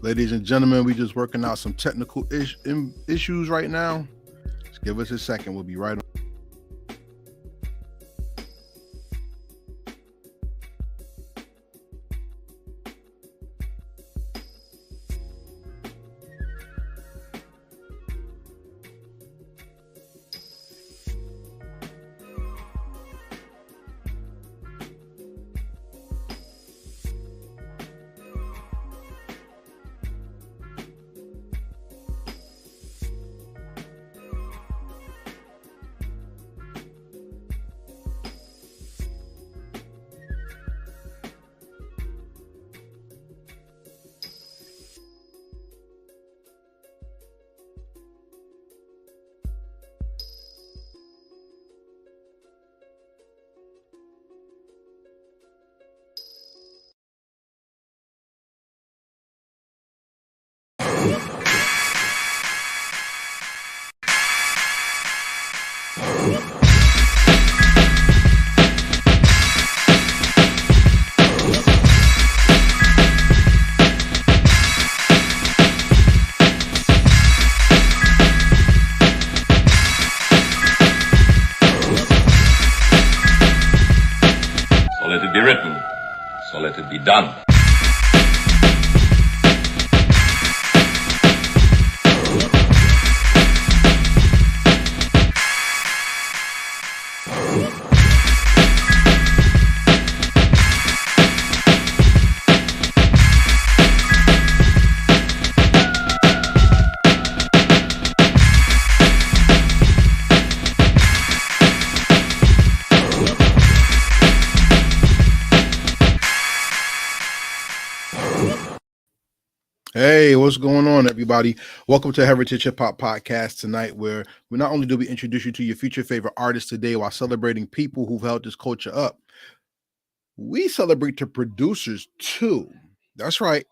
Ladies and gentlemen, we just working out some technical issues right now. Just give us a second. We'll be right on. So let it be written. So let it be done. Hey, what's going on, everybody? Welcome to Heritage Hip Hop Podcast tonight, where we not only do we introduce you to your future favorite artists today while celebrating people who've held this culture up, we celebrate the producers too. That's right.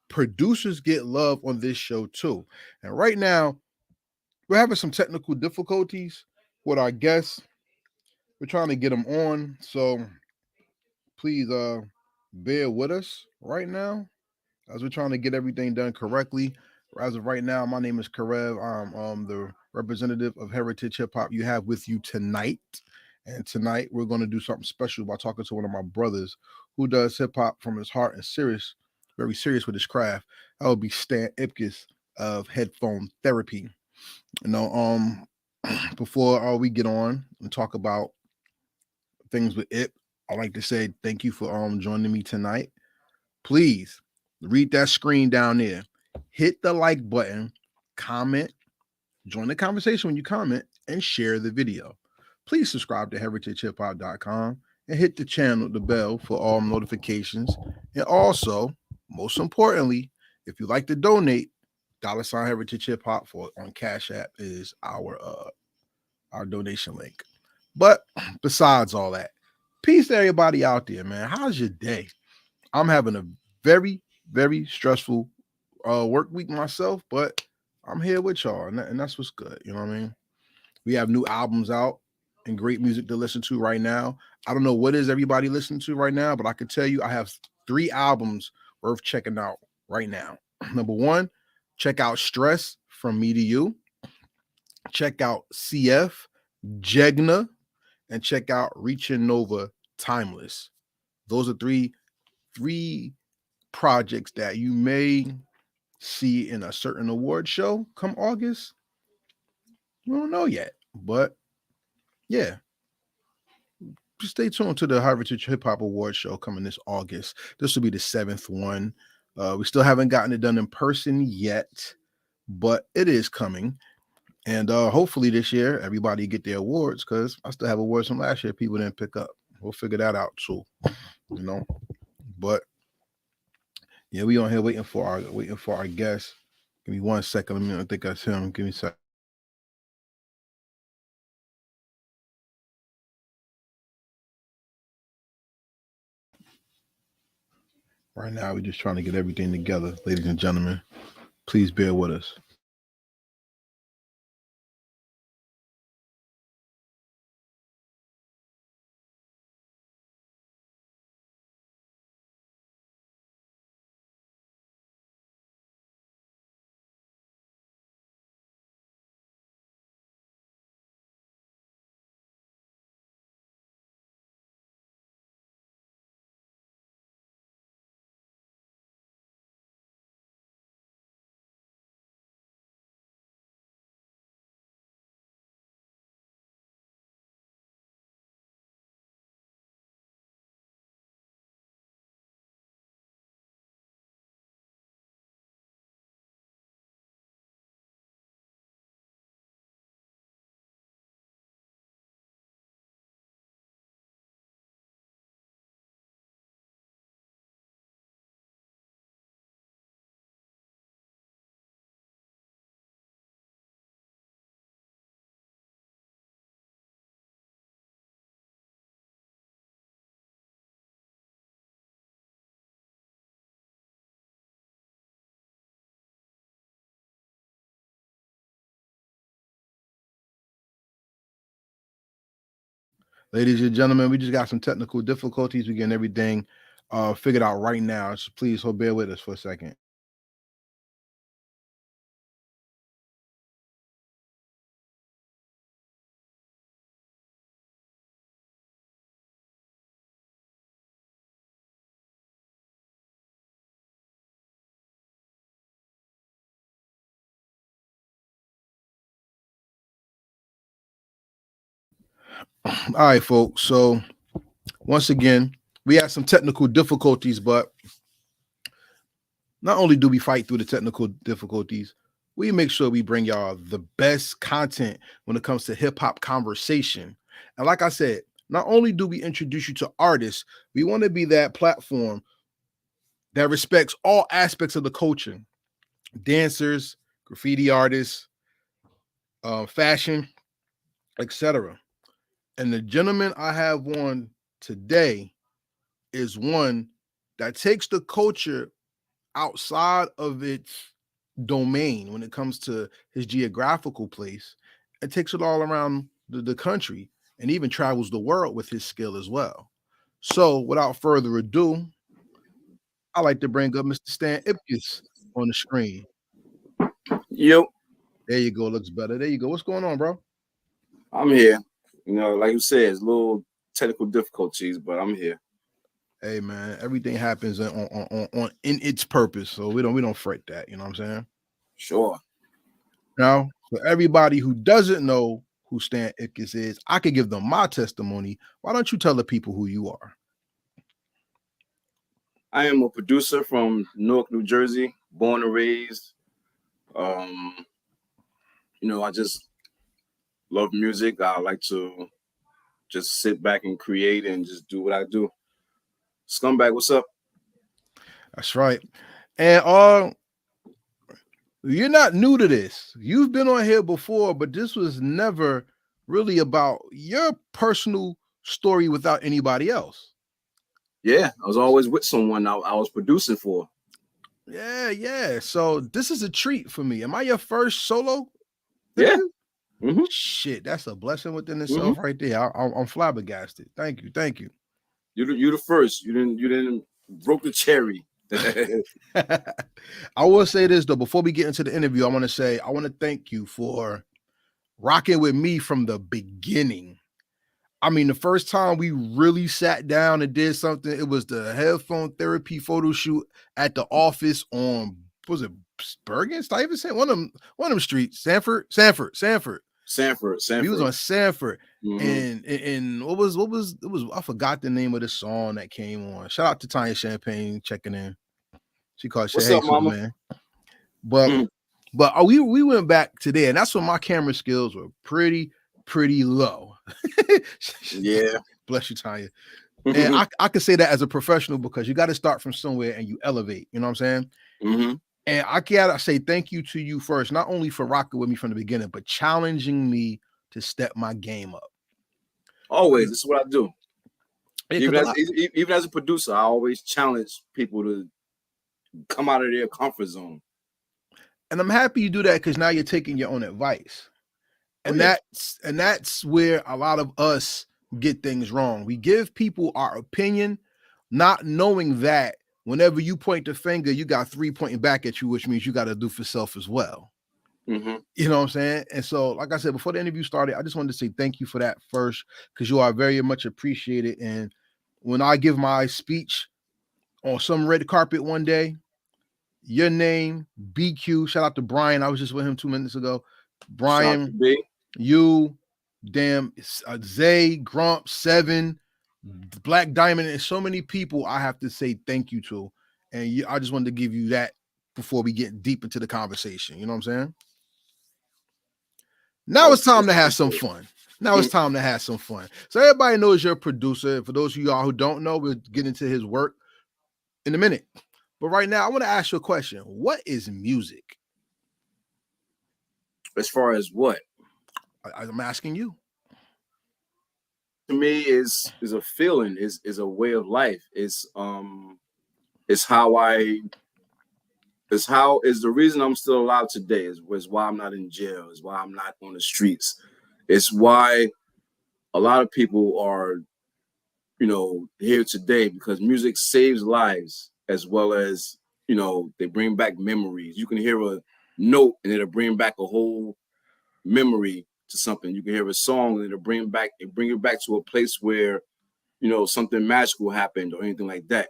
Producers get love on this show too. And right now, we're having some technical difficulties with our guests. We're trying to get them on. So please bear with us right now as we're trying to get everything done correctly. As of right now, my name is Karev. I'm the representative of Heritage Hip Hop you have with you tonight. And tonight we're going to do something special by talking to one of my brothers who does hip hop from his heart and serious, very serious with his craft. That would be Stan Ipkiss of Headphone Therapy. You know, before we get on and talk about things with Ip, I'd like to say thank you for joining me tonight. Please read that screen down there. Hit the like button, comment, join the conversation when you comment, and share the video. Please subscribe to heritagehiphop.com and hit the channel, the bell for all notifications. And also, most importantly, if you like to donate, $ Heritage Hip Hop for on Cash App is our donation link. But besides all that, peace to everybody out there, man. How's your day? I'm having a very, very stressful work week myself, but I'm here with y'all, and that's what's good. You know what I mean? We have new albums out and great music to listen to right now. I don't know what is everybody listening to right now, but I can tell you I have 3 albums worth checking out right now. Number 1, check out Stress from Me to You. Check out CF, Jegna, and check out Reaching Nova Timeless. Those are three projects that you may see in a certain award show come August. We don't know yet, but yeah, just stay tuned to the Heritage Hip Hop Award show coming this August. This will be the 7th one. We still haven't gotten it done in person yet, but it is coming. And hopefully this year everybody get their awards, because I still have awards from last year people didn't pick up. We'll figure that out too, you know. But yeah, we on here waiting for our guest. Give me 1 second. I think that's him. Give me a sec. Right now, we're just trying to get everything together, ladies and gentlemen. Please bear with us. Ladies and gentlemen, we just got some technical difficulties. We're getting everything figured out right now. So please bear with us for a second. All right, folks. So once again, we had some technical difficulties, but not only do we fight through the technical difficulties, we make sure we bring y'all the best content when it comes to hip hop conversation. And like I said, not only do we introduce you to artists, we want to be that platform that respects all aspects of the culture: dancers, graffiti artists, fashion, etc. And the gentleman I have on today is one that takes the culture outside of its domain when it comes to his geographical place and takes it all around the country and even travels the world with his skill as well. So, without further ado, I like to bring up Mr. Stan Ipkiss on the screen. Yo, There you go. Looks better. There you go. What's going on, bro? I'm here. Like you said, it's little technical difficulties, but I'm here. Hey man, everything happens on in its purpose, so we don't fret that. You know what I'm saying? Sure. Now, for everybody who doesn't know who Stan Ipkiss is, I could give them my testimony. Why don't you tell the people who you are? I am a producer from Newark, New Jersey, born and raised. I just love music. I like to just sit back and create and just do what I do. Scumbag, what's up? That's right. And you're not new to this. You've been on here before, but this was never really about your personal story without anybody else. Yeah, I was always with someone I was producing for. Yeah. So this is a treat for me. Am I your first solo? Yeah. Mm-hmm. Shit, that's a blessing within itself right there. I'm flabbergasted. Thank you. You the first. You didn't broke the cherry. I will say this though, before we get into the interview, I want to thank you for rocking with me from the beginning. I mean, the first time we really sat down and did something, it was the headphone therapy photo shoot at the office on, was it Bergen, Stuyvesant? One of them streets, Sanford. We was on Sanford. Mm-hmm. And what was I forgot the name of the song that came on. Shout out to Tanya Champagne checking in. She called What's Hey up, Mama? Superman. But we went back to there, and that's when my camera skills were pretty low. Yeah. Bless you, Tanya. And I could say that as a professional because you got to start from somewhere and you elevate. You know what I'm saying? Mm-hmm. And I gotta say thank you to you first, not only for rocking with me from the beginning, but challenging me to step my game up. Always, this is what I do. Yeah, even as a producer, I always challenge people to come out of their comfort zone. And I'm happy you do that because now you're taking your own advice. And that's where a lot of us get things wrong. We give people our opinion, not knowing that whenever you point the finger, you got 3 pointing back at you, which means you got to do for self as well. Mm-hmm. You know what I'm saying? And so, like I said, before the interview started, I just wanted to say thank you for that first, because you are very much appreciated. And when I give my speech on some red carpet one day, your name, BQ, shout out to Brian. I was just with him 2 minutes ago. Brian, you, damn, Zay, Grump, Seven, Black Diamond, and so many people I have to say thank you to. And I just wanted to give you that before we get deep into the conversation. You know what I'm saying? Now it's time to have some fun. So everybody knows you're a producer. For those of y'all who don't know, we'll get into his work in a minute. But right now, I want to ask you a question. What is music? As far as what? I'm asking you. To me, is a feeling, is a way of life. Is the reason I'm still alive today. Is why I'm not in jail. Is why I'm not on the streets. It's why a lot of people are, here today because music saves lives as well as, they bring back memories. You can hear a note and it'll bring back a whole memory to something. You can hear a song and it'll bring it back to a place where, something magical happened or anything like that.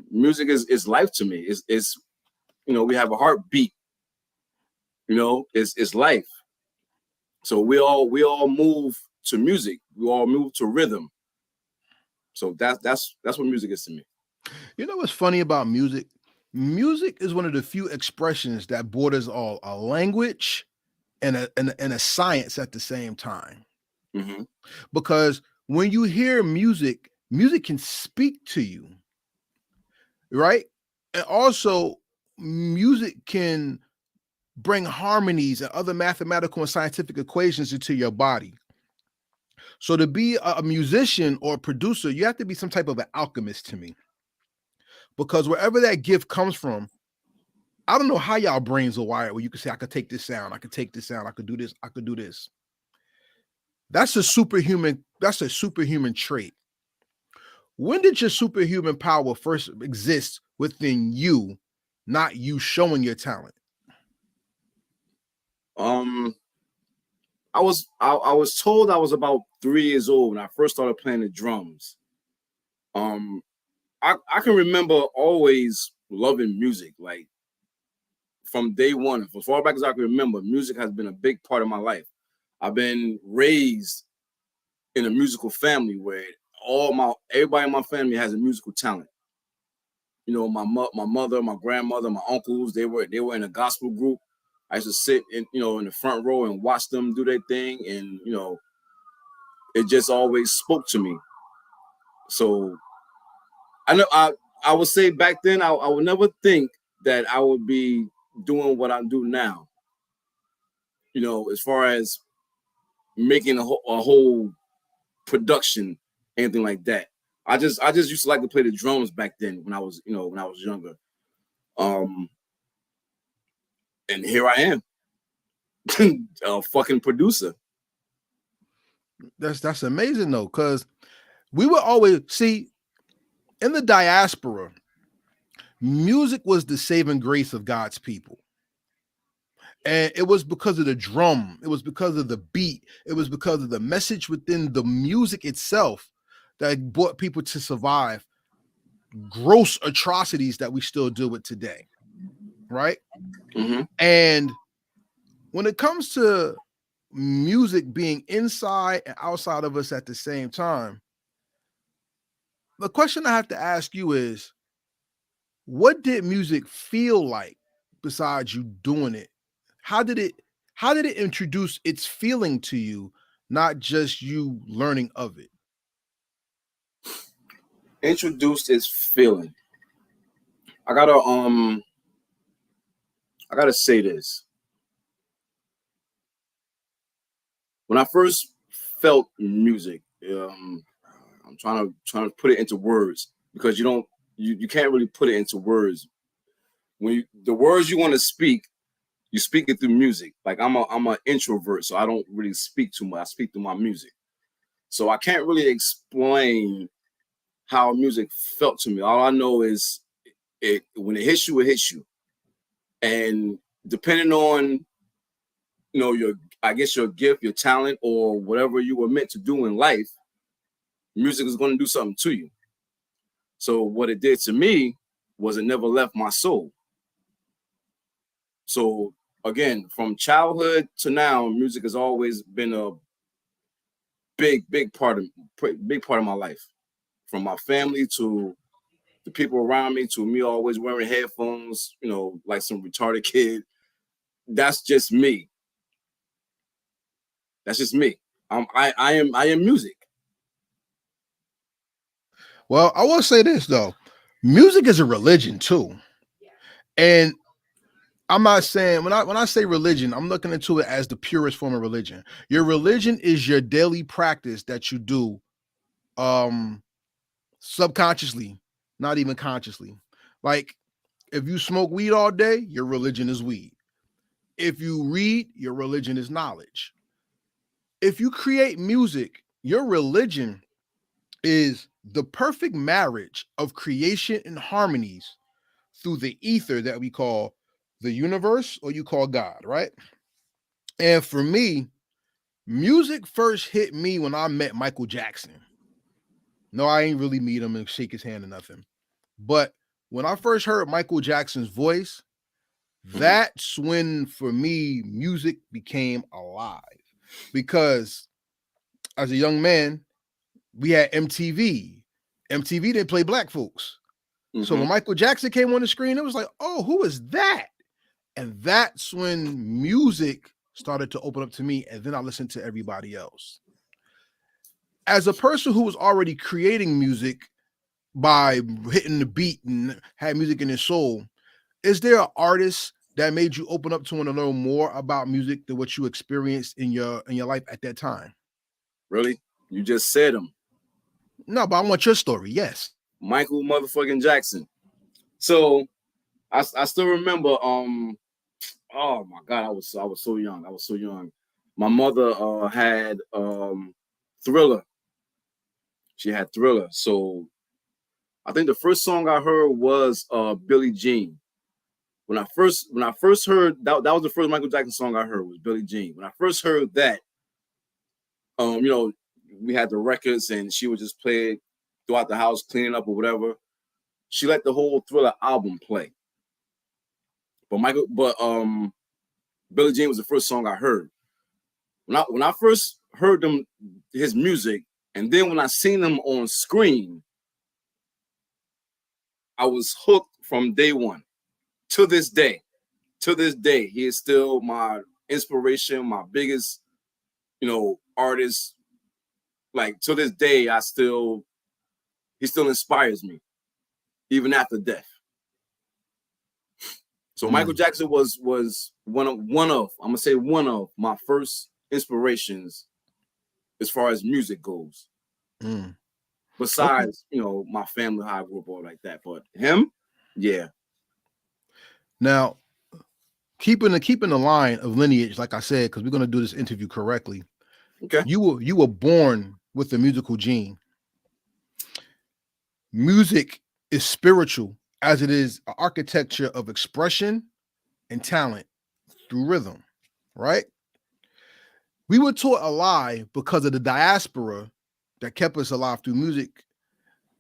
Music is life to me. It's we have a heartbeat, it's life. So we all move to music. We all move to rhythm. So that's what music is to me. You know what's funny about music? Music is one of the few expressions that borders all a language and a science at the same time. Mm-hmm. Because when you hear music, music can speak to you, right? And also, music can bring harmonies and other mathematical and scientific equations into your body. So to be a musician or a producer, you have to be some type of an alchemist to me. Because wherever that gift comes from, I don't know how y'all brains are wired where you can say, I could take this sound, I could take this sound, I could do this, I could do this. That's a superhuman trait. When did your superhuman power first exist within you, not you showing your talent? I was told I was about 3 years old when I first started playing the drums. I can remember always loving music, like from day one. As far back as I can remember, music has been a big part of my life. I've been raised in a musical family where everybody in my family has a musical talent. My mother, my grandmother, my uncles, they were in a gospel group. I used to sit in the front row and watch them do their thing, and it just always spoke to me. So I know I would say back then I would never think that I would be doing what I do now. As far as making a whole production, anything like that. I just used to like to play the drums back then when I was younger. And here I am, a fucking producer. That's amazing though, because we would always see in the diaspora, music was the saving grace of God's people. And it was because of the drum, it was because of the beat, it was because of the message within the music itself that brought people to survive gross atrocities that we still deal with today. Right? Mm-hmm. And when it comes to music being inside and outside of us at the same time, the question I have to ask you is, what did music feel like besides you doing it? How did it introduce its feeling to you, not just you learning of it? Introduced its feeling. I gotta say this. When I first felt music, I'm trying to put it into words because you can't really put it into words. When the words you want to speak, you speak it through music. Like I'm an introvert, so I don't really speak too much. I speak through my music, so I can't really explain how music felt to me. All I know is when it hits you, and depending on your gift, your talent, or whatever you were meant to do in life, music is going to do something to you. So what it did to me was it never left my soul. So again, from childhood to now, music has always been a big part of my life. From my family to the people around me to me always wearing headphones, like some retarded kid. That's just me. That's just me. I am music. Well, I will say this though. Music is a religion too. And I'm not saying when I say religion, I'm looking into it as the purest form of religion. Your religion is your daily practice that you do subconsciously, not even consciously. Like if you smoke weed all day, your religion is weed. If you read, your religion is knowledge. If you create music, your religion is the perfect marriage of creation and harmonies through the ether that we call the universe or you call God, right? And for me, music first hit me when I met Michael Jackson. No, I ain't really meet him and shake his hand or nothing. But when I first heard Michael Jackson's voice, that's when for me music became alive. Because as a young man, we had MTV. MTV didn't play black folks. So when Michael Jackson came on the screen, it was like, oh, who is that? And that's when music started to open up to me. And then I listened to everybody else. As a person who was already creating music by hitting the beat and had music in his soul, is there an artist that made you open up to want to know more about music than what you experienced in your life at that time? Really? You just said him. No, but I want your story. Yes. Michael motherfucking Jackson. So I still remember oh my God, I was so young. I was so young. My mother had Thriller. She had Thriller. So I think the first song I heard was Billie Jean. When I first heard that was the first Michael Jackson song I heard was Billie Jean. When I first heard that, we had the records and she would just play it throughout the house, cleaning up or whatever. She let the whole Thriller album play. But Billie Jean was the first song I heard. When I first heard his music, and then when I seen him on screen, I was hooked from day one. To this day, he is still my inspiration, my biggest, artist. Like to this day, he still inspires me, even after death. So Michael Jackson was one of I'm gonna say one of my first inspirations as far as music goes. Besides, my family, how I grew up, all like that. But him, yeah. Now, keeping the line of lineage, like I said, because we're gonna do this interview correctly. Okay. You were born with the musical gene. Music is spiritual as it is an architecture of expression and talent through rhythm, right? We were taught a lie because of the diaspora that kept us alive through music,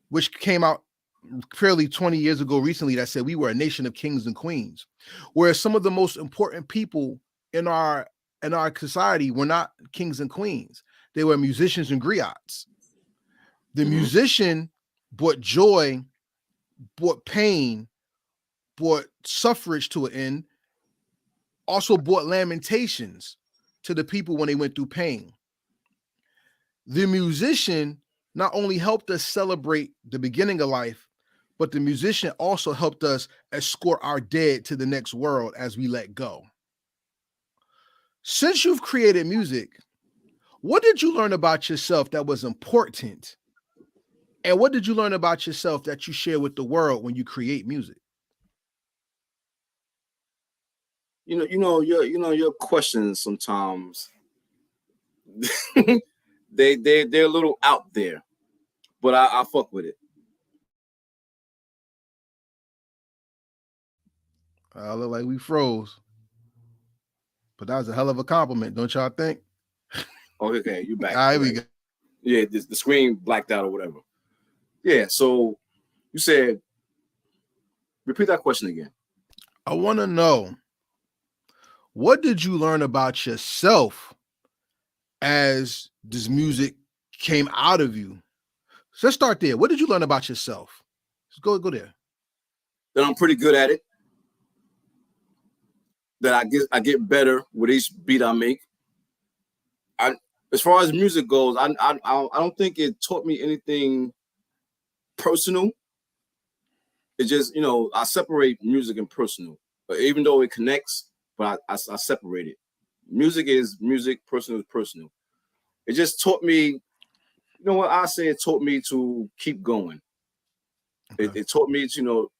which came out fairly 20 years ago recently that said we were a nation of kings and queens, whereas some of the most important people in our society were not kings and queens. They were musicians and griots. The musician brought joy, brought pain, brought suffrage to an end, also brought lamentations to the people when they went through pain. The musician not only helped us celebrate the beginning of life, but the musician also helped us escort our dead to the next world as we let go. Since you've created music, what did you learn about yourself that was important? And what did you learn about yourself that you share with the world when you create music? Your questions sometimes they're a little out there, but I fuck with it. I look like we froze, but that was a hell of a compliment, don't y'all think? Okay, you back. All right, we go. Yeah, the screen blacked out or whatever. Yeah, so you said, repeat that question again. I want to know, what did you learn about yourself as this music came out of you? So let's start there. What did you learn about yourself? Let's go there. That I'm pretty good at it. That I get better with each beat I make. As far as music goes, I don't think it taught me anything personal. It just, I separate music and personal. But even though it connects, but I separate it. Music is music, personal is personal. It just taught me, you know what I say, it taught me to keep going. Okay. It taught me to,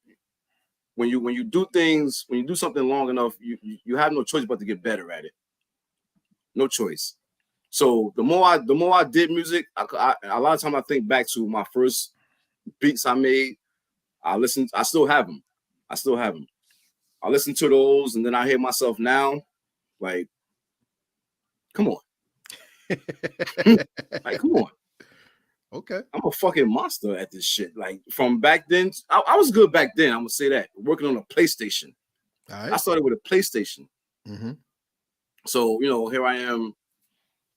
when you do things, when you do something long enough, you have no choice but to get better at it. No choice. So the more I did music, a lot of times I think back to my first beats I made. I still have them. I listen to those, and then I hear myself now, like, come on. Like, come on. Okay. I'm a fucking monster at this shit. Like, from back then, I was good back then. I'm gonna say that. Working on a PlayStation. All right. I started with a PlayStation. Mm-hmm. So, here I am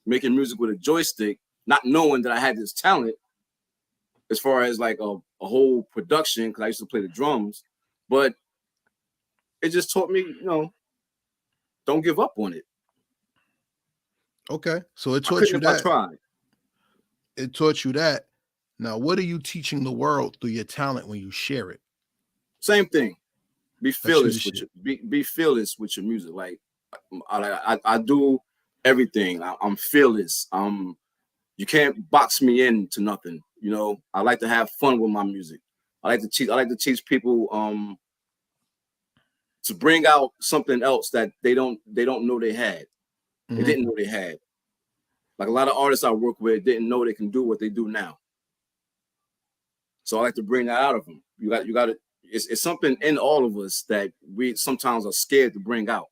making music with a joystick, not knowing that I had this talent as far as like a whole production, because I used to play the drums. But it just taught me, don't give up on it. Okay. So it taught you that. I tried. It taught you that. Now, what are you teaching the world through your talent when you share it? Same thing. Be fearless with be fearless with your music. Like I do everything. I'm fearless. You can't box me into nothing. I like to have fun with my music. I like to teach people to bring out something else that they don't know they had. Mm-hmm. They didn't know they had. Like a lot of artists I work with didn't know they can do what they do now. So I like to bring that out of them. You got to. It's something in all of us that we sometimes are scared to bring out.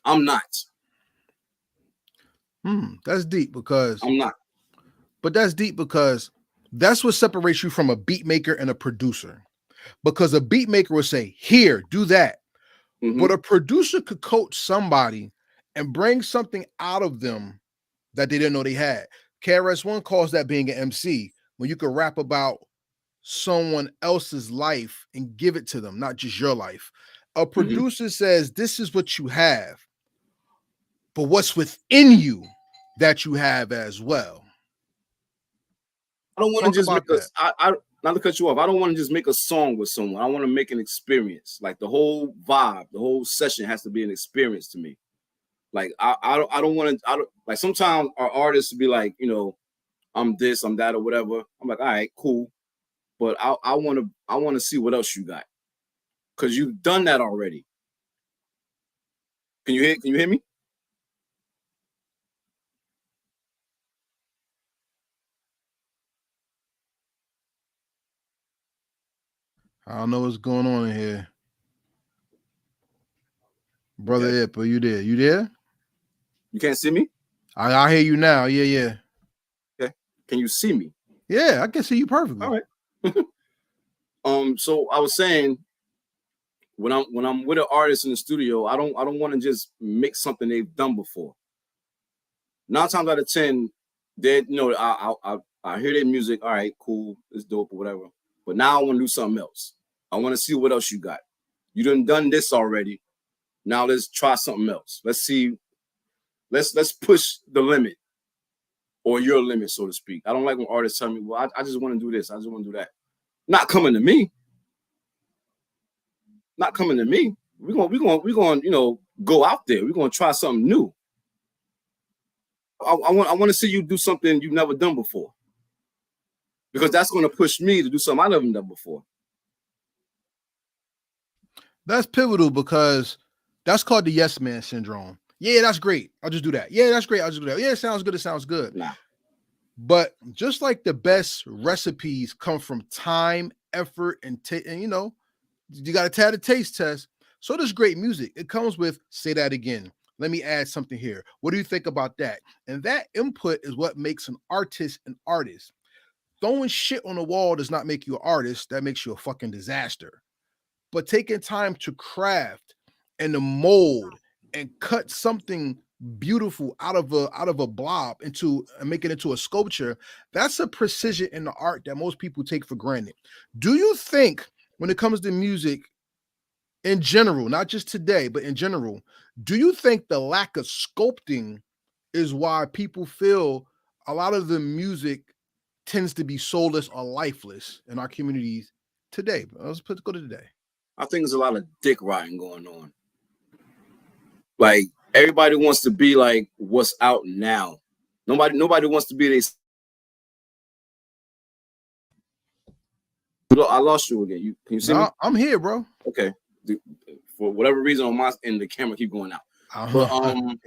I'm not. That's deep because I'm not. But that's deep because that's what separates you from a beat maker and a producer. Because a beat maker will say, "Here, do that." Mm-hmm. But a producer could coach somebody and bring something out of them that they didn't know they had. KRS-One calls that being an MC, when you can rap about someone else's life and give it to them, not just your life. A producer says, "This is what you have, but what's within you that you have as well." I don't want to just make not to cut you off. I don't want to just make a song with someone. I want to make an experience. Like the whole vibe, the whole session has to be an experience to me. Like I don't want to. Like sometimes our artists be like, I'm this, I'm that, or whatever. I'm like, all right, cool, but I want to see what else you got, because you've done that already. Can you hear me? I don't know what's going on in here. Brother Ip, are you there? You there? You can't see me? I hear you now. Yeah. Okay. Can you see me? Yeah, I can see you perfectly. All right. So I was saying, when I'm with an artist in the studio, I don't want to just mix something they've done before. 9 times out of 10, they I hear their music. All right, cool, it's dope or whatever. But now I want to do something else. I want to see what else you got. You done this already. Now let's try something else. Let's see. Let's push the limit, or your limit, so to speak. I don't like when artists tell me, "Well, I just want to do this. I just want to do that." Not coming to me. Not coming to me. We're gonna go out there. We're gonna try something new. I want to see you do something you've never done before, because that's going to push me to do something I never done before. That's pivotal, because that's called the yes man syndrome. Yeah, that's great. I'll just do that. Yeah, that's great. I'll just do that. Yeah, it sounds good. It sounds good. Nah. But just like the best recipes come from time, effort, and you got to take the taste test. So does great music. It comes with, say that again. Let me add something here. What do you think about that? And that input is what makes an artist an artist. Throwing shit on the wall does not make you an artist. That makes you a fucking disaster. But taking time to craft and to mold and cut something beautiful out of a blob and make it into a sculpture, that's a precision in the art that most people take for granted. Do you think, when it comes to music in general, not just today, but in general, do you think the lack of sculpting is why people feel a lot of the music tends to be soulless or lifeless in our communities today? Let's go to today. I think there's a lot of dick riding going on. Like, everybody wants to be like what's out now. Nobody wants to be this. I lost you again. Can you see me? I'm here, bro. Okay. For whatever reason on my end, the camera keep going out. But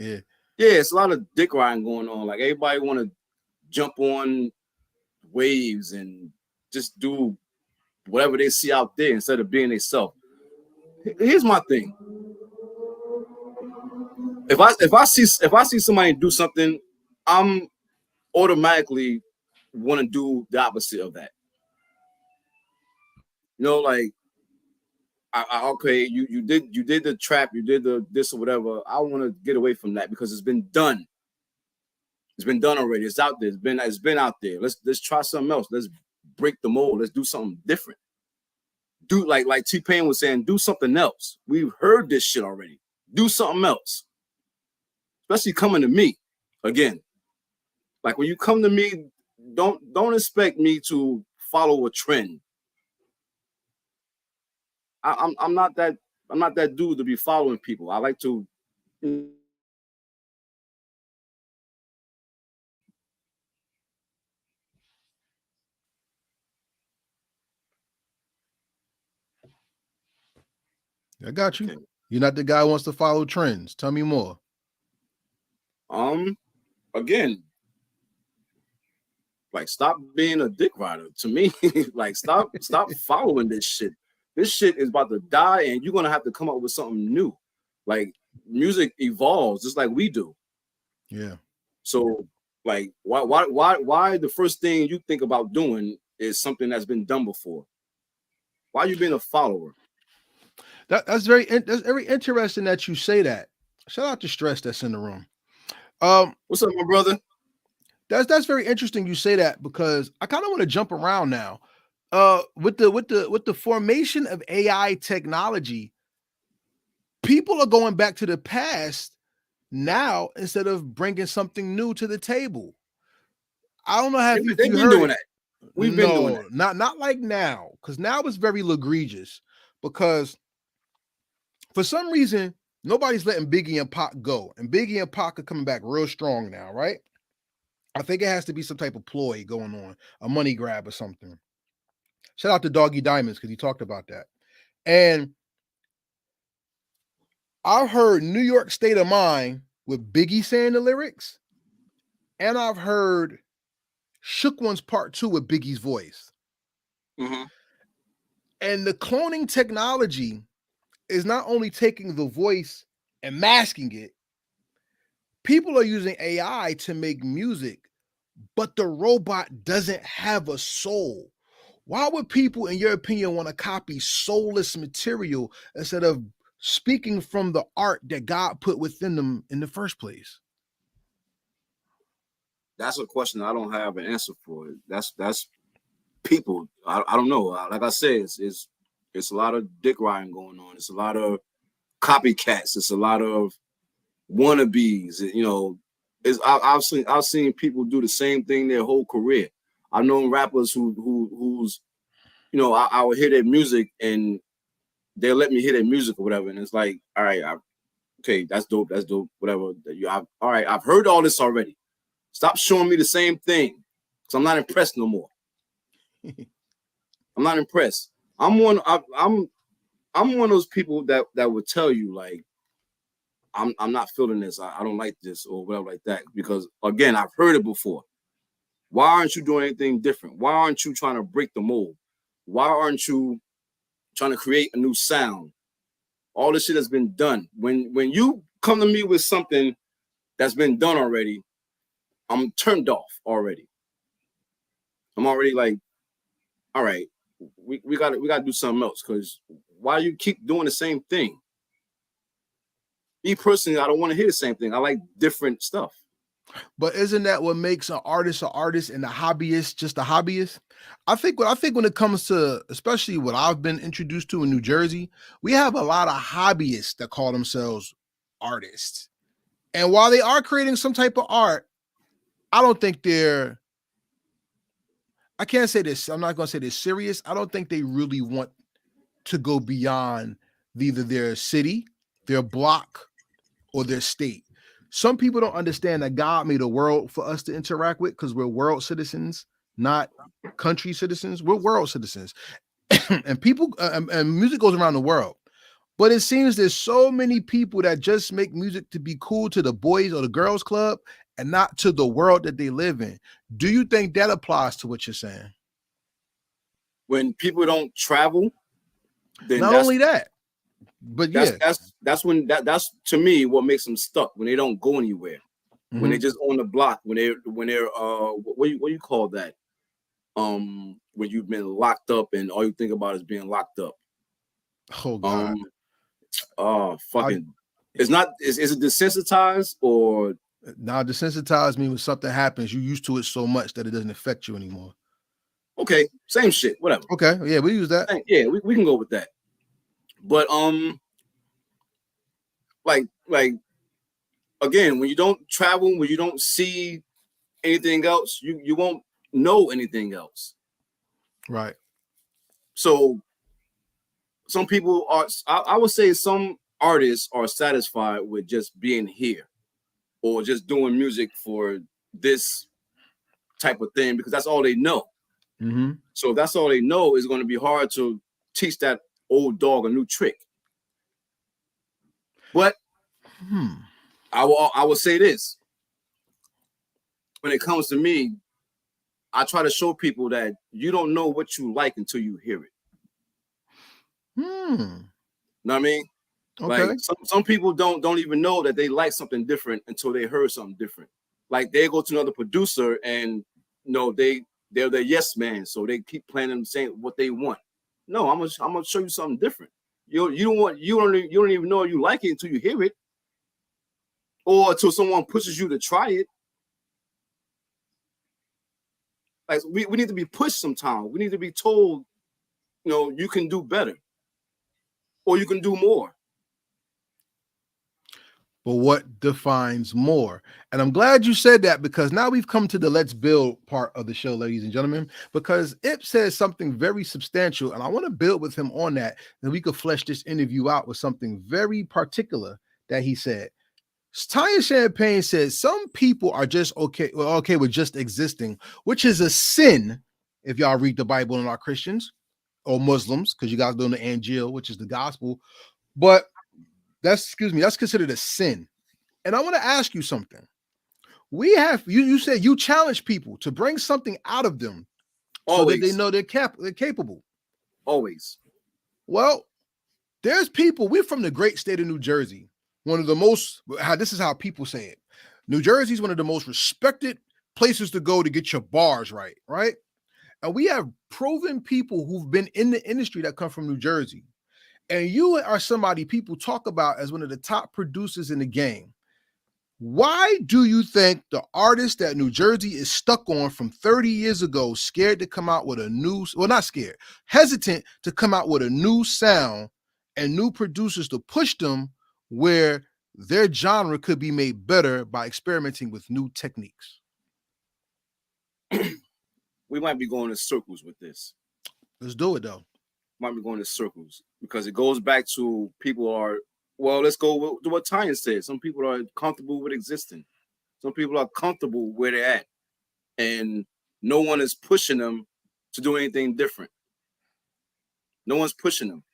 yeah. Yeah, it's a lot of dick riding going on. Like everybody want to jump on waves and just do whatever they see out there instead of being themselves. Here's my thing. If I see somebody do something, I'm automatically want to do the opposite of that. You know, like okay, you did the trap, you did the this or whatever. I want to get away from that because it's been done. It's been done already. It's out there. It's been out there. Let's try something else. Let's break the mold. Let's do something different. Do like T-Pain was saying, do something else. We've heard this shit already. Do something else. Especially coming to me again. Like when you come to me, don't expect me to follow a trend. I'm not that dude to be following people. I like to. I got you. Okay. You're not the guy who wants to follow trends. Tell me more. Again, like stop being a dick rider to me. Like stop following this shit. This shit is about to die, and you're gonna have to come up with something new. Like music evolves just like we do. Yeah. So like why the first thing you think about doing is something that's been done before? Why are you being a follower? That's very interesting that you say that. Shout out to Stress that's in the room. What's up, my brother? That's very interesting you say that because I kind of want to jump around now. With the formation of AI technology, people are going back to the past now instead of bringing something new to the table. I don't know how they've been doing that. We've been doing that. Not like now, because now it's very egregious. Because for some reason, nobody's letting Biggie and Pac go, and Biggie and Pac are coming back real strong now, right? I think it has to be some type of ploy going on, a money grab or something. Shout out to Doggy Diamonds because he talked about that. And I've heard New York State of Mind with Biggie saying the lyrics, and I've heard Shook One's Part 2 with Biggie's voice. Mm-hmm. And the cloning technology is not only taking the voice and masking it, people are using AI to make music, but the robot doesn't have a soul. Why would people, in your opinion, want to copy soulless material instead of speaking from the art that God put within them in the first place? That's a question I don't have an answer for. That's people. I don't know. Like I said, it's a lot of dick riding going on. It's a lot of copycats. It's a lot of wannabes. You know, I've seen people do the same thing their whole career. I've known rappers who's you know, I would hear their music and they'll let me hear their music or whatever, and it's like, all right, okay, that's dope, whatever. All right, I've heard all this already. Stop showing me the same thing, because I'm not impressed no more. I'm not impressed. I'm one of those people that would tell you like, I'm not feeling this. I don't like this or whatever like that, because again, I've heard it before. Why aren't you doing anything different? Why aren't you trying to break the mold? Why aren't you trying to create a new sound? All this shit has been done. When you come to me with something that's been done already, I'm turned off already. I'm already like, all right, we gotta do something else, because why you keep doing the same thing? Me personally, I don't want to hear the same thing. I like different stuff. But isn't that what makes an artist and a hobbyist just a hobbyist? I think when it comes to, especially what I've been introduced to in New Jersey, we have a lot of hobbyists that call themselves artists. And while they are creating some type of art, I don't think I can't say this, I'm not going to say they're serious. I don't think they really want to go beyond either their city, their block, or their state. Some people don't understand that God made a world for us to interact with, because we're world citizens, not country citizens. We're world citizens. And people and music goes around the world. But it seems there's so many people that just make music to be cool to the boys or the girls club and not to the world that they live in. Do you think that applies to what you're saying? When people don't travel, then Not only that, but yeah. that's when that's to me what makes them stuck, when they don't go anywhere. When they just on the block, when they're what you call that? When you've been locked up and all you think about is being locked up. Oh God. It's not, is it desensitized or? Now desensitized means when something happens, you're used to it so much that it doesn't affect you anymore. Okay, same shit, whatever. Okay, yeah, we use that. Yeah, we can go with that. But like again, when you don't travel, when you don't see anything else, you won't know anything else. Right. So some people are, I would say some artists are satisfied with just being here or just doing music for this type of thing because that's all they know. So if that's all they know, it's going to be hard to teach that old dog a new trick. But I will say this. When it comes to me, I try to show people that you don't know what you like until you hear it. Know what I mean? Okay. Like some people don't even know that they like something different until they heard something different. Like they go to another producer and they're the yes man, so they keep playing them saying what they want. No, I'm gonna show you something different. You don't even know you like it until you hear it, or until someone pushes you to try it. Like we need to be pushed sometimes. We need to be told, you can do better, or you can do more. But what defines more? And I'm glad you said that because now we've come to the let's build part of the show, ladies and gentlemen, because Ip says something very substantial, and I want to build with him on that. Then we could flesh this interview out with something very particular that he said. Tanya Champagne says some people are just okay with just existing, which is a sin if y'all read the Bible and are Christians or Muslims, because you guys know the Angel, which is the gospel. But that's considered a sin. And I want to ask you something. We have you said you challenge people to bring something out of them so that they know they're capable. Always. Well, there's people, we're from the great state of New Jersey. One of the most, this is how people say it. New Jersey is one of the most respected places to go to get your bars right? And we have proven people who've been in the industry that come from New Jersey. And you are somebody people talk about as one of the top producers in the game. Why do you think the artist that New Jersey is stuck on from 30 years ago, scared to come out with a new, well, not scared, hesitant to come out with a new sound and new producers to push them where their genre could be made better by experimenting with new techniques? We might be going in circles with this. Let's do it though. Might be going in circles because it goes back to people are, well, let's go with what Tanya said. Some people are comfortable with existing. Some people are comfortable where they're at. And no one is pushing them to do anything different. No one's pushing them.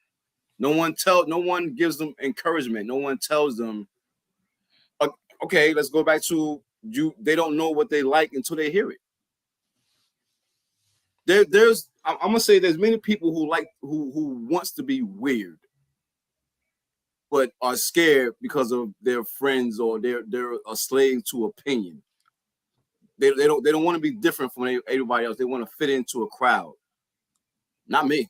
No one gives them encouragement. No one tells them, okay, let's go back to you. They don't know what they like until they hear it. I'm gonna say there's many people who wants to be weird, but are scared because of their friends or they're a slave to opinion. They don't want to be different from everybody else. They want to fit into a crowd. Not me.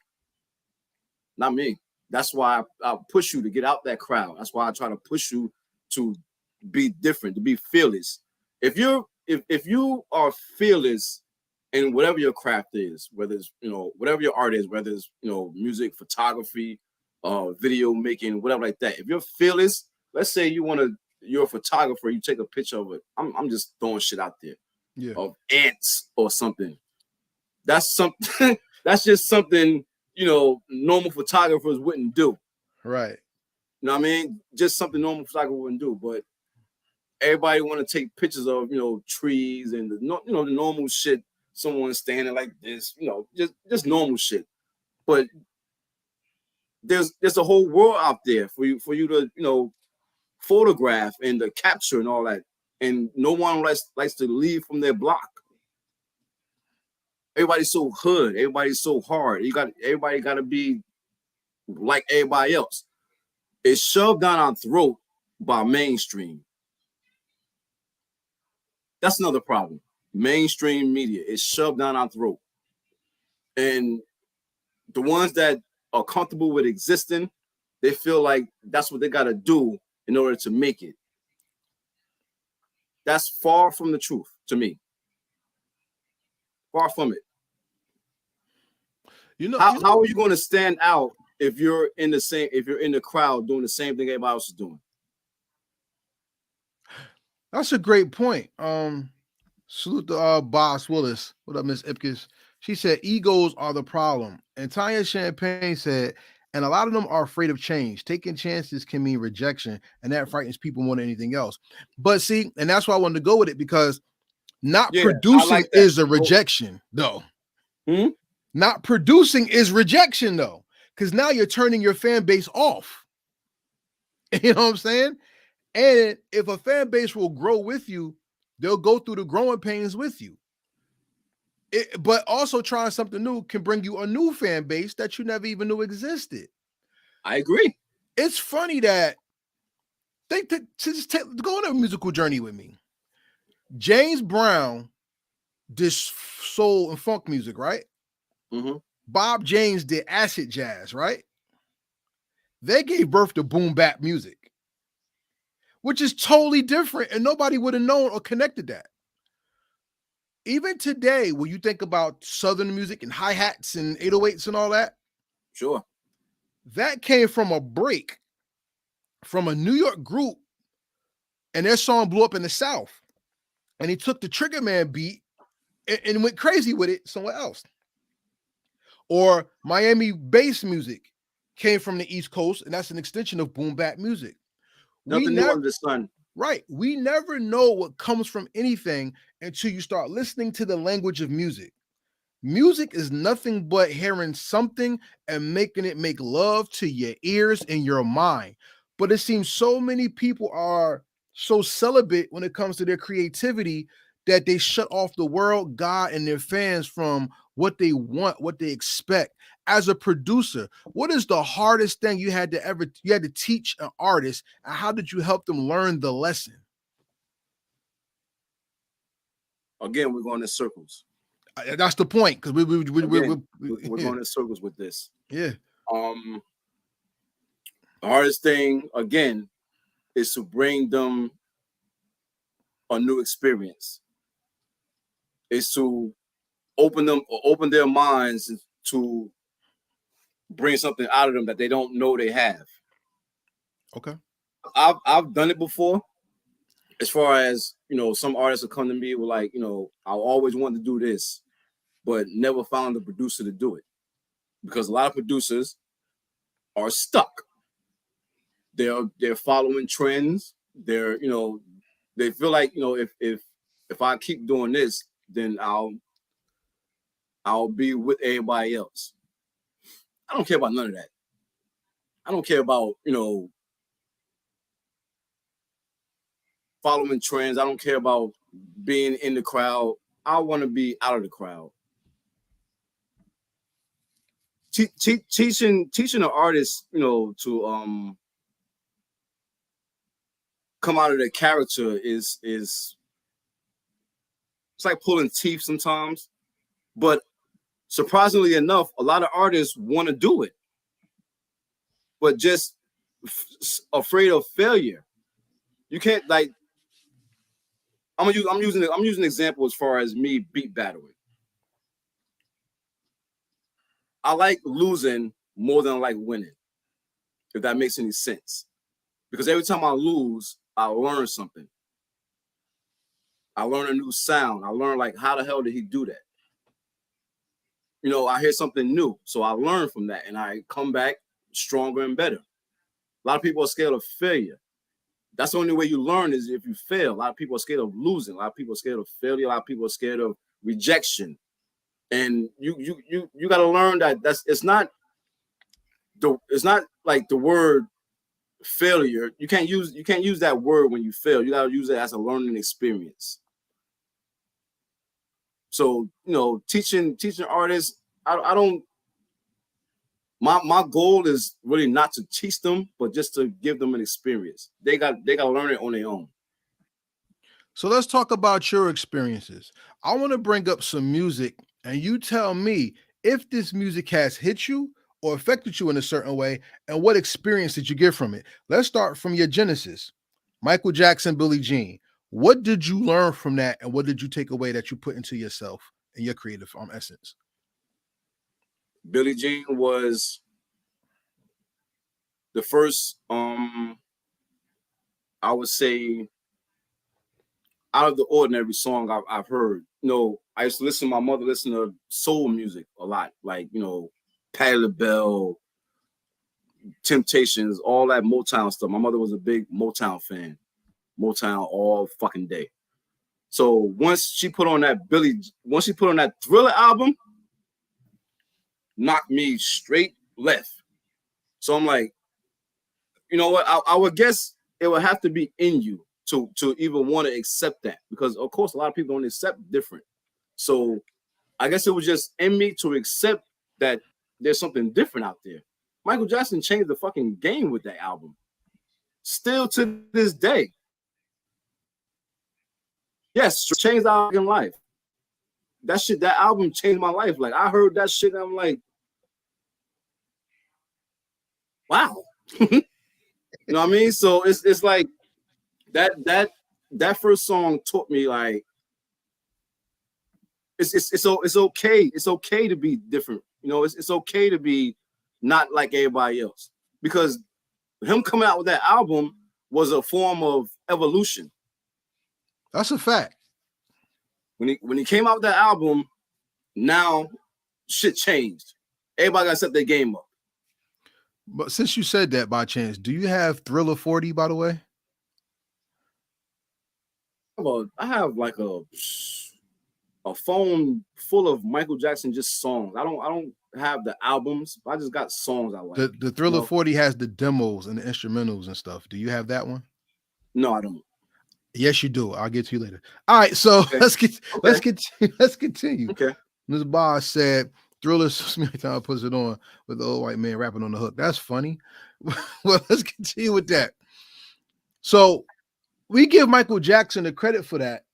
Not me. That's why I push you to get out that crowd. That's why I try to push you to be different, to be fearless. If you are fearless in whatever your craft is, whether it's whatever your art is, whether it's music, photography, video making, whatever like that. If you're fearless, let's say you're a photographer, you take a picture of it. I'm just throwing shit out there. Yeah. Of ants or something. That's something. That's just something normal photographers wouldn't do. Right. You know what I mean? Just something normal photographer wouldn't do. But everybody want to take pictures of trees and the normal shit. Someone standing like this, just normal shit. But there's a whole world out there for you to photograph and to capture and all that. And no one likes to leave from their block. Everybody's so hood. Everybody's so hard. Everybody got to be like everybody else. It's shoved down our throat by mainstream. That's another problem. Mainstream media is shoved down our throat. And the ones that are comfortable with existing, they feel like that's what they got to do in order to make it. That's far from the truth to me. Far from it. How are you going to stand out if you're in the crowd doing the same thing everybody else is doing? That's a great point. Salute to Boss Willis. What up, Miss Ipkiss? She said egos are the problem. And Tanya Champagne said, and a lot of them are afraid of change. Taking chances can mean rejection, and that frightens people more than anything else. But see, and that's why I wanted to go with it, because not producing is a rejection, though. Not producing is rejection, though, because now you're turning your fan base off. You know what I'm saying? And if a fan base will grow with you, they'll go through the growing pains with you. But also trying something new can bring you a new fan base that you never even knew existed. I agree. It's funny that go on a musical journey with me. James Brown did soul and funk music, right? Mm-hmm. Bob James did acid jazz, right? They gave birth to boom bap music, which is totally different, and nobody would have known or connected that. Even today, when you think about Southern music and hi-hats and 808s and all that, sure, that came from a break from a New York group, and their song blew up in the South. And he took the Trigger Man beat and went crazy with it somewhere else. Or Miami bass music came from the East Coast, and that's an extension of boom bap music. Nothing new under the sun. Right. We never know what comes from anything until you start listening to the language of music. Music is nothing but hearing something and making it make love to your ears and your mind. But it seems so many people are so celibate when it comes to their creativity that they shut off the world, God, and their fans from what they want, what they expect. As a producer, what is the hardest thing you had to teach an artist, and how did you help them learn the lesson? Again, we're going in circles. That's the point, because we're going in circles with this. Yeah. The hardest thing again is to bring them a new experience. Is to open their minds to bring something out of them that they don't know they have. Okay. I've done it before. As far as, some artists will come to me with like, I always wanted to do this, but never found the producer to do it. Because a lot of producers are stuck. They're following trends. They feel like, if I keep doing this, then I'll be with everybody else. I don't care about none of that. I don't care about, following trends. I don't care about being in the crowd. I want to be out of the crowd. Teaching the artists, to come out of their character is it's like pulling teeth sometimes. But surprisingly enough, a lot of artists want to do it, but just afraid of failure. You can't, like, I'm using an example as far as me beat battling. I like losing more than I like winning, if that makes any sense. Because every time I lose, I learn something. I learn a new sound. I learn, like, how the hell did he do that? I hear something new. So I learn from that, and I come back stronger and better. A lot of people are scared of failure. That's the only way you learn is if you fail. A lot of people are scared of losing. A lot of people are scared of failure. A lot of people are scared of rejection. And you got to learn that it's not it's not like the word failure. You can't use that word when you fail. You gotta use it as a learning experience. So, teaching artists, I don't. My goal is really not to teach them, but just to give them an experience. They got to learn it on their own. So let's talk about your experiences. I want to bring up some music, and you tell me if this music has hit you or affected you in a certain way, and what experience did you get from it. Let's start from your genesis. Michael Jackson, Billie Jean. What did you learn from that, and what did you take away that you put into yourself and your creative essence? Billie Jean was the first, I would say, out of the ordinary song I've heard. I used to listen. My mother listened to soul music a lot, like Patti LaBelle, Temptations, all that Motown stuff. My mother was a big Motown fan, Motown all fucking day. So once she put on that Thriller album, knocked me straight left. So I'm like, you know what? I would guess it would have to be in you to even want to accept that, because of course a lot of people don't accept different. So I guess it was just in me to accept that there's something different out there. Michael Jackson changed the fucking game with that album. Still to this day. Yes, changed our fucking life. That album changed my life. Like, I heard that shit and I'm like, wow. You know what I mean? So it's like that first song taught me, like, it's okay. It's okay to be different. It's okay to be not like everybody else, because him coming out with that album was a form of evolution. That's a fact. When he came out with that album, now shit changed. Everybody got to set their game up. But since you said that, by chance, do you have Thriller 40, by the way? I have like a phone full of Michael Jackson just songs. I don't have the albums. I just got songs I like. The Thriller 40 has the demos and the instrumentals and stuff. Do you have that one? No, I don't. Yes, you do. I'll get to you later. All right, so okay. let's continue. Okay. Ms. Boss said Thriller Time puts it on with the old white man rapping on the hook. That's funny. Well, let's continue with that. So we give Michael Jackson the credit for that.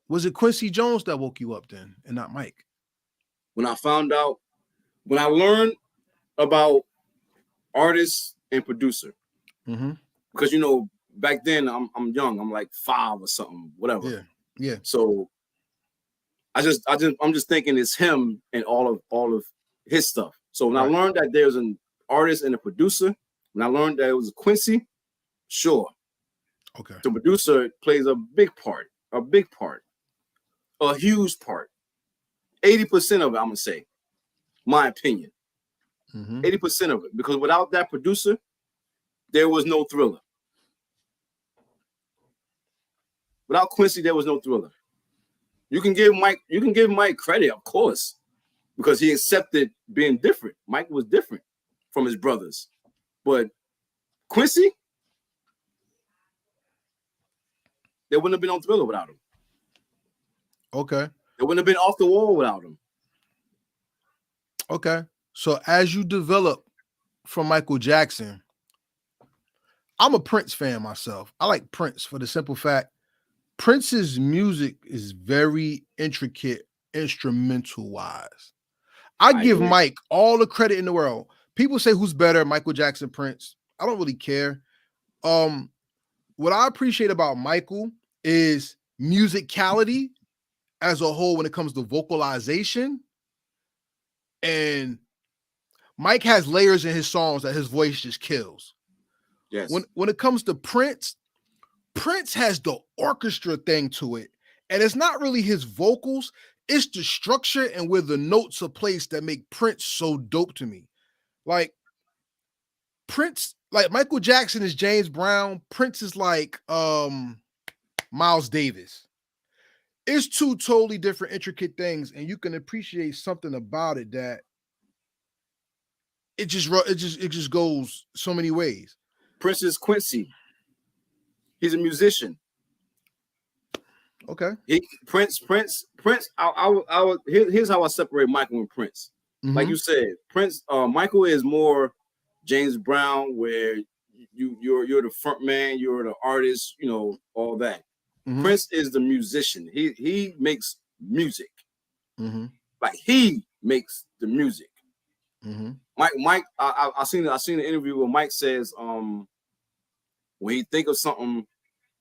Was it Quincy Jones that woke you up then, and not Mike? When I learned about artist and producer, because back then I'm young, I'm like 5 or something, whatever. Yeah. So I'm just thinking it's him and all of his stuff. So when I learned that there's an artist and a producer, when I learned that it was Quincy, sure. Okay. The producer plays a big part, a huge part. 80% of it, I'm gonna say, my opinion. 80% of it, because without that producer, there was no Thriller. Without Quincy, there was no Thriller. You can give Mike credit, of course, because he accepted being different. Mike was different from his brothers, but Quincy, there wouldn't have been no Thriller without him. Okay. There wouldn't have been Off the Wall without him. Okay. So as you develop from Michael Jackson, I'm a Prince fan myself. I like Prince for the simple fact Prince's music is very intricate, instrumental wise. I give Mike all the credit in the world. People say who's better, Michael Jackson, Prince. I don't really care. What I appreciate about Michael is musicality as a whole when it comes to vocalization. And Mike has layers in his songs that his voice just kills. Yes. When it comes to Prince has the orchestra thing to it. And it's not really his vocals, it's the structure and where the notes are placed that make Prince so dope to me. Like Prince, like Michael Jackson is James Brown, Prince is like Miles Davis. It's two totally different intricate things, and you can appreciate something about it that it just goes so many ways. Prince is Quincy. He's a musician. Okay. Prince. Here's how I separate Michael and Prince. Mm-hmm. Like you said, Prince. Michael is more James Brown, where you're the front man, you're the artist, you know, all that. Mm-hmm. Prince is the musician. He makes music. Mm-hmm. Like he makes the music. Mm-hmm. Mike. I seen an interview where Mike says, when he think of something,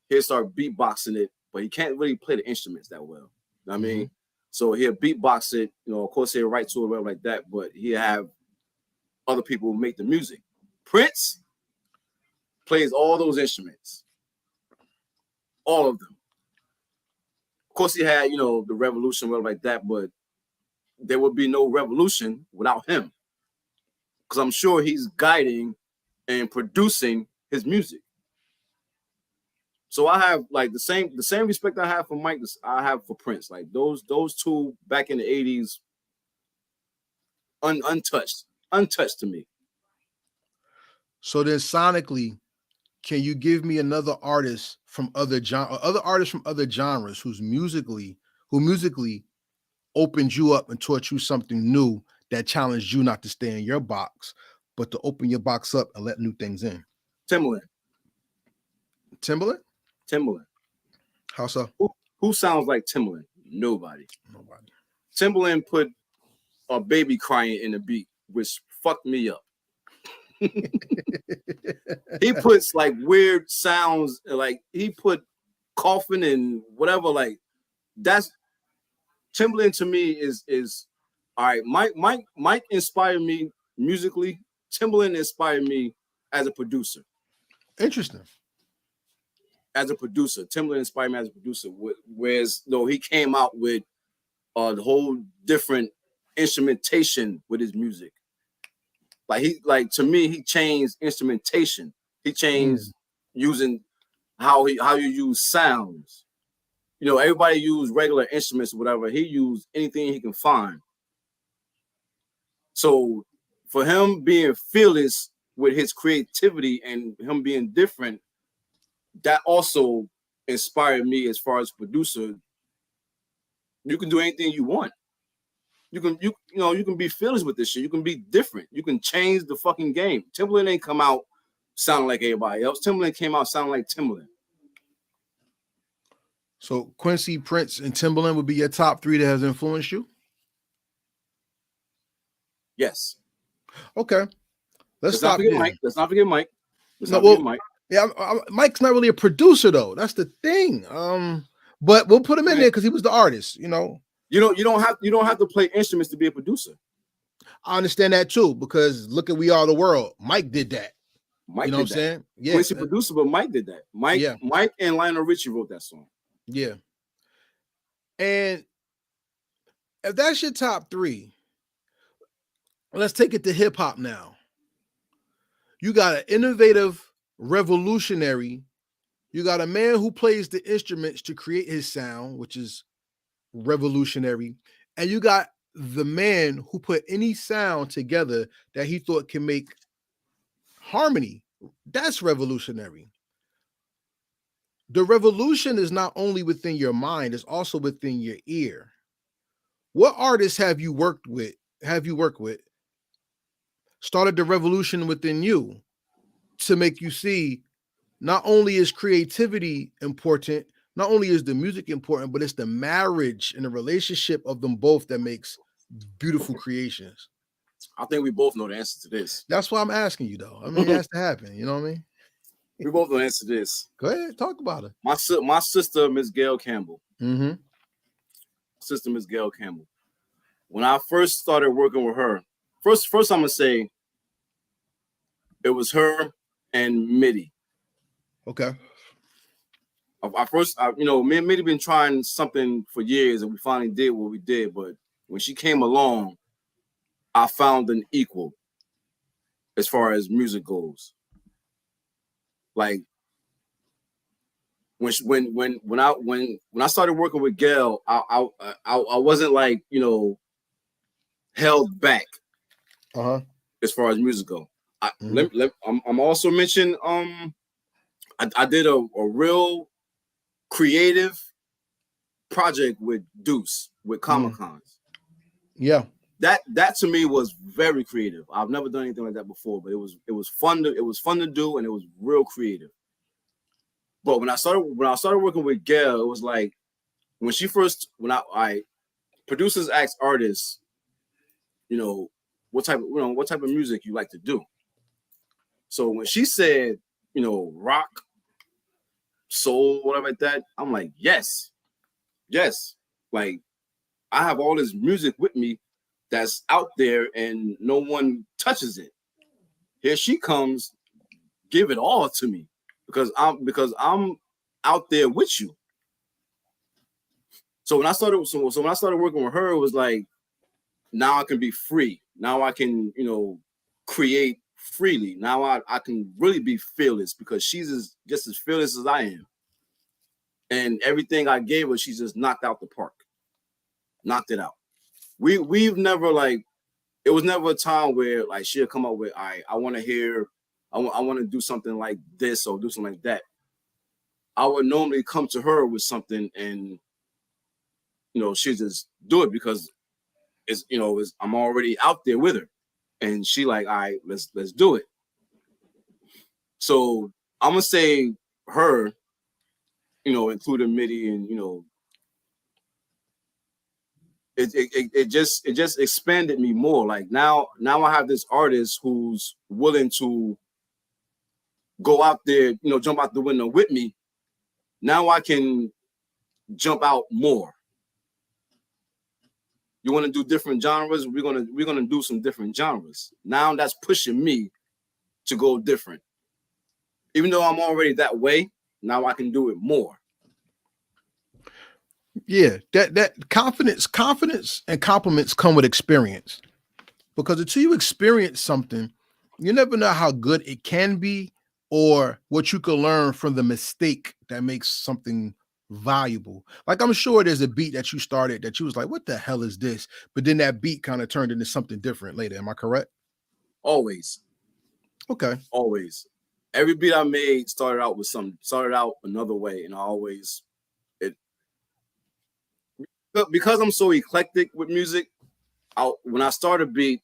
he'll start beatboxing it, but he can't really play the instruments that well. You know what I mean? So he'll beatbox it, you know, of course he'll write to it, whatever like that, but he'll have other people make the music. Prince plays all those instruments. All of them. Of course he had, you know, the revolution, whatever like that, but there would be no revolution without him. Because I'm sure he's guiding and producing his music. So I have like the same respect I have for Mike, I have for Prince. Like those two back in the 80s, untouched to me. So then sonically, can you give me another artist from other genres who musically opened you up and taught you something new that challenged you not to stay in your box, but to open your box up and let new things in? Timbaland. How so? Who sounds like Timbaland? Nobody. Timbaland put a baby crying in the beat, which fucked me up. He puts like weird sounds, like he put coughing and whatever. Like that's Timbaland to me is all right. Mike inspired me musically. Timbaland inspired me as a producer. Interesting. As a producer, Timbaland inspired me as a producer. Whereas though he came out with the whole different instrumentation with his music. To me, he changed instrumentation. He changed using how you use sounds. You know, everybody use regular instruments or whatever. He used anything he can find. So for him being fearless with his creativity and him being different, that also inspired me as far as producer. You can do anything you want. You can be fearless with this shit. You can be different. You can change the fucking game. Timbaland ain't come out sounding like everybody else. Timbaland came out sounding like Timbaland. So Quincy, Prince, and Timbaland would be your top three that has influenced you? Yes. Okay. Let's not forget Mike. Let's not forget Mike. Mike. Yeah, Mike's not really a producer though. That's the thing. But we'll put him in there because he was the artist. You know. You don't have to play instruments to be a producer. I understand that too, because look at We Are the World. Mike did that. Mike, you know what I'm saying? Yeah. Quincy producer, but Mike did that. Mike and Lionel Richie wrote that song. Yeah. And if that's your top three, let's take it to hip hop now. You got an innovative revolutionary. You got a man who plays the instruments to create his sound, which is revolutionary. And you got the man who put any sound together that he thought can make harmony. That's revolutionary. The revolution is not only within your mind, it's also within your ear. What artists have you worked with? Started the revolution within you to make you see not only is creativity important, not only is the music important, but it's the marriage and the relationship of them both that makes beautiful creations. I think we both know the answer to this. That's why I'm asking you, though. I mean, it has to happen. You know what I mean? We both know the answer to this. Go ahead, talk about it. My sister, Miss Gail Campbell. Mm-hmm. Sister, Miss Gail Campbell. When I first started working with her, first I'm gonna say it was her and Mitty. Okay. Me and Mitty been trying something for years, and we finally did what we did. But when she came along, I found an equal as far as music goes. Like when I started working with Gail, I wasn't like held back. Uh-huh. as far as music go. I'm also mention I did a real creative project with Deuce with Comic Cons. Yeah. That to me was very creative. I've never done anything like that before, but it was fun to do, and it was real creative. But when I started working with Gail, it was like when I producers ask artists, what type of music you like to do. So when she said, rock, soul, whatever like that, I'm like, yes. Like I have all this music with me that's out there and no one touches it. Here she comes, give it all to me because I'm out there with you. So when I started working with her, it was like, now I can be free. Now I can, create freely. Now I can really be fearless because she's just as fearless as I am. And everything I gave her, she just knocked out the park. Knocked it out. We've never it was never a time where like she'll come up with, I want to hear, I want to do something like this or do something like that. I would normally come to her with something and she just do it because I'm already out there with her. And she like, all right, let's do it. So I'm gonna say her, including MIDI and it just expanded me more. Like now I have this artist who's willing to go out there, jump out the window with me. Now I can jump out more. You want to do different genres? We're gonna do some different genres. Now that's pushing me to go different. Even though I'm already that way, now I can do it more. Yeah, that confidence and compliments come with experience. Because until you experience something, you never know how good it can be or what you can learn from the mistake that makes something valuable. Like I'm sure there's a beat that you started that you was like, what the hell is this? But then that beat kind of turned into something different later. Am I correct? Always. Okay. Always. Every beat I made started out another way, and because I'm so eclectic with music. When I start a beat,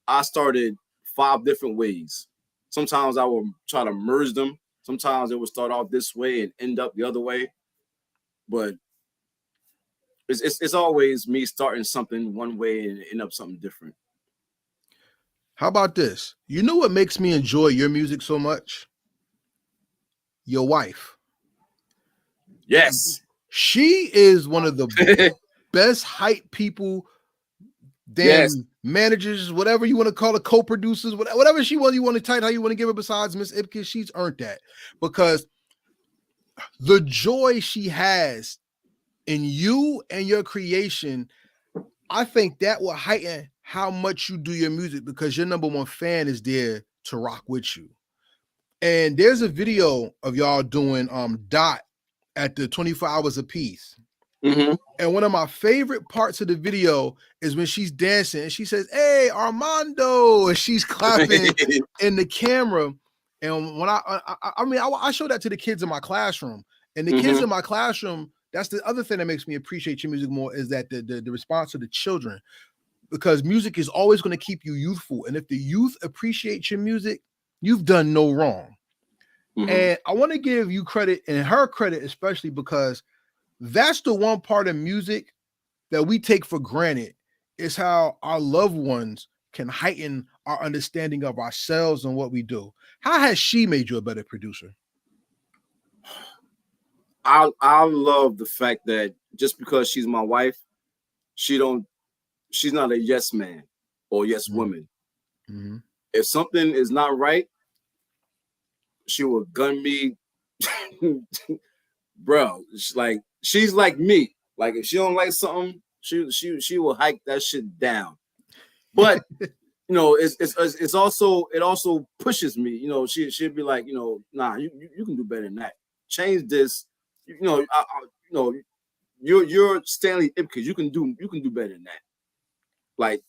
I started 5 different ways. Sometimes I will try to merge them. Sometimes it will start off this way and end up the other way. But it's always me starting something one way and end up something different. How about this? You know what makes me enjoy your music so much? Your wife. Yes. She is one of the best hype people, managers, whatever you want to call it, co-producers, whatever you want to title, how you want to give her besides Miss Ipkiss, she's earned that. Because the joy she has in you and your creation, I think that will heighten how much you do your music because your number one fan is there to rock with you. And there's a video of y'all doing Dot at the 24 Hours of Peace. Mm-hmm. And one of my favorite parts of the video is when she's dancing and she says, "Hey, Armando," and she's clapping in the camera. And when I show that to the kids in my classroom, and the kids in my classroom, that's the other thing that makes me appreciate your music more is that the response of the children, because music is always going to keep you youthful. And if the youth appreciate your music, you've done no wrong. And I want to give you credit and her credit, especially because that's the one part of music that we take for granted is how our loved ones can heighten our understanding of ourselves and what we do. How has she made you a better producer? I love the fact that just because she's my wife, she's not a yes man or yes woman. Mm-hmm. If something is not right, she will gun me. Bro, she's like me. Like if she don't like something, she will hike that shit down. But it's also, it also pushes me. She'll be like, nah, you can do better than that. Change this. You're Stanley Ipkiss. You can do better than that. Like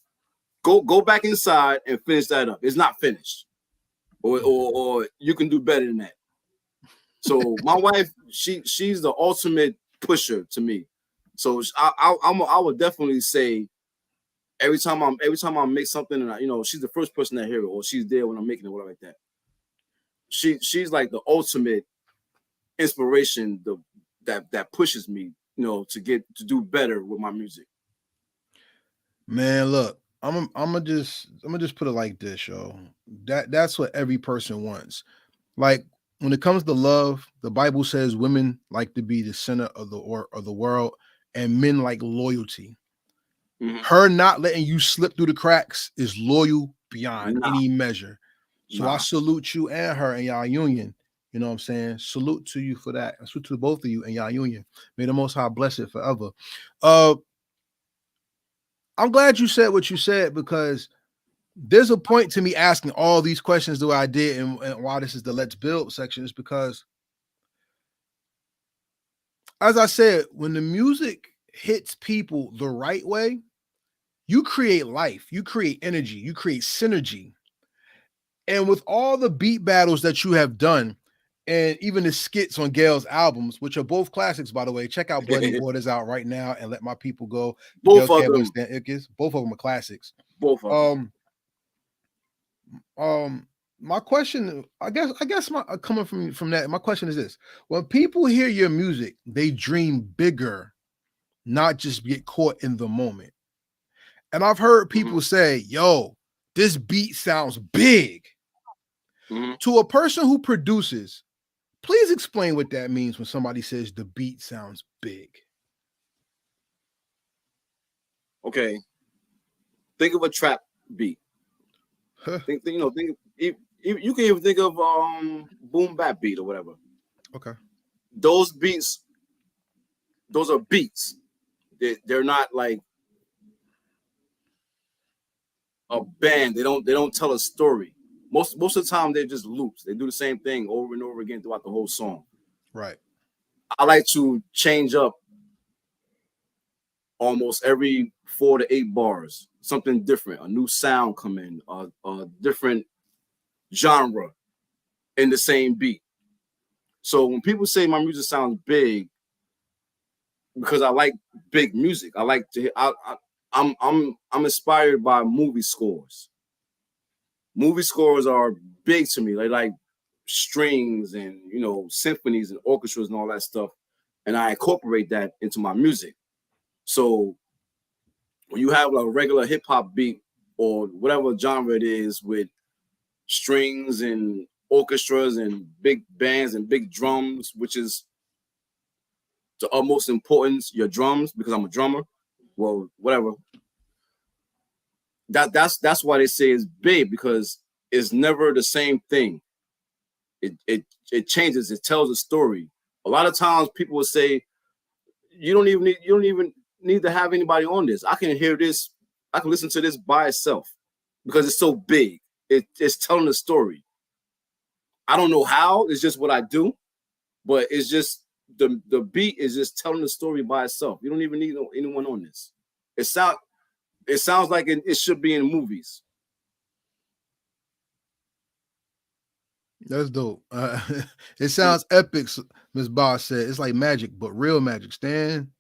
Go back inside and finish that up. It's not finished, or you can do better than that. So my wife, she's the ultimate pusher to me. So I would definitely say every time I make something, and she's the first person to hear it, or she's there when I'm making it, whatever like that. She's like the ultimate inspiration, that pushes me, to do better with my music. Man, look, I'm gonna just put it like this, yo. That's what every person wants. Like when it comes to love, the Bible says women like to be the center of the world, and men like loyalty. Mhm. Her not letting you slip through the cracks is loyal beyond Nah. any measure. So I Nah. salute you and her and y'all union. You know what I'm saying? Salute to you for that. I salute to both of you and y'all union. May the Most High bless it forever. I'm glad you said what you said, because there's a point to me asking all these questions that I did, and why this is the Let's Build section is because, as I said, when the music hits people the right way, you create life, you create energy, you create synergy. And with all the beat battles that you have done, and even the skits on Gail's albums, which are both classics, by the way, check out Bloody Orders out right now and Let My People Go. Both Gail of Campbell them. and Stan Ipkiss, both of them are classics. Both of them. My question, I guess my coming from that, my question is this: when people hear your music, they dream bigger, not just get caught in the moment. And I've heard people say, "Yo, this beat sounds big." Mhm. To a person who produces, please explain what that means when somebody says the beat sounds big. Okay. Think of a trap beat. Huh. Think you can even think of boom bap beat or whatever. Okay. Those beats, those are beats. They're not like a band. They don't tell a story. Most of the time they're just loops. They do the same thing over and over again throughout the whole song. Right. I like to change up almost every 4 to 8 bars, something different, a new sound come in, a different genre in the same beat. So when people say my music sounds big, because I like big music, I like to. I'm inspired by movie scores. Movie scores are big to me. They like strings and symphonies and orchestras and all that stuff, and I incorporate that into my music. So when you have a regular hip hop beat or whatever genre it is with strings and orchestras and big bands and big drums, which is the utmost importance, your drums, because I'm a drummer. Well, whatever. That's why they say it's big, because it's never the same thing. It changes. It tells a story. A lot of times people will say, you don't even need to have anybody on this. I can hear this. I can listen to this by itself because it's so big. It's telling a story. I don't know how. It's just what I do, but it's just the beat is just telling the story by itself. You don't even need anyone on this. It sounds like it should be in movies. That's dope. It sounds epic, Miss Boss said. It's like magic, but real magic. Stan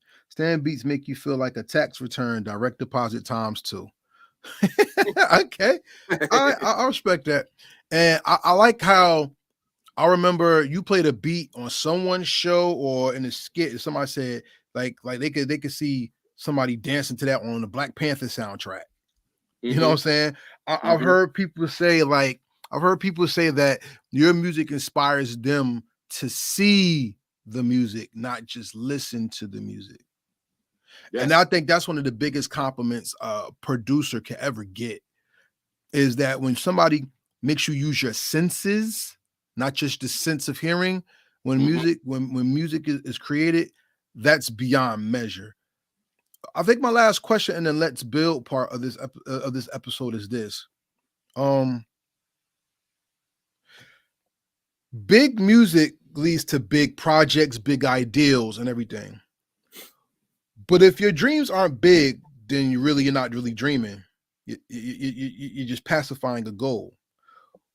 beats make you feel like a tax return, direct deposit times 2. Okay. I respect that. And I like how I remember you played a beat on someone's show or in a skit. Somebody said like they could see somebody dancing to that on the Black Panther soundtrack. You know what I'm saying? I've heard people say that your music inspires them to see the music, not just listen to the music. Yes. And I think that's one of the biggest compliments a producer can ever get, is that when somebody makes you use your senses, not just the sense of hearing, when music is created, that's beyond measure. I think my last question in the Let's Build part of this episode is this. Big music leads to big projects, big ideals, and everything. But if your dreams aren't big, then you're not really dreaming. You're just pacifying a goal.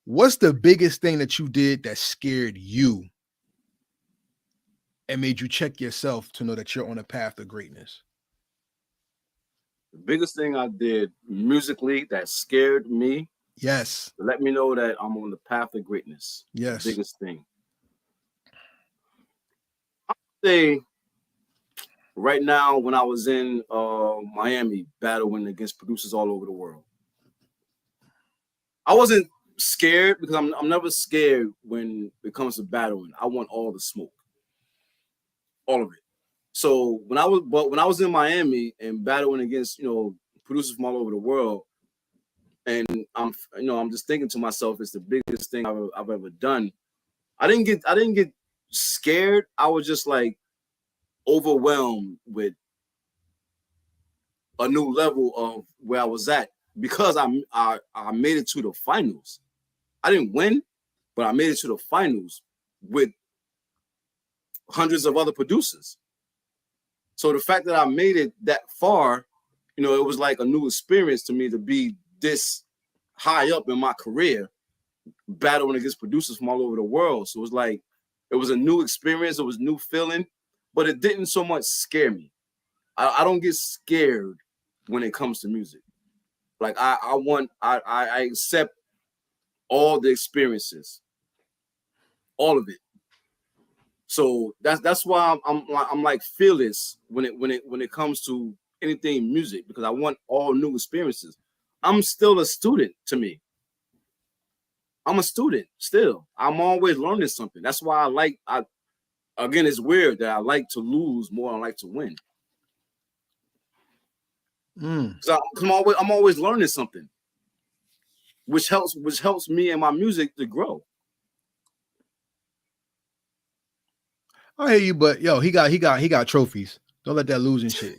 What's the biggest thing that you did that scared you and made you check yourself to know that you're on a path to greatness? The biggest thing I did musically that scared me, Yes. to let me know that I'm on the path of greatness. Yes. The biggest thing. I'd say right now, when I was in Miami battling against producers all over the world, I wasn't scared because I'm never scared when it comes to battling. I want all the smoke, all of it. So when I was in Miami and battling against producers from all over the world, and I'm just thinking to myself, it's the biggest thing I've ever done. I didn't get scared. I was just like overwhelmed with a new level of where I was at because I made it to the finals. I didn't win, but I made it to the finals with hundreds of other producers. So the fact that I made it that far, it was like a new experience to me to be this high up in my career, battling against producers from all over the world. So it was a new experience. It was a new feeling, but it didn't so much scare me. I don't get scared when it comes to music. Like I accept all the experiences, all of it. So that's why I'm like fearless when it comes to anything music, because I want all new experiences. I'm still a student to me. I'm a student still. I'm always learning something. That's why again, it's weird that I like to lose more than I like to win. Because I'm always learning something, which helps me and my music to grow. I hear you, but yo, he got trophies. Don't let that losing shit.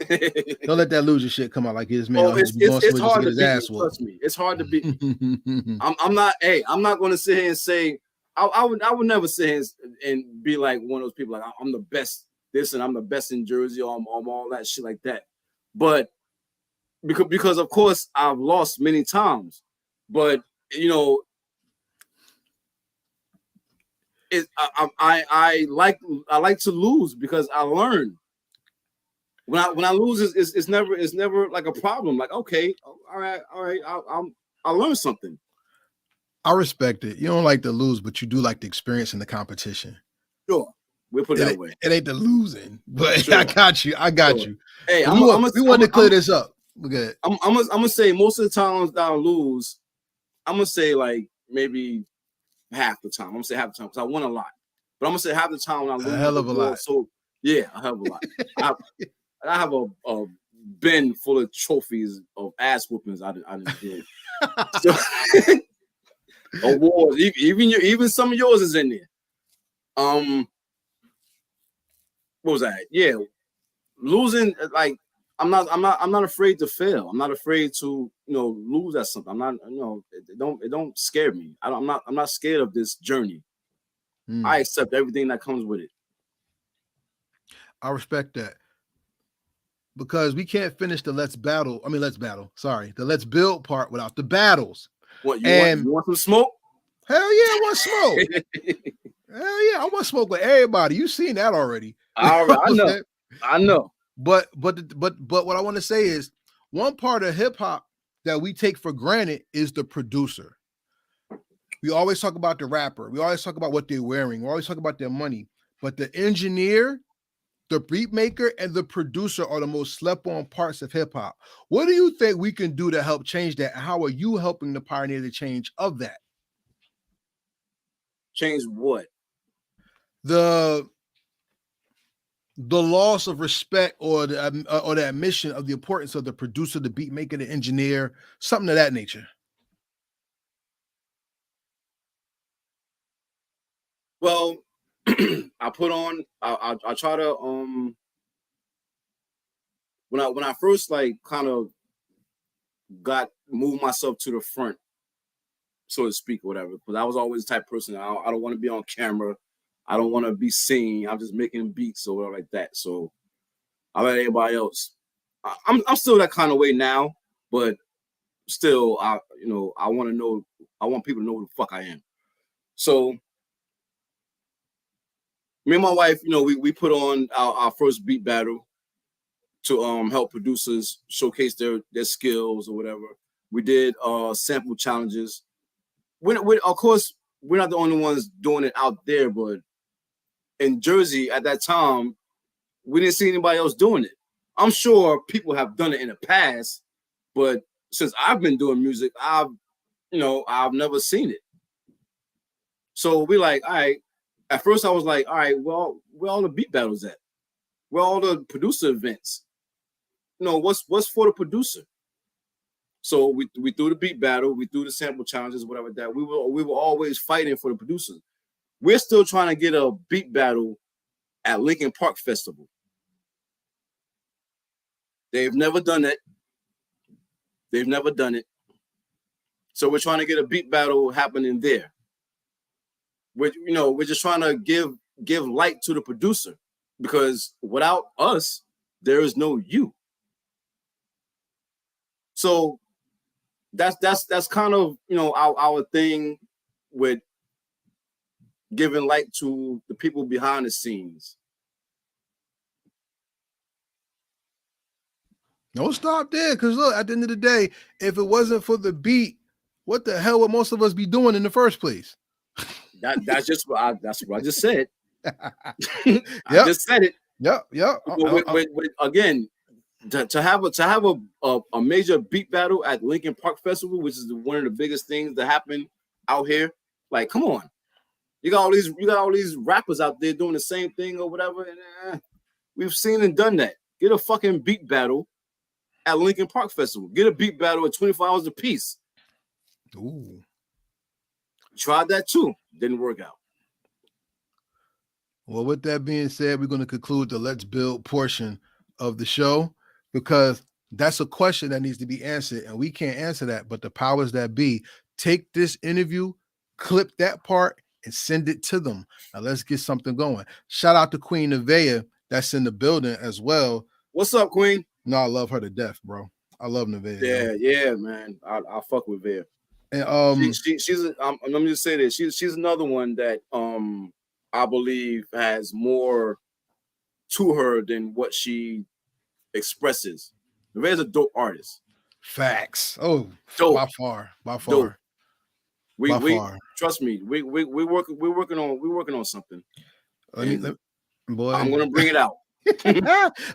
Don't let that losing shit come out like his man. It's hard to beat. Trust me, it's hard to beat. I'm not going to sit here and say I would never sit here and be like one of those people like I'm the best this and I'm the best in Jersey or I'm all that shit like that. But because of course I've lost many times, but I like to lose because I learn. When I lose, it's never like a problem. Like, okay, all right, I learned something. I respect it. You don't like to lose, but you do like the experience in the competition. Sure, we'll put it that way. It ain't the losing, but sure. I got you. Hey, we want to clear this up. We're good. I'm gonna say most of the times that I lose, I'm gonna say like maybe half the time. I'm gonna say half the time because I won a lot, but I'm gonna say half the time when I lose, a hell of a lot. So yeah, a hell of a lot. I have a bin full of trophies of ass whoopings I didn't do. So, awards, even some of yours is in there. What was that? Yeah, losing. Like I'm not afraid to fail. I'm not afraid to lose at something. I'm not it don't scare me. I'm not scared of this journey. I accept everything that comes with it. I respect that. Because we can't finish the let's battle. Sorry, the let's build part without the battles. What you want some smoke? Hell yeah, I want smoke. Hell yeah, I want smoke with everybody. You've seen that already. I know. But what I want to say is one part of hip hop that we take for granted is the producer. We always talk about the rapper. We always talk about what they're wearing. We always talk about their money. But the engineer, the beat maker, and the producer are the most slept on parts of hip hop. What do you think we can do to help change that? How are you helping to pioneer the change of that? Change what? The loss of respect or the admission of the importance of the producer, the beat maker, the engineer, something of that nature. Well, I try to when I first like kind of moved myself to the front, so to speak, or whatever, because I was always the type of person I don't want to be on camera. I don't want to be seen. I'm just making beats or whatever like that. So I let everybody else. I'm still that kind of way now, but still, I want people to know who the fuck I am. So me and my wife, we put on our first beat battle to help producers showcase their skills or whatever. We did sample challenges. Of course, we're not the only ones doing it out there, but in Jersey at that time, we didn't see anybody else doing it. I'm sure people have done it in the past, but since I've been doing music, I've never seen it. So we like, all right. At first, I was like, all right, well, where all the beat battles at? Where all the producer events? What's for the producer? So we threw the beat battle, we threw the sample challenges, whatever that. We were always fighting for the producers. We're still trying to get a beat battle at Lincoln Park Festival. They've never done it. So we're trying to get a beat battle happening there. We're just trying to give light to the producer, because without us, there is no you. So that's kind of our thing with giving light to the people behind the scenes. Don't stop there, because look, at the end of the day, if it wasn't for the beat, what the hell would most of us be doing in the first place? That's what I just said. I just said it. Yep. Again, to have a major beat battle at Lincoln Park Festival, which is one of the biggest things that happen out here. Like, come on, you got all these rappers out there doing the same thing or whatever. And we've seen and done that. Get a fucking beat battle at Lincoln Park Festival. Get a beat battle at 24 hours apiece. Ooh. Tried that too. Didn't work out. Well, with that being said, we're going to conclude the Let's Build portion of the show, because that's a question that needs to be answered, and we can't answer that, but the powers that be. Take this interview, clip that part, and send it to them. Now let's get something going. Shout out to Queen Nevaeh that's in the building as well. What's up, Queen? No, I love her to death, bro. I love Nevaeh. Yeah, man. I fuck with Veah. And she's let me just say this. She's another one that I believe has more to her than what she expresses. Nevaeh's a dope artist. Facts. Oh, dope. By far. Dope. We trust me. We're working on something. Boy, I'm gonna bring it out.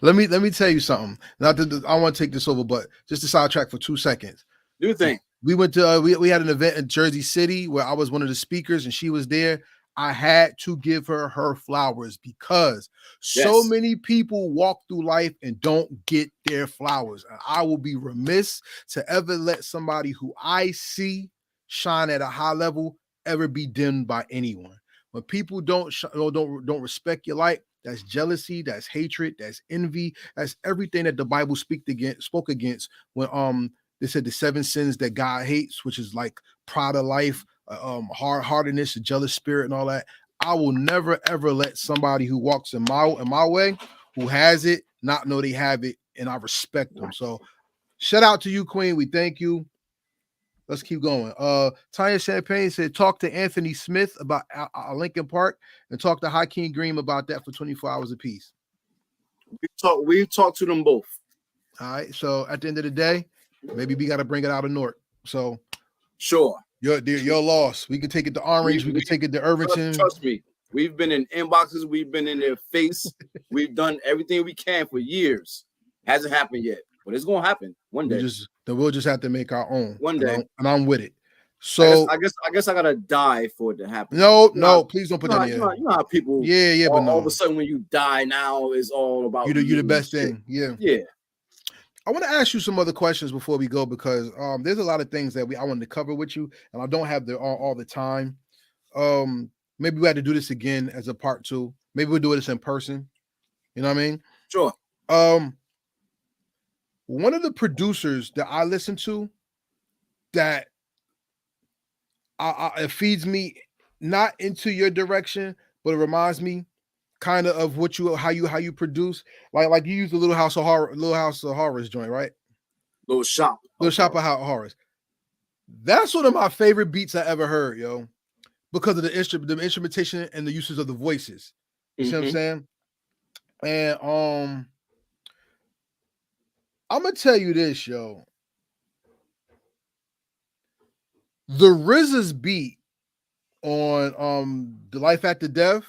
Let me tell you something. Not that I want to take this over, but just to sidetrack for 2 seconds. Do you think? We went to we had an event in Jersey City where I was one of the speakers and she was there. I had to give her flowers, because so many people walk through life and don't get their flowers. And I will be remiss to ever let somebody who I see shine at a high level ever be dimmed by anyone. When people don't respect your light, that's jealousy, that's hatred, that's envy, that's everything that the Bible spoke against when they said the 7 sins that God hates, which is like pride of life, hard-heartedness, a jealous spirit, and all that. I will never ever let somebody who walks in my way, who has it, not know they have it, and I respect them. So shout out to you, Queen. We thank you. Let's keep going. Tanya Champagne said, talk to Anthony Smith about Lincoln Park and talk to Hakeem Green about that for 24 hours apiece. We've talked to them both. All right. So at the end of the day, maybe we got to bring it out of Newark. So sure. Your loss. We can take it to Orange. We can take it to Irvington. Trust me. We've been in inboxes. We've been in their face. We've done everything we can for years. Hasn't happened yet, but it's gonna happen one day. We'll just have to make our own one day, and I'm with it. So I guess I gotta die for it to happen. No, please don't put that in. You know how people. Yeah, but all of a sudden when you die now is all about you're the best thing. Yeah. I want to ask you some other questions before we go, because there's a lot of things that I wanted to cover with you, and I don't have all the time. Maybe we had to do this again as a part 2. Maybe we'll do this in person. You know what I mean? Sure. One of the producers that I listen to that it feeds me not into your direction, but it reminds me kind of how you produce. Like you use the Little House of Horrors joint, right? Little Shop of Horrors. That's one of my favorite beats I ever heard, yo, because of the instrumentation and the uses of the voices. You see what I'm saying? And I'm gonna tell you this, yo. The RZA's beat on The Life After Death,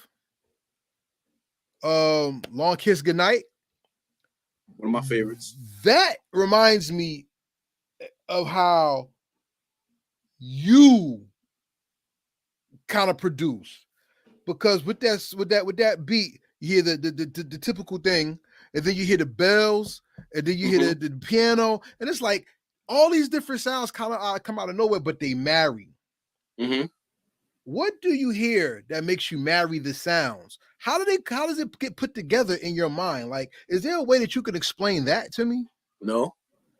Long Kiss Goodnight. One of my favorites. That reminds me of how you kind of produce, because with that beat, you hear the typical thing, and then you hear the bells, and then you hear the piano, and it's like all these different sounds kind of come out of nowhere, but they marry. What do you hear that makes you marry the sounds? How does it get put together in your mind? Like, is there a way that you can explain that to me? No.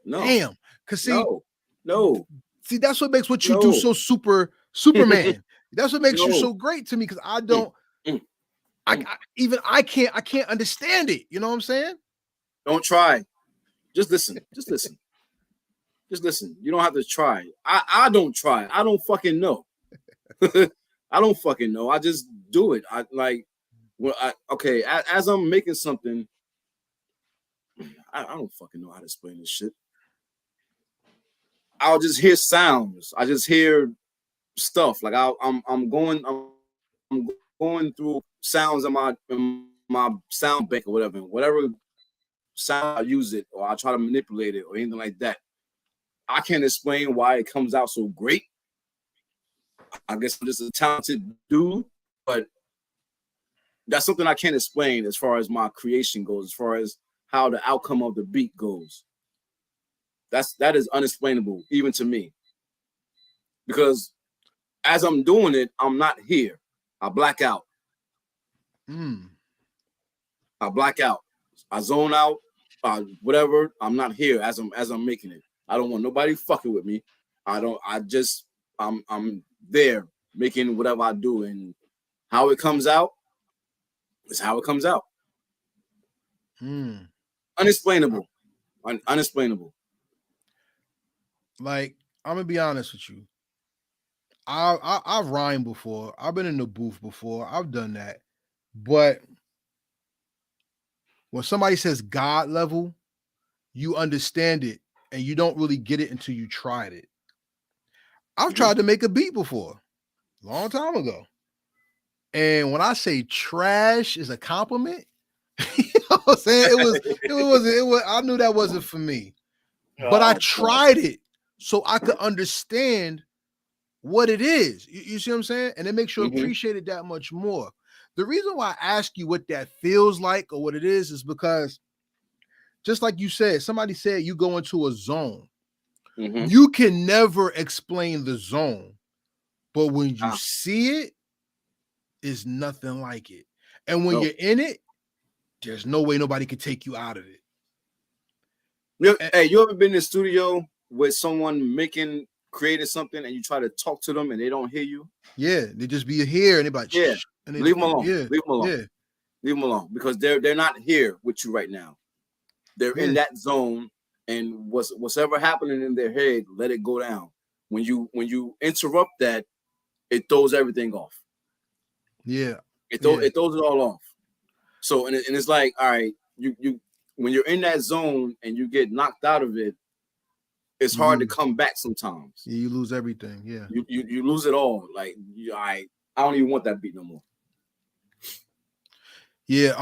Damn. Cause see, no. See, that's what makes what you do so Superman. That's what makes you so great to me. Cause I don't I can't understand it. You know what I'm saying? Don't try. Just listen. Just listen. Just listen. You don't have to try. I don't try. I don't fucking know. I don't fucking know. I just do it. As I'm making something, I don't fucking know how to explain this shit. I'll just hear sounds. I just hear stuff. Like I'm going through sounds in my sound bank or whatever sound I use it, or I try to manipulate it or anything like that. I can't explain why it comes out so great. I guess I'm just a talented dude, but that's something I can't explain as far as my creation goes, as far as how the outcome of the beat goes. That is unexplainable, even to me. Because as I'm doing it, I'm not here. I black out. I black out. I zone out. Whatever. I'm not here as I'm making it. I don't want nobody fucking with me. I'm there making whatever I do, and how it comes out is how it comes out. Unexplainable. Unexplainable. Like, I'm gonna be honest with you. I've rhymed before. I've been in the booth before. I've done that. But when somebody says God level, you understand it, and you don't really get it until you tried it. I've tried to make a beat before, a long time ago. And when I say trash is a compliment, you know what I'm saying? It was I knew that wasn't for me. But I tried it so I could understand what it is. You see what I'm saying? And it makes you appreciate it that much more. The reason why I ask you what that feels like or what it is because just like you said, somebody said you go into a zone. You can never explain the zone, but when you see it, it's nothing like it. And when you're in it, there's no way nobody can take you out of it. Hey, you ever been in the studio with someone creating something and you try to talk to them and they don't hear you? Yeah, they just be here and they're like, yeah, and leave them alone. Yeah. Leave them alone. Yeah. Leave them alone because they're not here with you right now. They're in that zone, and what's ever happening in their head, let it go down. When you interrupt that, it throws everything off. Yeah, it throws it all off. So and it's like, all right, you when you're in that zone and you get knocked out of it, it's hard to come back sometimes. Yeah, you lose everything. Yeah, you lose it all. Like I don't even want that beat no more. Yeah,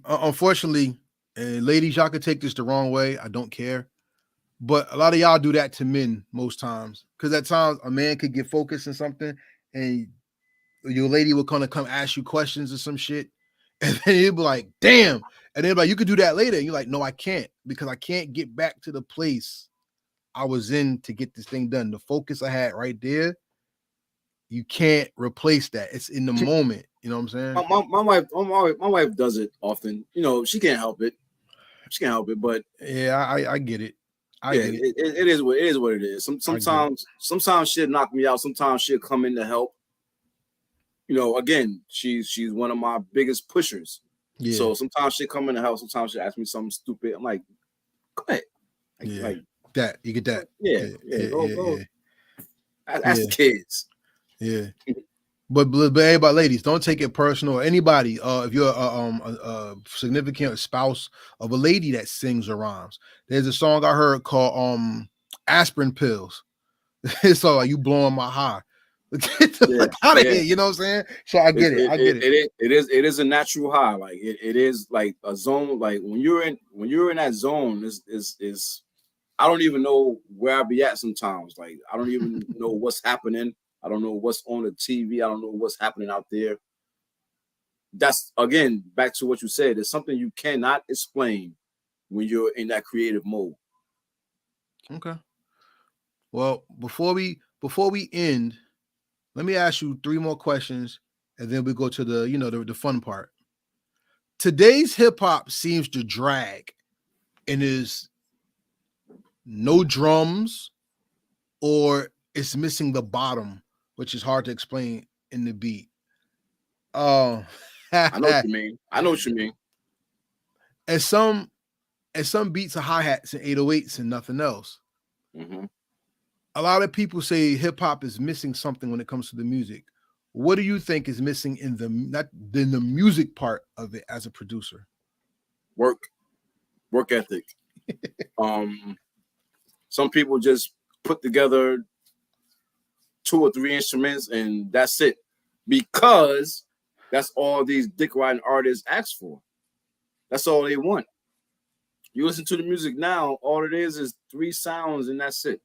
unfortunately, ladies, y'all could take this the wrong way. I don't care. But a lot of y'all do that to men most times. Because at times a man could get focused in something and your lady will come ask you questions or some shit. And then you'll be like, damn. And then like, you could do that later. And you're like, no, I can't, because I can't get back to the place I was in to get this thing done. The focus I had right there, you can't replace that. It's in the moment. You know what I'm saying? My wife does it often. You know, she can't help it. She can't help it, but yeah, I get it. I get it. It is what it is. Sometimes she'll knock me out. Sometimes she'll come in to help. You know, again, she's one of my biggest pushers. Yeah. So sometimes she'll come in to help. Sometimes she'll ask me something stupid. I'm like, go ahead. Like that. You get that. Yeah. Go. That's the kids. Yeah. But everybody, ladies, don't take it personal. Anybody, if you're a significant spouse of a lady that sings or rhymes, there's a song I heard called "Aspirin Pills." It's all like, you blowing my high. Get the fuck out of here. You know what I'm saying? So I get it. I get it. It is a natural high. Like it is like a zone. Like when you're in that zone, is I don't even know where I be at sometimes. Like I don't even know what's happening. I don't know what's on the TV. I don't know what's happening out there. That's, again, back to what you said. It's something you cannot explain when you're in that creative mode. Okay. Well, before we end, let me ask you 3 more questions, and then we go to the fun part. Today's hip hop seems to drag, and is no drums, or it's missing the bottom, which is hard to explain in the beat. Oh, I know what you mean. And some beats are hi-hats and 808s and nothing else. Mm-hmm. A lot of people say hip hop is missing something when it comes to the music. What do you think is missing in the music part of it as a producer? Work ethic. Some people just put together 2 or 3 instruments and that's it, because that's all these dick riding artists ask for. That's all they want. You listen to the music now, all it is 3 sounds and that's it.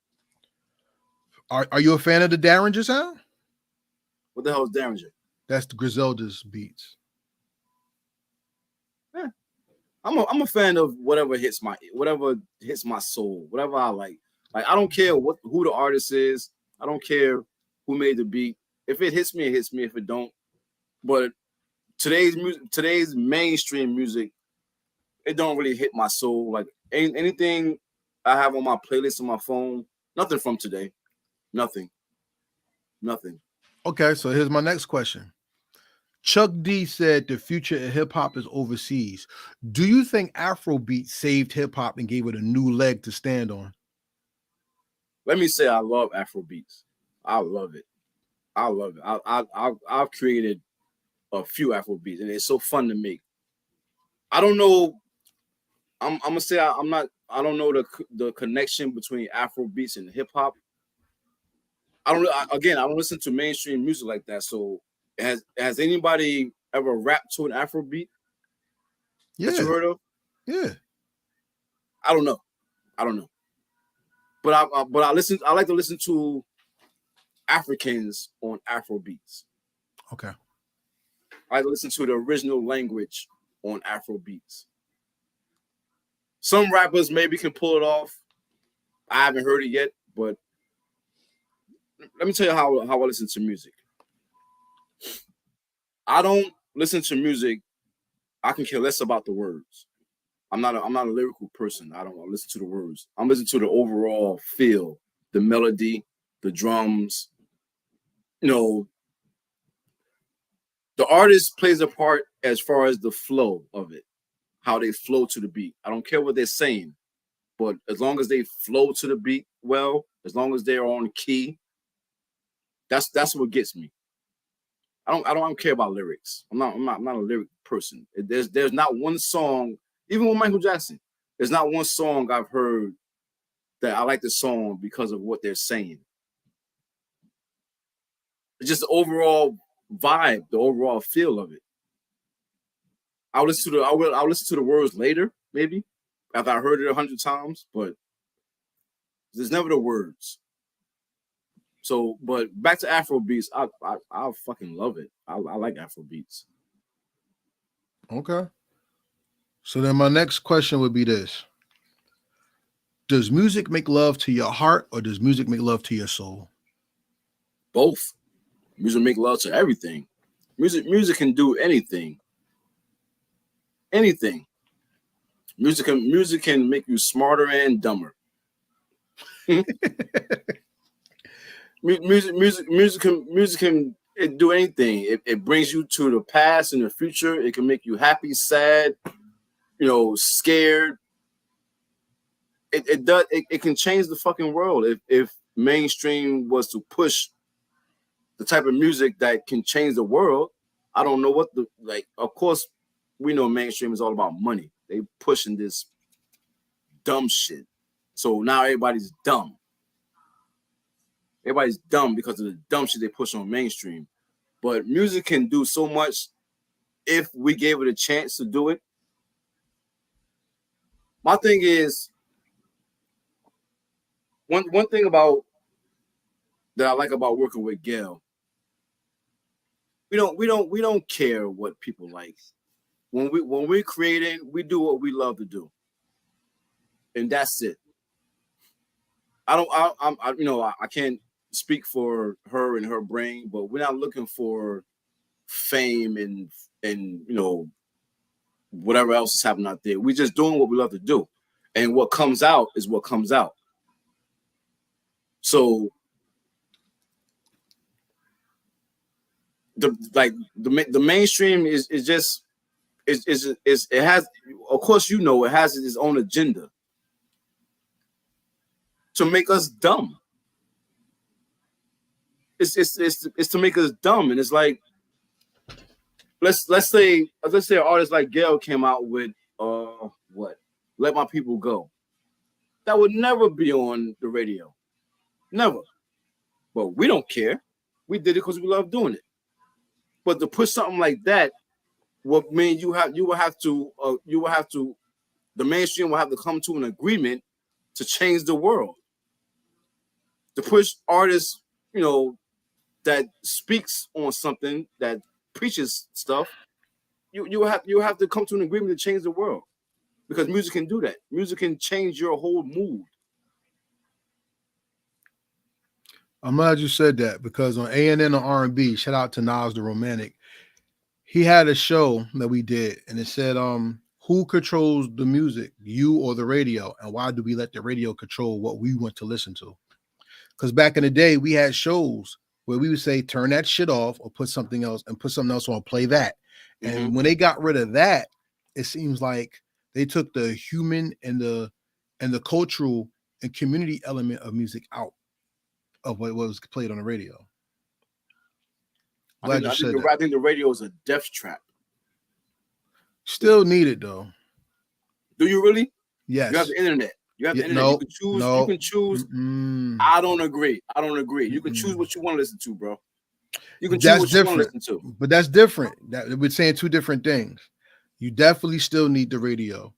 Are you a fan of the Derringer sound? What the hell is Derringer? That's the Griselda's beats. Yeah. I'm a fan of whatever hits my soul, whatever I like. Like I don't care who the artist is. I don't care who made the beat. If it hits me, it hits me. If it don't, but today's mainstream music, it don't really hit my soul. Like anything I have on my playlist on my phone, nothing from today. Nothing. Okay, so here's my next question. Chuck D said the future of hip hop is overseas. Do you think Afrobeat saved hip hop and gave it a new leg to stand on? Let me say I love Afrobeats. I love it. I've created a few Afrobeats and it's so fun to make. I don't know. I'm gonna say I don't know the connection between Afrobeats and hip hop. I don't listen to mainstream music like that. So has anybody ever rapped to an Afrobeat that you heard of? Yeah. I don't know. But I like to listen to Africans on Afrobeats. Okay. I like to listen to the original language on Afrobeats. Some rappers maybe can pull it off. I haven't heard it yet, but let me tell you how I listen to music. I don't listen to music. I can care less about the words. I'm not a lyrical person. I don't listen to the words. I'm listening to the overall feel, the melody, the drums. The artist plays a part as far as the flow of it, how they flow to the beat. I don't care what they're saying, but as long as they flow to the beat well, as long as they're on key, that's what gets me. I don't care about lyrics. I'm not a lyric person. There's not one song, even with Michael Jackson, there's not one song I've heard that I like the song because of what they're saying. It's just the overall vibe, the overall feel of it. I'll listen to the words later, maybe, after I heard it 100 times, but there's never the words. So, but back to Afrobeats, I fucking love it. I like Afrobeats. Okay. So then my next question would be this. Does music make love to your heart, or does music make love to your soul? Both. Music make love to everything. Music can do anything. Anything. Music can make you smarter and dumber. Music can do anything. It brings you to the past and the future. It can make you happy, sad, scared. It can change the fucking world. If mainstream was to push the type of music that can change the world, I don't know what of course, we know mainstream is all about money. They pushing this dumb shit. So now everybody's dumb. Everybody's dumb because of the dumb shit they push on mainstream. But music can do so much if we gave it a chance to do it. My thing is, one thing about that I like about working with Gail, we don't care what people like. When we're creating, we do what we love to do, and that's it. I can't speak for her and her brain, but we're not looking for fame and whatever else is happening out there. We're just doing what we love to do, and what comes out is what comes out. So the mainstream is just it has, of course, it has its own agenda to make us dumb. It's to make us dumb, and it's like let's say an artist like Gail came out with what? Let My People Go. That would never be on the radio, never. But we don't care. We did it because we love doing it. But to push something like that, what mean the mainstream will have to come to an agreement to change the world. To push artists, that speaks on something, that preaches stuff, you have to come to an agreement to change the world, because music can do that. Music can change your whole mood. I'm glad you said that, because on A&N or R&B, shout out to Nas the Romantic, he had a show that we did, and it said, who controls the music, you or the radio, and why do we let the radio control what we want to listen to? Because back in the day, we had shows where we would say, turn that shit off or put something else on, play that. And Mm-hmm. when they got rid of that, it seems like they took the human and the cultural and community element of music out of what was played on the radio. I think the radio is a death trap. Still need it though. Do you really? Yes. You have the internet. You have the internet. No, you can choose. no. You can choose. I don't agree. You can choose what you want to listen to, bro. You can choose what you want to listen to. But that's different. That we're saying two different things. You definitely still need the radio,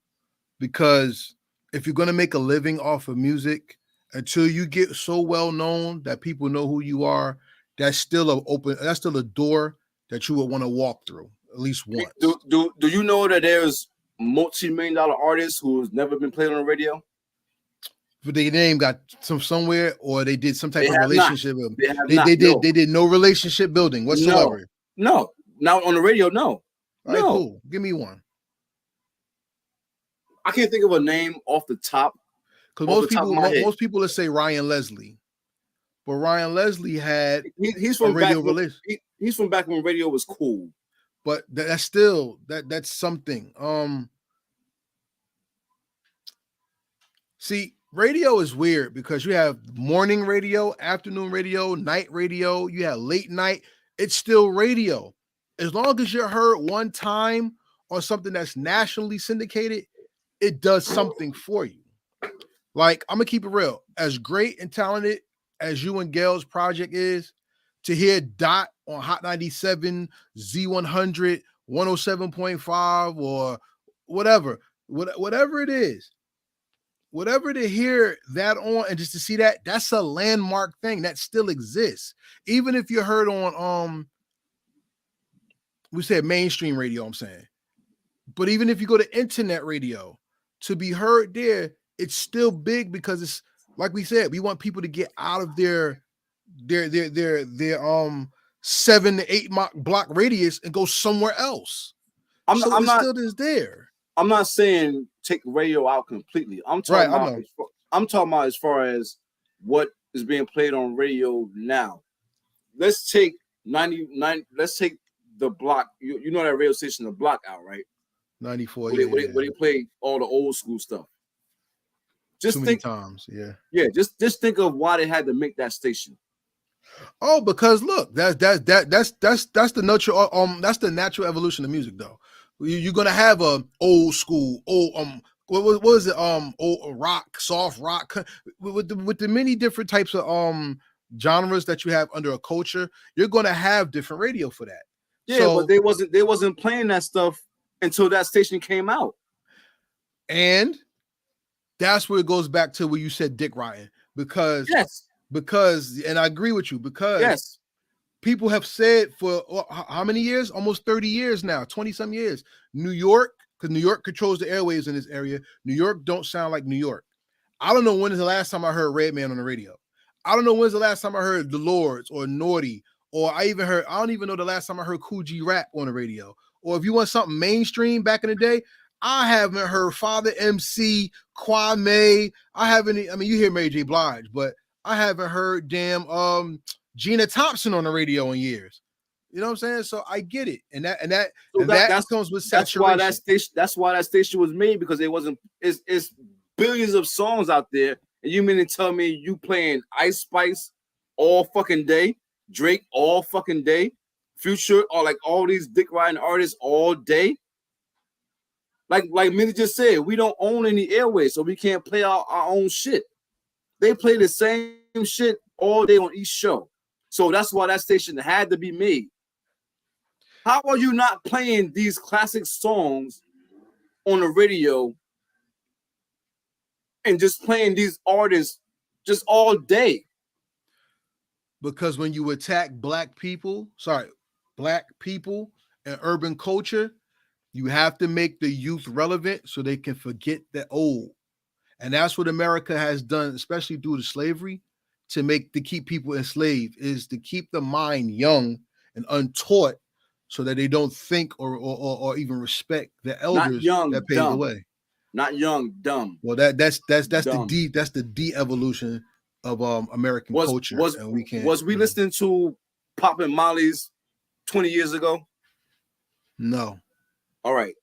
because if you're going to make a living off of music, until you get so well known that people know who you are, that's still a door that you would want to walk through at least once. Do you know that there's multi-million-dollar artists who's never been played on the radio? But their name got somewhere, or they did some type of relationship. They did no relationship building whatsoever. No, not on the radio. No. All right, cool. Give me one. I can't think of a name off the top. Because most people let's say Ryan Leslie, but Ryan Leslie had he's from radio relation. He's from back when radio was cool. But that's still that's something. See, radio is weird because you have morning radio, afternoon radio, night radio, you have late night. It's still radio. As long as you're heard one time on something that's nationally syndicated, it does something for you. Like, I'm gonna keep it real. As great and talented as you and Gail's project is, to hear Dot on Hot 97, Z100, 107.5, or whatever it is, whatever to hear that on, and just to see that's a landmark thing that still exists. Even if you're heard on we said mainstream radio, I'm saying, but even if you go to internet radio, to be heard there, it's still big, because it's like we said, we want people to get out of their 7 to 8 block radius and go somewhere else. I'm not saying take radio out completely. I'm talking about as far as what is being played on radio now. Let's take 99. Let's take the block. You know that radio station, the block out, right? 94. Where they play all the old school stuff. Just too many times. Yeah. Just think of why they had to make that station. Oh, because look, that's the natural evolution of music, though. You're gonna have a old school, what was it, old rock, soft rock, with the many different types of genres that you have under a culture. You're gonna have different radio for that. Yeah, so, but they wasn't playing that stuff until that station came out. And that's where it goes back to where you said dick riding, because and I agree with you, because people have said for how many years? Almost 30 years now, 20 some years. New York, because New York controls the airwaves in this area. New York don't sound like New York. I don't know when is the last time I heard Redman on the radio. I don't know when's the last time I heard The Lords or Naughty, or I don't even know the last time I heard Cool G rap on the radio. Or if you want something mainstream back in the day, I haven't heard Father MC, Kwame. You hear Mary J. Blige, but I haven't heard Gina Thompson on the radio in years. You know what I'm saying? So I get it, and that comes with saturation. That's why that station was made, because it wasn't. It's billions of songs out there, and you mean to tell me you playing Ice Spice all fucking day, Drake all fucking day, Future, or like all these dick riding artists all day? Like Minnie just said, we don't own any airways, so we can't play our own shit. They play the same shit all day on each show. So that's why that station had to be made. How are you not playing these classic songs on the radio and just playing these artists just all day? Because when you attack black people and urban culture, you have to make the youth relevant so they can forget the old. And that's what America has done, especially due to slavery, to keep people enslaved, is to keep the mind young and untaught, so that they don't think or even respect the elders that paved the way. Not young, dumb. Well, that's the de-evolution of American culture. And we can't. Was we listening to Pop and Molly's 20 years ago? No. All right.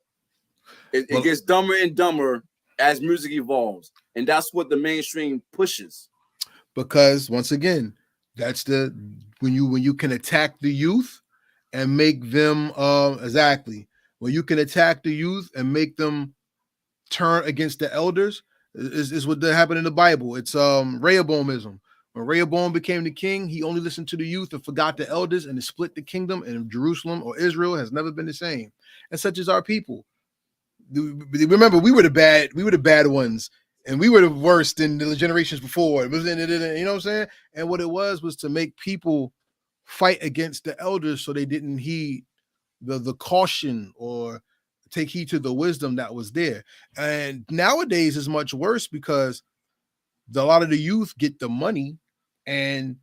It gets dumber and dumber as music evolves, and that's what the mainstream pushes. Because once again, that's when you can attack the youth and make them when you can attack the youth and make them turn against the elders, is what happened in the Bible. It's Rehoboamism. When Rehoboam became the king, he only listened to the youth and forgot the elders, and it split the kingdom, and Jerusalem or Israel has never been the same. And such as our people. Remember, we were the bad ones, and we were the worst than the generations before. You know what I'm saying? And what it was to make people fight against the elders, so they didn't heed the caution or take heed to the wisdom that was there. And nowadays is much worse, because a lot of the youth get the money, and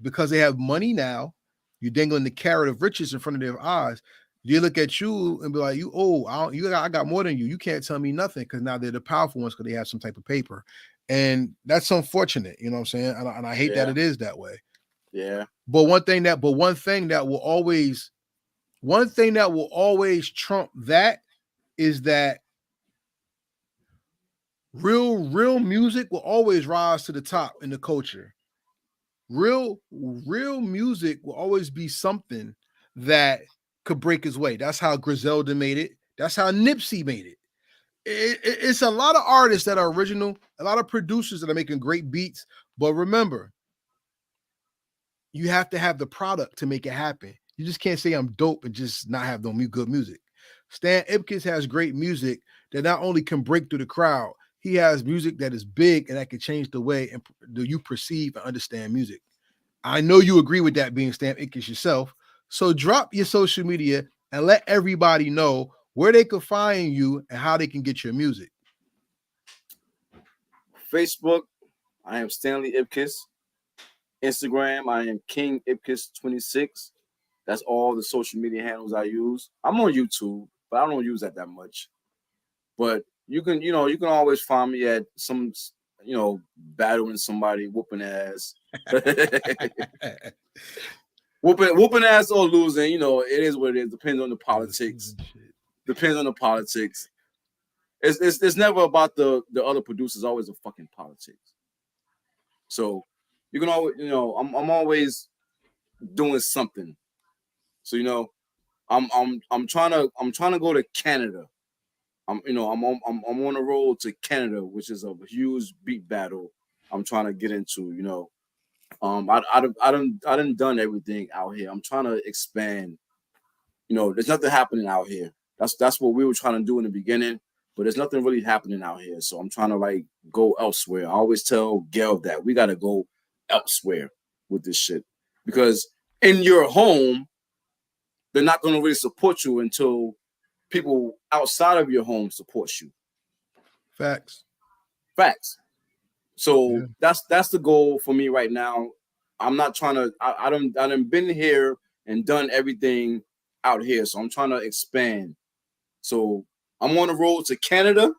because they have money now, you're dangling the carrot of riches in front of their eyes. They look at you and be like, I got more than you. You can't tell me nothing, because now they're the powerful ones, because they have some type of paper. And that's unfortunate, you know what I'm saying? And I hate that it is that way. Yeah. But one thing that will always trump that is that real music will always rise to the top in the culture. Real music will always be something that could break his way. That's how Griselda made it. That's how Nipsey made it. It's a lot of artists that are original, a lot of producers that are making great beats. But remember, you have to have the product to make it happen. You just can't say I'm dope and just not have no good music. Stan Ipkiss has great music that not only can break through the crowd, he has music that is big and that can change the way you perceive and understand music. I know you agree with that, being Stan Ipkiss yourself. So drop your social media and let everybody know where they can find you and how they can get your music. Facebook, I am Stanley Ipkiss. Instagram, I am King Ipkiss 26. That's all the social media handles I use. I'm on YouTube, but I don't use that much. But you can always find me at some, battling somebody, whooping ass. Whooping ass or losing, it is what it is. Depends on the politics. It's never about the other producers. Always a fucking politics. So you can always, I'm always doing something. So I'm trying to go to Canada. I'm on a road to Canada, which is a huge beat battle. I'm trying to get into. I done everything out here. I'm trying to expand. There's nothing happening out here. That's what we were trying to do in the beginning, but there's nothing really happening out here. So I'm trying to like go elsewhere. I always tell Gail that we got to go elsewhere with this shit, because in your home, they're not going to really support you until people outside of your home support you. Facts. So that's the goal for me right now. I'm not trying to. I done been here and done everything out here, so I'm trying to expand. So I'm on the road to Canada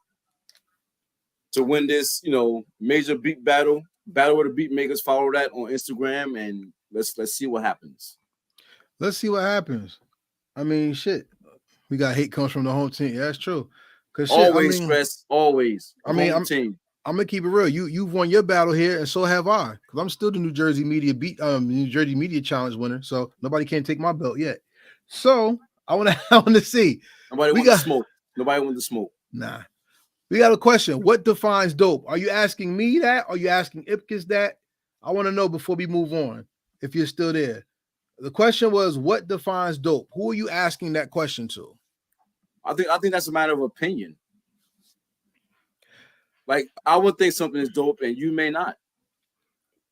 to win this, major beat battle with the beat makers. Follow that on Instagram, and let's see what happens. Let's see what happens. I mean, shit. We got hate comes from the home team. Yeah, that's true. Cause shit, Always stress. Always. I'm gonna keep it real. You've won your battle here, and so have I. Because I'm still the New Jersey Media Challenge winner. So nobody can take my belt yet. So I want to see. Nobody wants to smoke. Nobody wants to smoke. Nah. We got a question. What defines dope? Are you asking me that? Are you asking Ipkiss that? I want to know before we move on, if you're still there. The question was, what defines dope? Who are you asking that question to? I think that's a matter of opinion. Like, I would think something is dope and you may not.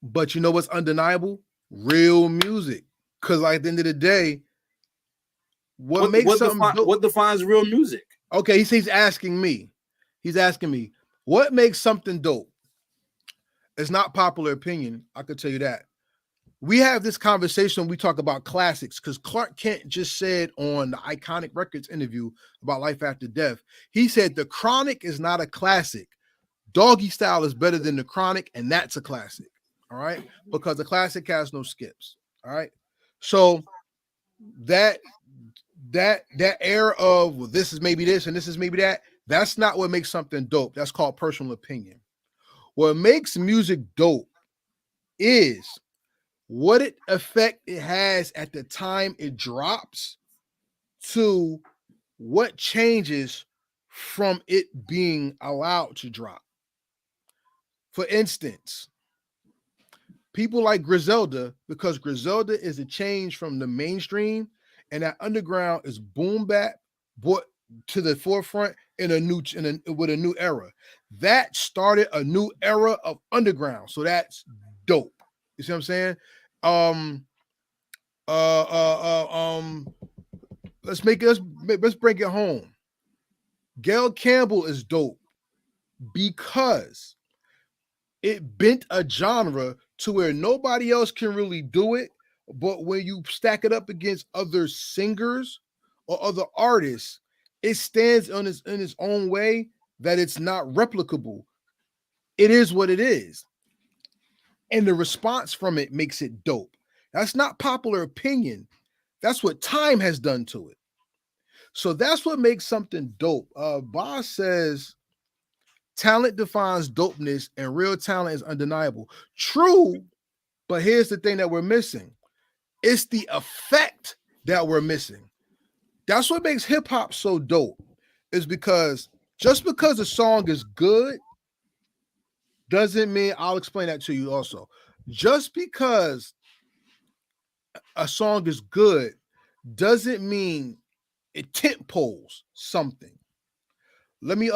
But you know what's undeniable? Real music. Because like, at the end of the day, what defines real music? Okay, he's asking me. He's asking me, what makes something dope? It's not popular opinion. I could tell you that. We have this conversation when we talk about classics, because Clark Kent just said on the Iconic Records interview about life after death, he said the Chronic is not a classic. Doggy Style is better than the Chronic, and that's a classic. All right, because the classic has no skips. All right, so that era of, well, this is maybe this and this is maybe that, that's not what makes something dope. That's called personal opinion. What makes music dope is what effect it has at the time it drops to what changes from it being allowed to drop. For instance, people like Griselda, because Griselda is a change from the mainstream, and that underground is boom bap brought to the forefront with a new era. That started a new era of underground. So that's dope. You see what I'm saying? Let's break it home. Gail Campbell is dope because it bent a genre to where nobody else can really do it. But when you stack it up against other singers or other artists, it stands in its own way that it's not replicable. It is what it is. And the response from it makes it dope. That's not popular opinion. That's what time has done to it. So that's what makes something dope. Boss says, talent defines dopeness and real talent is undeniable. True, but here's the thing that we're missing. It's the effect that we're missing. That's what makes hip hop so dope, is because just because a song is good doesn't mean, I'll explain that to you also. Just because a song is good doesn't mean it tent poles something. Let me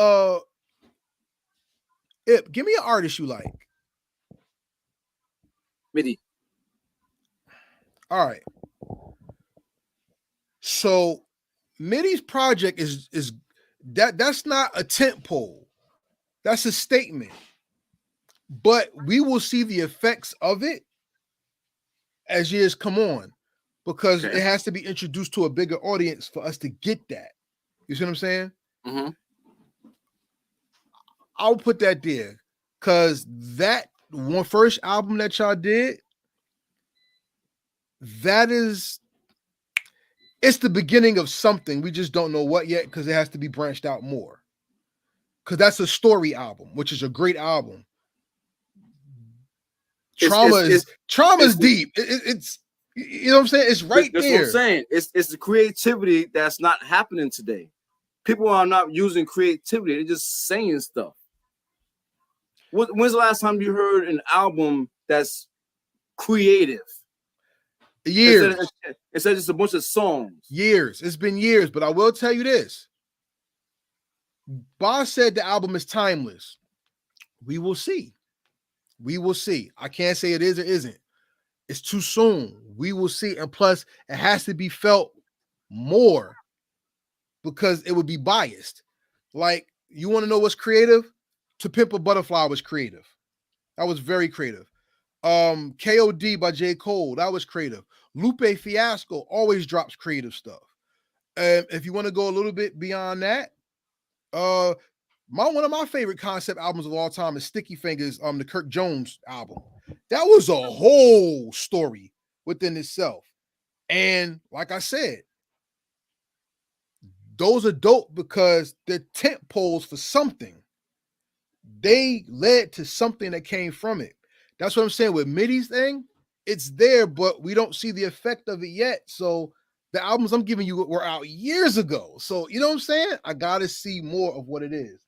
give me an artist you like. Midi. All right. So Midi's project is that's not a tent pole. That's a statement. But we will see the effects of it as years come on, because it has to be introduced to a bigger audience for us to get that. You see what I'm saying? Mm-hmm. I'll put that there, because that one first album that y'all did, it's the beginning of something. We just don't know what yet, because it has to be branched out more. because that's a story album, which is a great album. It's Trauma's deep. It's you know what I'm saying? It's right that's there. what I'm saying. It's the creativity that's not happening today. People are not using creativity. They're just saying stuff. When's the last time you heard an album that's creative? Years. Instead of just a bunch of songs. Years. It's been years, but I will tell you this. Boss said the album is timeless. We will see. We will see. I can't say it is or isn't. It's too soon. We will see. And plus, it has to be felt more because it would be biased. Like, you want to know what's creative? To Pimp a Butterfly was creative. That was very creative. KOD by J. Cole, that was creative. Lupe Fiasco always drops creative stuff. If you want to go a little bit beyond that, one of my favorite concept albums of all time is Sticky Fingers, the Kirk Jones album. That was a whole story within itself. And like I said, those are dope because they're tent poles for something. They led to something that came from it. That's what I'm saying with Midi's thing. It's there, but we don't see the effect of it yet. So the albums I'm giving you were out years ago. So you know what I'm saying? I gotta see more of what it is.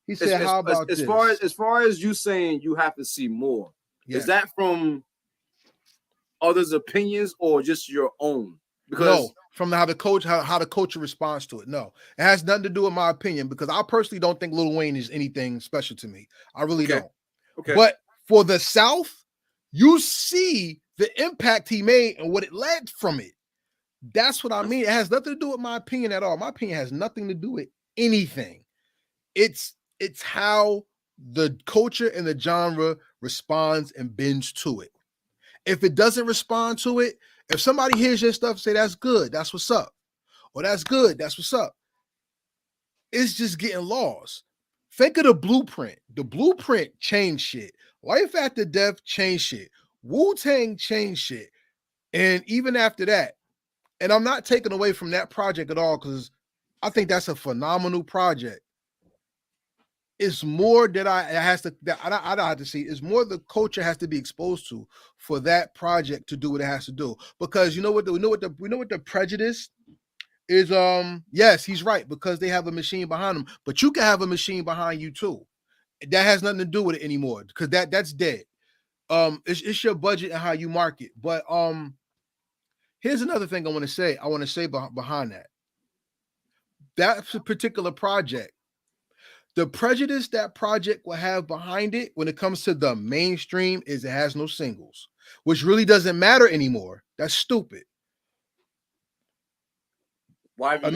He said, "How about as this?" As far as you saying you have to see more, Yes. Is that from others' opinions or just your own? Because no, from how the culture responds to it. No, it has nothing to do with my opinion because I personally don't think Lil Wayne is anything special to me. I really don't. Okay. But for the South, you see the impact he made and what it led from it. That's what I mean. It has nothing to do with my opinion at all. My opinion has nothing to do with anything. It's how the culture and the genre responds and bends to it. If it doesn't respond to it, if somebody hears your stuff and say that's good, that's what's up, or that's good, that's what's up, it's just getting lost. Think of the Blueprint. The Blueprint changed shit. Life After Death changed shit. Wu-Tang changed shit. And even after that, and I'm not taking away from that project at all because I think that's a phenomenal project. It's more that I have to see. It's more the culture has to be exposed to for that project to do what it has to do. Because we know what the prejudice is. Yes, he's right because they have a machine behind them, but you can have a machine behind you too. That has nothing to do with it anymore because that's dead. It's your budget and how you market. But here's another thing I want to say. I want to say behind that particular project. The prejudice that project will have behind it when it comes to the mainstream is it has no singles, which really doesn't matter anymore. That's stupid. Why even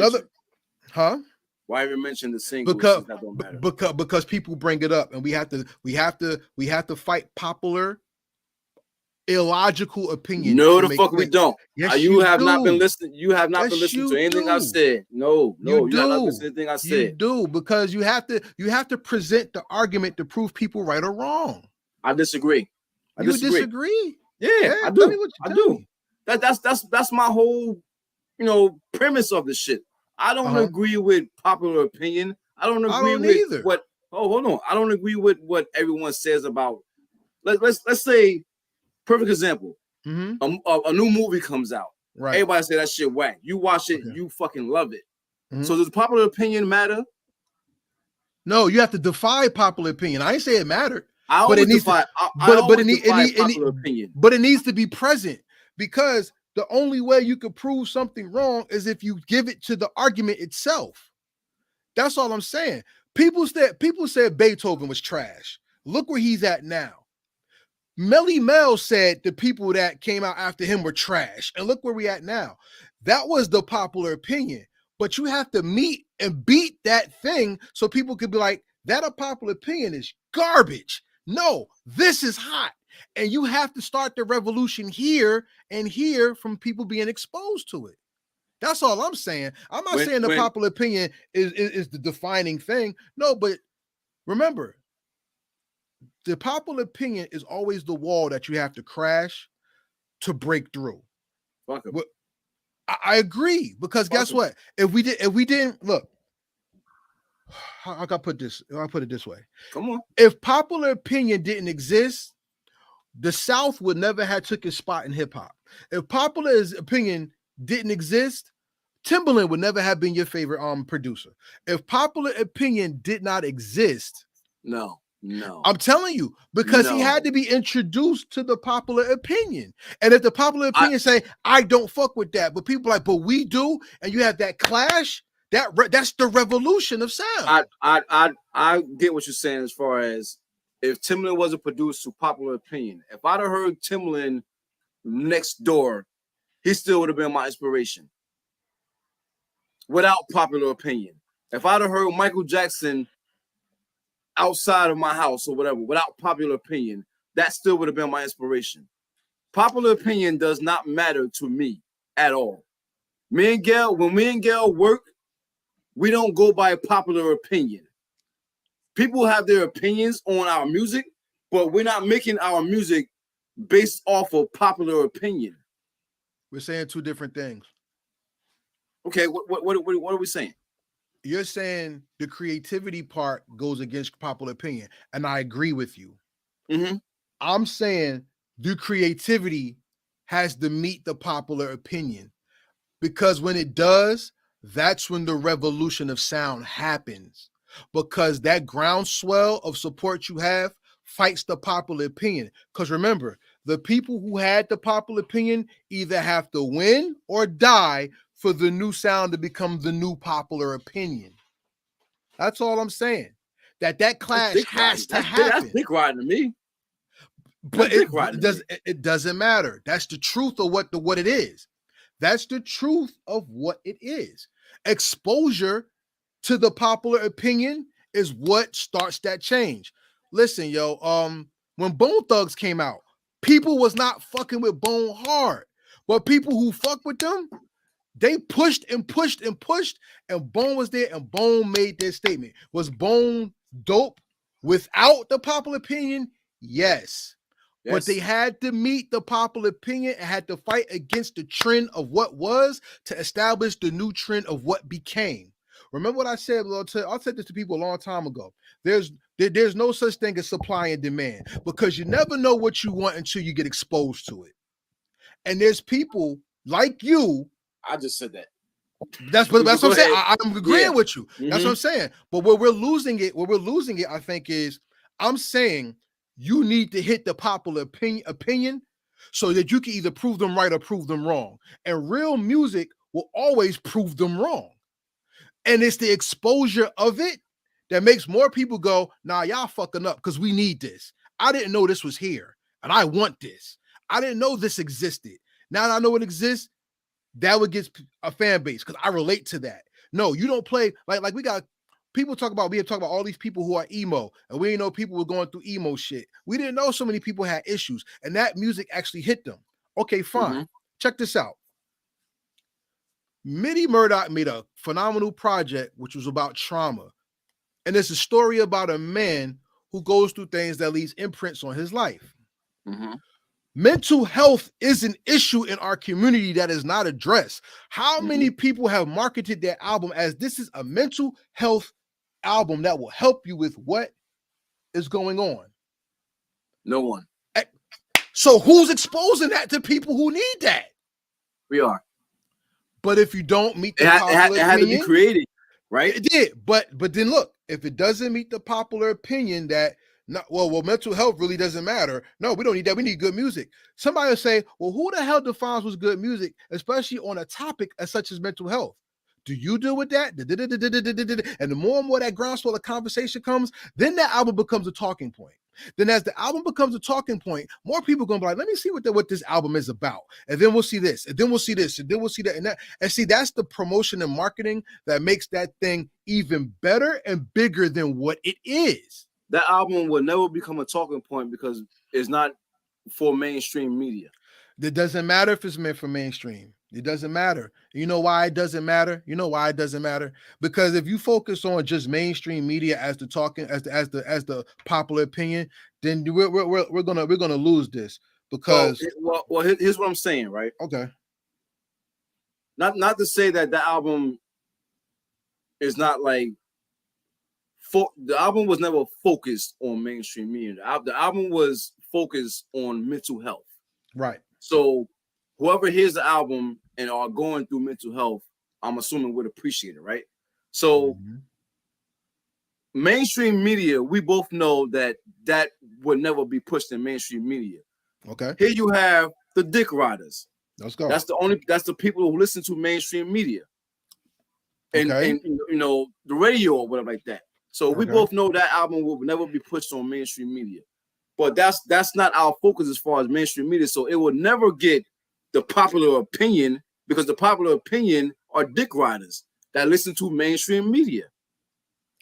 mention the singles? Because that don't matter? Because people bring it up, and we have to fight popular illogical opinion. No, the fuck we don't. Yes, you have not been listening. You have not been listening to anything I've said. No, you're not listening to anything I said. You do because you have to present the argument to prove people right or wrong. I disagree. You disagree? Yeah, I do. I do. That's my whole premise of the shit. I don't agree with popular opinion. I don't agree with either. What. Oh, hold on. I don't agree with what everyone says about. Let's say. Perfect example. Mm-hmm. A new movie comes out. Right. Everybody say that shit whack. You watch it, you fucking love it. Mm-hmm. So does popular opinion matter? No, you have to defy popular opinion. I ain't say it mattered. But it needs popular opinion. But it needs to be present because the only way you can prove something wrong is if you give it to the argument itself. That's all I'm saying. People said Beethoven was trash. Look where he's at now. Melly Mel said the people that came out after him were trash. And look where we at now. That was the popular opinion. But you have to meet and beat that thing so people could be like, that a popular opinion is garbage. No, this is hot. And you have to start the revolution here and here from people being exposed to it. That's all I'm saying. I'm not saying the popular opinion is the defining thing. No, but remember, the popular opinion is always the wall that you have to crash to break through. Fuck it. Well, I agree because guess what? If we didn't look, how can I put this? I'll put it this way. Come on. If popular opinion didn't exist, the South would never have took its spot in hip hop. If popular opinion didn't exist, Timbaland would never have been your favorite producer. If popular opinion did not exist, No. I'm telling you, because he had to be introduced to the popular opinion. And if the popular opinion say, I don't fuck with that, but people like, but we do, and you have that clash, that's the revolution of sound. I get what you're saying as far as if Timbaland wasn't produced to popular opinion. If I'd have heard Timbaland next door, he still would have been my inspiration. Without popular opinion. If I'd have heard Michael Jackson outside of my house or whatever, without popular opinion, that still would have been my inspiration. Popular opinion does not matter to me at all. When me and Gail work, we don't go by popular opinion. People have their opinions on our music, but we're not making our music based off of popular opinion. We're saying two different things. Okay, what are we saying? You're saying the creativity part goes against popular opinion, and I agree with you. Mm-hmm. I'm saying the creativity has to meet the popular opinion, because when it does, that's when the revolution of sound happens, because that groundswell of support you have fights the popular opinion. Because remember, the people who had the popular opinion either have to win or die for the new sound to become the new popular opinion. That's all I'm saying. That clash has to happen. That's dick riding to me. But it doesn't matter. That's the truth of what it is. That's the truth of what it is. Exposure to the popular opinion is what starts that change. Listen, yo, when Bone Thugs came out, people was not fucking with Bone hard. But people who fuck with them, they pushed and pushed and pushed, and Bone was there, and Bone made their statement. Was Bone dope without the popular opinion? Yes. But they had to meet the popular opinion and had to fight against the trend of what was to establish the new trend of what became. Remember what I said? I said this to people a long time ago. There's no such thing as supply and demand, because you never know what you want until you get exposed to it. And there's people like you. I just said that. That's what I'm saying. I'm agreeing with you. Mm-hmm. That's what I'm saying. But where we're losing it, I think, is I'm saying you need to hit the popular opinion so that you can either prove them right or prove them wrong. And real music will always prove them wrong. And it's the exposure of it that makes more people go, nah, y'all fucking up, because we need this. I didn't know this was here, and I want this. I didn't know this existed. Now that I know it exists, that would get a fan base, because I relate to that. No, you don't play like we got people talk about. We have talked about all these people who are emo, and we didn't know people were going through emo shit. We didn't know so many people had issues, and that music actually hit them. Okay, fine. Mm-hmm. Check this out. Mitty Murdoch made a phenomenal project, which was about trauma, and it's a story about a man who goes through things that leaves imprints on his life. Mm-hmm. Mental health is an issue in our community that is not addressed. How many people have marketed their album as this is a mental health album that will help you with what is going on? No one. So who's exposing that to people who need that? We are. But if you don't meet the popular opinion, it had to be created, right? It did. But then look, if it doesn't meet the popular opinion that mental health really doesn't matter. No, we don't need that. We need good music. Somebody will say, well, who the hell defines what's good music, especially on a topic as such as mental health? Do you deal with that? And the more and more that groundswell of conversation comes, then that album becomes a talking point. Then as the album becomes a talking point, more people are going to be like, let me see what this album is about. And then we'll see this, and then we'll see this, and then we'll see that. And see, that's the promotion and marketing that makes that thing even better and bigger than what it is. That album will never become a talking point because it's not for mainstream media. It doesn't matter if it's meant for mainstream. It doesn't matter. You know why it doesn't matter? Because if you focus on just mainstream media as the talking, as the popular opinion, then we're gonna lose this. Because well, here's what I'm saying, right? Okay. Not to say that album is not like the album was never focused on mainstream media. The album was focused on mental health. Right. So whoever hears the album and are going through mental health, I'm assuming would appreciate it, right? So mainstream media, we both know that would never be pushed in mainstream media. Okay. Here you have the dick riders. Let's go. That's the people who listen to mainstream media. And the radio or whatever like that. So we both know that album will never be pushed on mainstream media. But that's not our focus as far as mainstream media. So it will never get the popular opinion, because the popular opinion are dick riders that listen to mainstream media.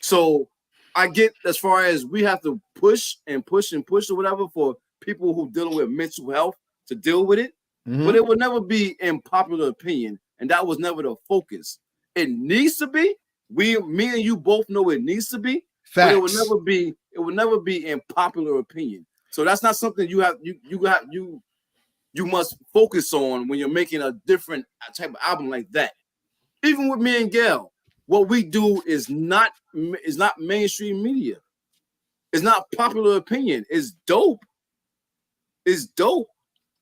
So I get, as far as we have to push and push and push or whatever for people who dealing with mental health to deal with it, but it will never be in popular opinion, and that was never the focus. It needs to be. Me and you both know it needs to be. Facts. But it will never be in popular opinion. So that's not something you must focus on when you're making a different type of album like that. Even with me and Gail, what we do is not mainstream media. It's not popular opinion. It's dope. It's dope.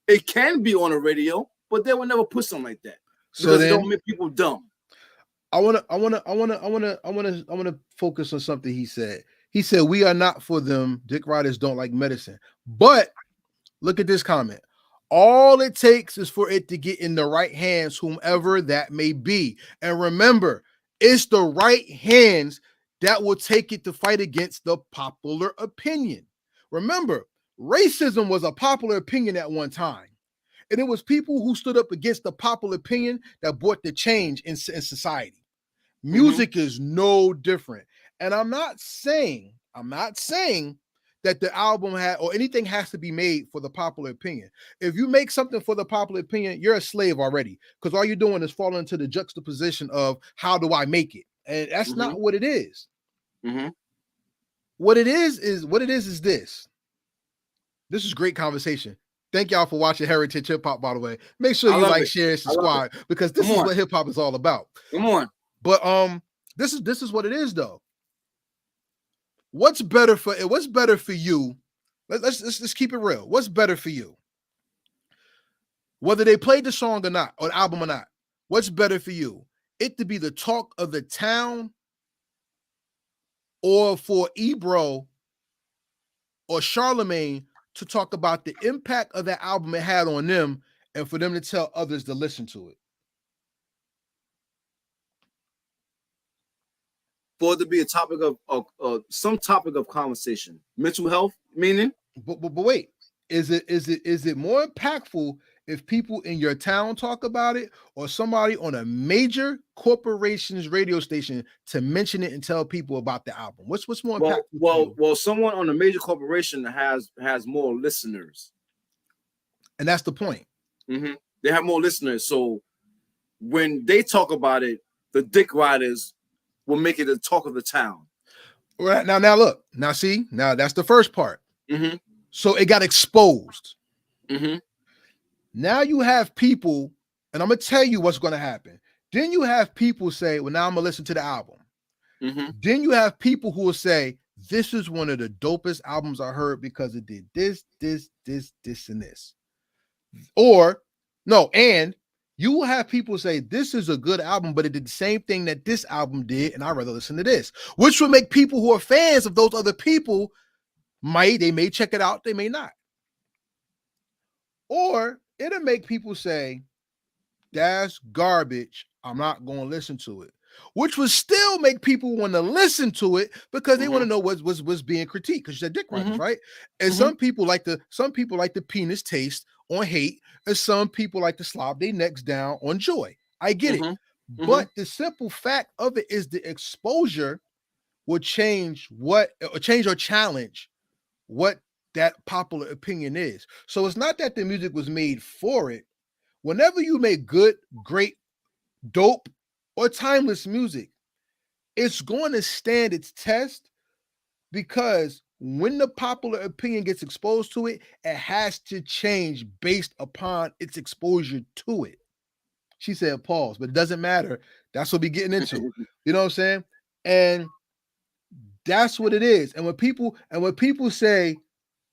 It can be on the radio, but they will never put something like that. So because it don't make people dumb. I wanna focus on something he said. He said, we are not for them. Dick riders don't like medicine. But look at this comment. All it takes is for it to get in the right hands, whomever that may be. And remember, it's the right hands that will take it to fight against the popular opinion. Remember, racism was a popular opinion at one time. And it was people who stood up against the popular opinion that brought the change in society. Music is no different. And I'm not saying that the album or anything has to be made for the popular opinion. If you make something for the popular opinion, you're a slave already, because all you're doing is falling into the juxtaposition of how do I make it? And that's not what it is. What it is this. This is great conversation. Thank y'all for watching Heritage Hip Hop, by the way. Make sure you like, share, and subscribe, because this is what hip hop is all about. Come on. But this is what it is, though. What's better for you? Let's keep it real. What's better for you? Whether they played the song or not, or the album or not, what's better for you? It to be the talk of the town, or for Ebro or Charlemagne to talk about the impact of that album it had on them, and for them to tell others to listen to it? For it to be a topic of some topic of conversation, mental health, meaning. But wait, is it more impactful if people in your town talk about it, or somebody on a major corporation's radio station to mention it and tell people about the album? What's more impactful? Well, someone on a major corporation has more listeners, and that's the point. They have more listeners, so when they talk about it, the dick riders will make it the talk of the town. Right now look, now that's the first part. So it got exposed. Now you have people, and I'm gonna tell you what's gonna happen. Then you have people say, well, now I'm gonna listen to the album. Then you have people who will say, this is one of the dopest albums I heard because it did this, and this. Or no, and you will have people say, this is a good album, but it did the same thing that this album did, and I'd rather listen to this, which will make people who are fans of those other people, they may check it out, they may not. Or it'll make people say, that's garbage, I'm not going to listen to it, which would still make people want to listen to it because they want to know what's being critiqued, because they're dick riders, right? And some people like the penis taste on hate, and some people like to slob their necks down on joy. I get it. But the simple fact of it is the exposure will change or challenge what that popular opinion is. So it's not that the music was made for it. Whenever you make good, great, dope, or timeless music, it's going to stand its test, because when the popular opinion gets exposed to it, it has to change based upon its exposure to it. She said pause, but it doesn't matter. That's what we're getting into. You know what I'm saying? And That's what it is. And when people say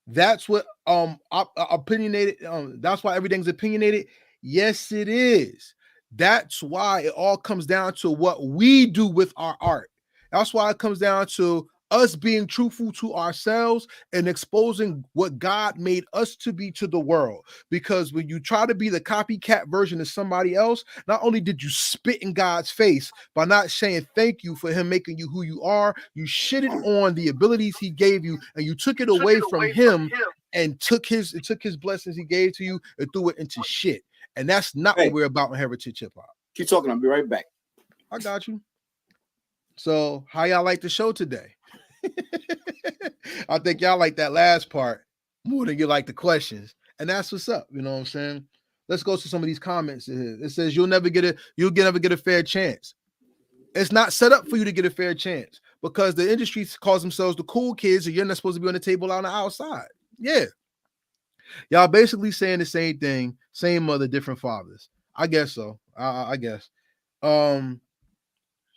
that's what opinionated, that's why everything's opinionated. Yes, it is. That's why it all comes down to what we do with our art. That's why it comes down to us being truthful to ourselves and exposing what God made us to be to the world. Because when you try to be the copycat version of somebody else, not only did you spit in God's face by not saying thank you for him making you who you are, you shitted on the abilities he gave you and you took it away from him and took his blessings he gave to you and threw it into shit. And that's not what we're about in Heritage Hip Hop. Keep talking. I'll be right back. I got you. So how y'all like the show today? I think y'all like that last part more than you like the questions. And that's what's up. You know what I'm saying? Let's go to some of these comments. It says you'll never get a fair chance. It's not set up for you to get a fair chance because the industry calls themselves the cool kids and you're not supposed to be on the table on the outside. Yeah. Y'all basically saying the same thing, same mother, different fathers. I guess so. I guess.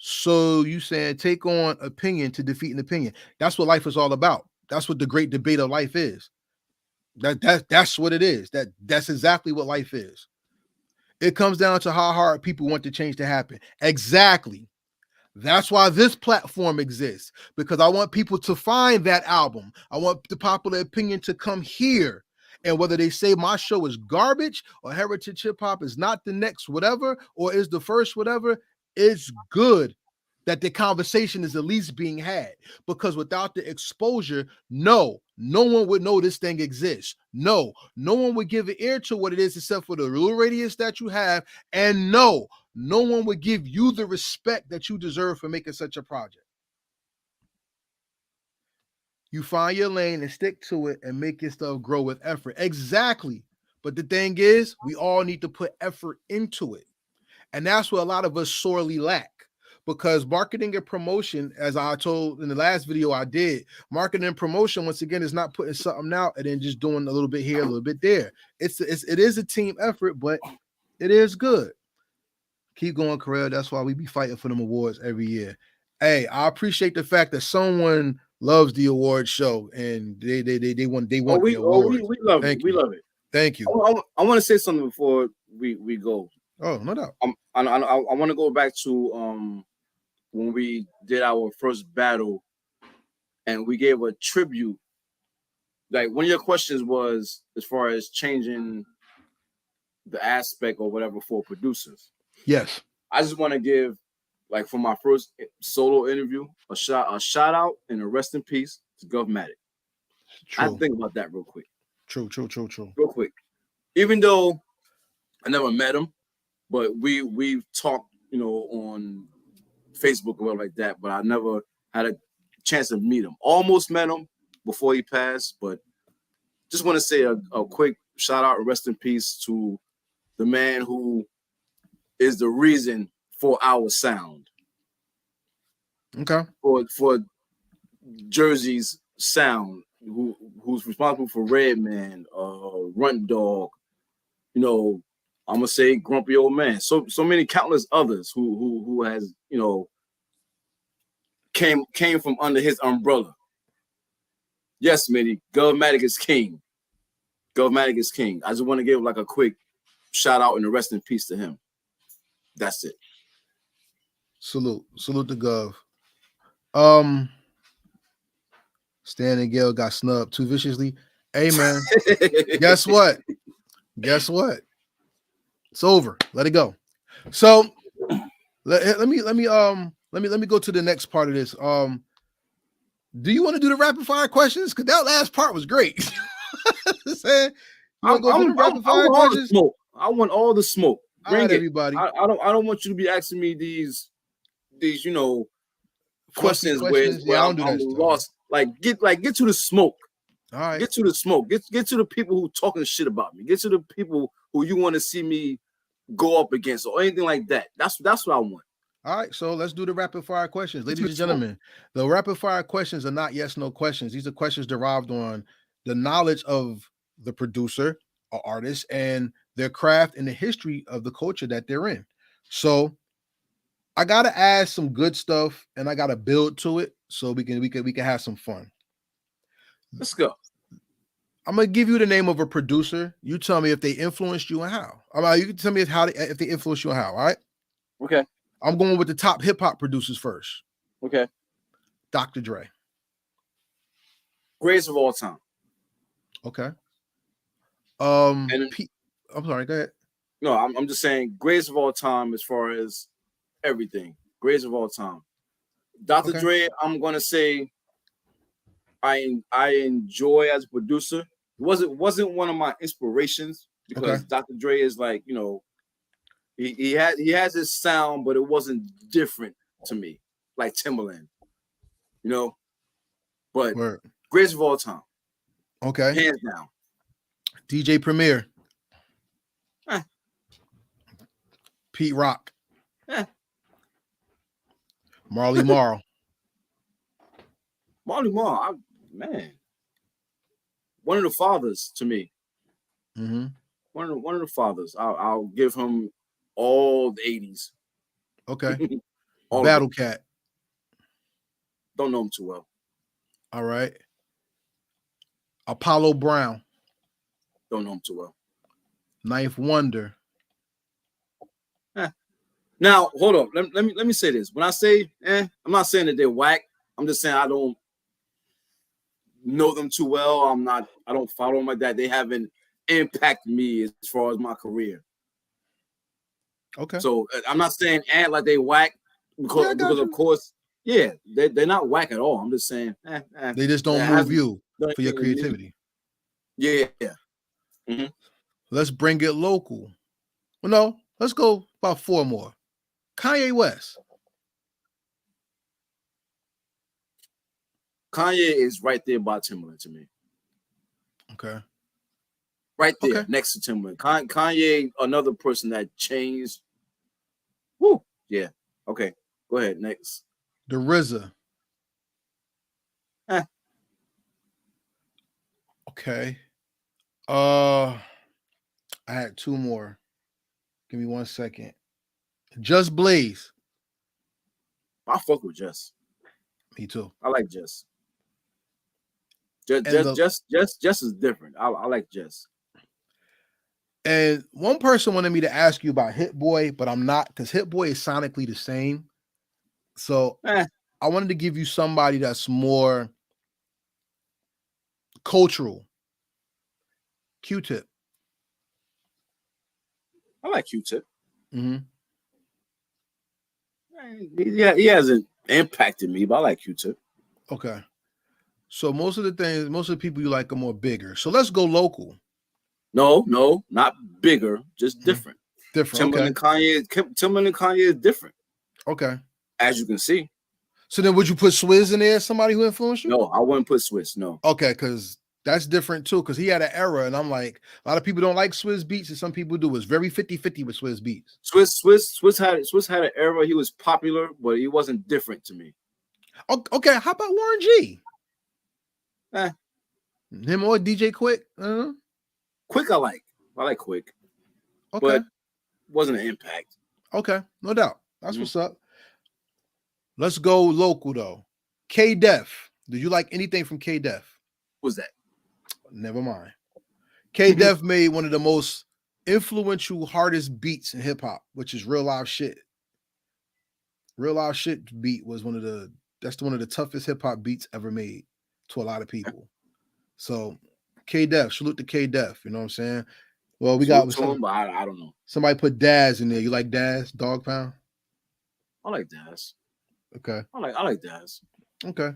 So you saying take on opinion to defeat an opinion. That's what life is all about. That's what the great debate of life is. That's what it is. That's exactly what life is. It comes down to how hard people want the change to happen. Exactly. That's why this platform exists, because I want people to find that album. I want the popular opinion to come here. And whether they say my show is garbage or Heritage Hip Hop is not the next whatever or is the first whatever, it's good that the conversation is at least being had, because without the exposure, no one would know this thing exists. No one would give an ear to what it is except for the little radius that you have. And no one would give you the respect that you deserve for making such a project. You find your lane and stick to it and make your stuff grow with effort. Exactly. But the thing is, we all need to put effort into it. And that's what a lot of us sorely lack. Because marketing and promotion, as I told in the last video I did, marketing and promotion, once again, is not putting something out and then just doing a little bit here, a little bit there. It is a team effort, but it is good. Keep going, Corral. That's why we be fighting for them awards every year. Hey, I appreciate the fact that someone loves the award show and they want the award. We love it. We love it. Thank you. I want to say something before we go. Oh, no doubt. I want to go back to when we did our first battle and we gave a tribute. Like one of your questions was as far as changing the aspect or whatever for producers. Yes. I just want to give, like, for my first solo interview, a shout out and a rest in peace to Govmatic. I have to think about that real quick. True. Real quick. Even though I never met him, but we've talked, on Facebook or whatever like that, but I never had a chance to meet him. Almost met him before he passed, but just want to say a quick shout out and rest in peace to the man who is the reason for our sound. Okay. For Jersey's sound, who's responsible for Redman, Runt Dog, I'm gonna say Grumpy Old Man. So many countless others who has, came from under his umbrella. Yes, Mitty, Govmatic is king. Govmatic is king. I just want to give like a quick shout out and a rest in peace to him. That's it. Salute to Gov. Stan and Gail got snubbed too viciously. Hey man, guess what? It's over. Let it go. So let me go to the next part of this. Do you want to do the rapid fire questions? Because that last part was great. I want all the smoke. Bring it, everybody. I don't want you to be asking me these questions where I'm lost. Get to the smoke. All right. Get to the smoke. Get to the people who talking shit about me. Get to the people who you want to see me go up against or anything like that. That's what I want. All right, so let's do the rapid fire questions. Ladies and gentlemen, the rapid fire questions are not yes, no questions. These are questions derived on the knowledge of the producer or artist and their craft and the history of the culture that they're in. So I got to add some good stuff and I got to build to it. so we can have some fun. Let's go. I'm gonna give you the name of a producer. You tell me if they influenced you and how. You can tell me if they influenced you and how. All right. Okay. I'm going with the top hip hop producers first. Okay. Dr. Dre. Greatest of all time. Okay. And I'm sorry. Go ahead. No, I'm just saying greatest of all time as far as everything. Greatest of all time. Dr. Okay. Dre, I'm gonna say I enjoy as a producer. It wasn't one of my inspirations because Dr. Dre is like, you know, he has his sound, but it wasn't different to me, like Timbaland, you know. But Word. greatest of all time. Okay. Hands down. DJ Premier. Pete Rock. Marley Marl. Marley Marl, man. One of the fathers to me. Mm-hmm. One of the fathers. I'll give him all the 80s. Okay. Battle Cat. Don't know him too well. All right. Apollo Brown. Don't know him too well. Ninth Wonder. Now, hold on. Let me say this. When I say I'm not saying that they're whack. I'm just saying I don't know them too well. I don't follow them like that. They haven't impacted me as far as my career. Okay. So I'm not saying like they whack because of course, yeah, they're not whack at all. I'm just saying they just don't move you for your creativity. Yeah. Mm-hmm. Let's bring it local. Well, no, let's go about 4 more. Kanye West. Kanye is right there by Timbaland to me. Okay. Right there next to Timbaland. Kanye, another person that changed. Woo. Yeah. Okay. Go ahead. Next. The RZA. Okay. I had 2 more. Give me 1 second. Just Blaze. I fuck with Just. Me too. I like Just. Just is different. I like Just. And one person wanted me to ask you about Hit Boy, but I'm not, because Hit Boy is sonically the same. So I wanted to give you somebody that's more cultural. Q-Tip. I like Q-Tip. Mm-hmm. Yeah, he hasn't impacted me, but I like Q-Tip. Okay. So most of the people you like are more bigger. So let's go local. No, not bigger, just different. Different. Timbaland and Kanye is different. Okay. As you can see. So then would you put Swizz in there, somebody who influenced you? No, I wouldn't put Swizz, no. Okay, because that's different too, because he had an era, and I'm like, a lot of people don't like Swizz beats, and some people do. It's very 50-50 with Swizz beats. Swizz had an era. He was popular, but he wasn't different to me. Okay, how about Warren G? Him or DJ Quick? Quick, I like Quick. Okay. But wasn't an impact. Okay, no doubt. That's what's up. Let's go local though. K-Def. Did you like anything from K-Def? What was that? Never mind. K-Def made one of the most influential, hardest beats in hip hop, which is Real Live Shit. Real Live Shit beat was one of the toughest hip hop beats ever made to a lot of people. So K-Def, salute to K-Def. You know what I'm saying? Well, we got him, but I don't know. Somebody put Daz in there. You like Daz, Dog Pound? I like Daz. Okay. I like Daz. Okay.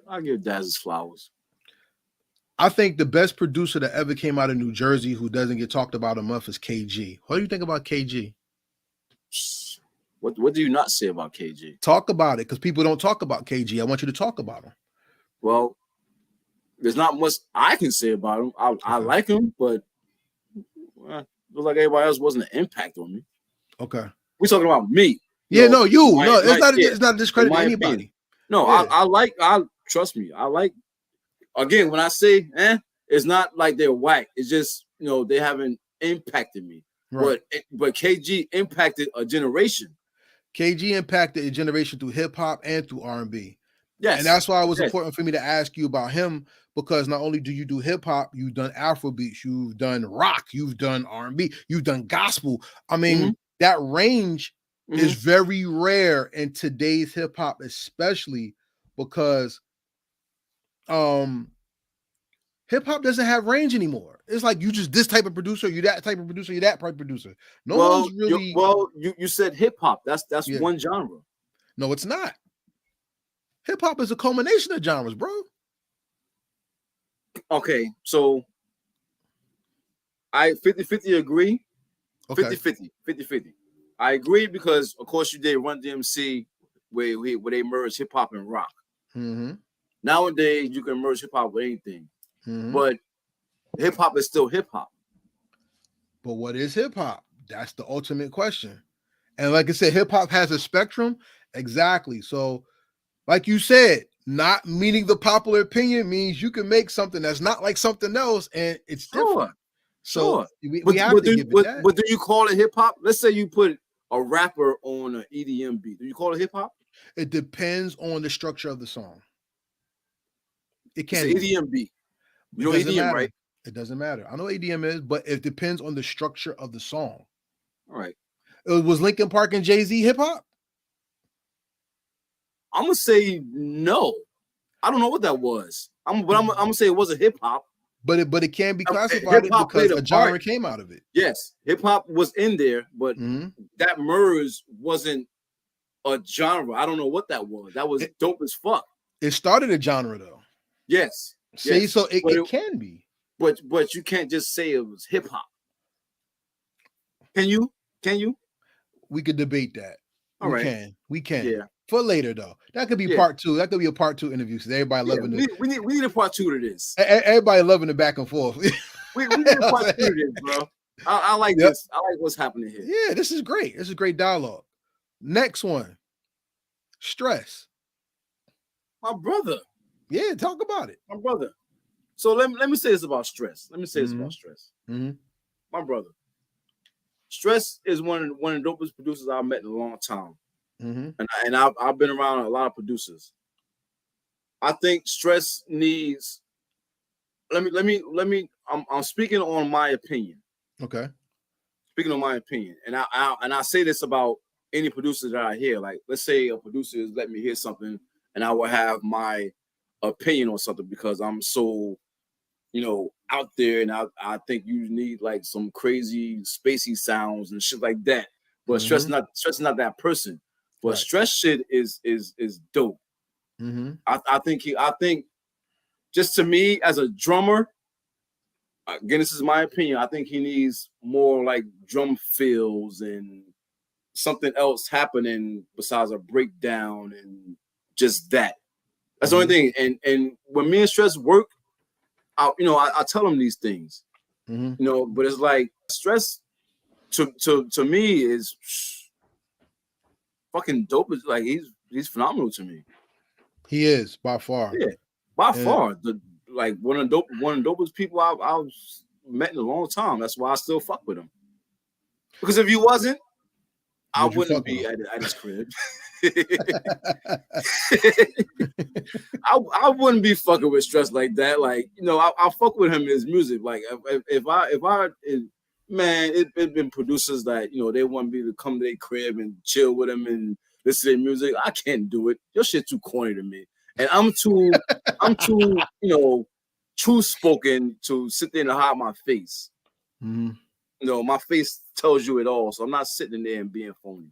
I give Daz his flowers. I think the best producer that ever came out of New Jersey who doesn't get talked about enough is KG. What do you think about KG? What do you not say about KG? Talk about it, because people don't talk about KG. I want you to talk about him. Well, there's not much I can say about him. I like him, but looks like everybody else wasn't an impact on me. Okay. We're talking about me. Yeah, no, you. It's not a discredit to anybody. Opinion. No, yeah. Trust me. I like, again, when I say it's not like they're whack. It's just, they haven't impacted me. Right. But KG impacted a generation. KG impacted a generation through hip hop and through R&B. Yes. And that's why it was Yes. important for me to ask you about him, because not only do you do hip hop, you've done Afro beats, you've done rock, you've done R&B, you've done gospel. I mean, that range is very rare in today's hip hop, especially because hip hop doesn't have range anymore. It's like you just this type of producer, you that type of producer, you that type of producer. No one's really. You said hip hop. That's one genre. No, it's not. Hip hop is a culmination of genres, bro. Okay, so I 50-50 agree. Okay. 50-50. I agree because, of course, you did Run DMC where they merge hip hop and rock. Nowadays, you can merge hip hop with anything, but hip hop is still hip hop. But what is hip hop? That's the ultimate question. And like I said, hip hop has a spectrum. Exactly. So, like you said, not meeting the popular opinion means you can make something that's not like something else, and it's different. So we have to give it that. But do you call it hip hop? Let's say you put a rapper on an EDM beat. Do you call it hip hop? It depends on the structure of the song. It can be EDM beat. You know EDM, matter. right? It doesn't matter. I know what EDM is, but it depends on the structure of the song. All right. Was Linkin Park and Jay-Z hip hop? I'm gonna say no. I don't know what that was. I'm gonna say it wasn't hip hop. But it can be classified because a genre came out of it. Yes, hip hop was in there, but that merge wasn't a genre. I don't know what that was. That was dope as fuck. It started a genre though. Yes. See, so it can be. But you can't just say it was hip hop. Can you? We could debate that. We can. Yeah. For later though. That could be part 2. That could be a part 2 interview. So everybody loving it. We need a part 2 to this. Everybody loving the back and forth. we need a part 2 to this, bro. I like this. I like what's happening here. Yeah, this is great. This is great dialogue. Next one. Stress. My brother. Yeah, talk about it. My brother. So let me say this about Stress. My brother. Stress is one of the dopest producers I've met in a long time. And I've been around a lot of producers. I think Stress needs. Let me. I'm speaking on my opinion. Okay. Speaking on my opinion, and I say this about any producer that I hear. Like, let's say a producer is letting me hear something, and I will have my opinion on something because I'm so, out there, and I think you need like some crazy spacey sounds and shit like that. But Stress not that person. But Stress shit is dope. I think just to me as a drummer, again, this is my opinion. I think he needs more like drum fills and something else happening besides a breakdown and just that. That's the only thing. And when me and Stress work, I tell him these things. But it's like Stress to me is fucking dope. Is like he's phenomenal to me. He is by far. Yeah, by far. One of the dopest people I've met in a long time. That's why I still fuck with him. Because if he wasn't, I wouldn't be at his crib. I wouldn't be fucking with Stress like that. Like, I fuck with him in his music. Like, it's been producers that they want me to come to their crib and chill with them and listen to their music. I can't do it. Your shit too corny to me, and I'm too truth spoken to sit there and hide my face. My face tells you it all, so I'm not sitting there and being phony.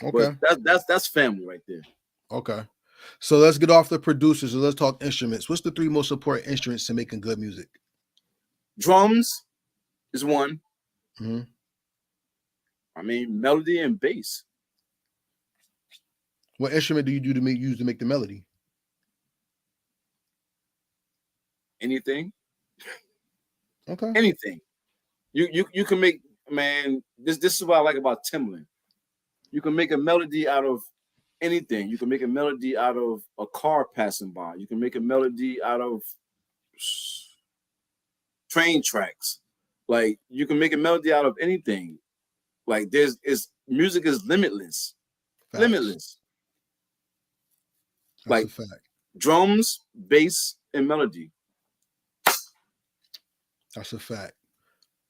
Okay, but that's family right there. Okay, so let's get off the producers and let's talk instruments. What's the 3 most important instruments to making good music? Drums is one. I mean, melody and bass. What instrument do you use to make the melody? Anything. Okay. Anything. You can make, man. This is what I like about Timbaland. You can make a melody out of anything. You can make a melody out of a car passing by. You can make a melody out of train tracks. Like, you can make a melody out of anything. Like, music is limitless. Facts. Limitless. That's a Like fact. drums, bass, and melody. That's a fact.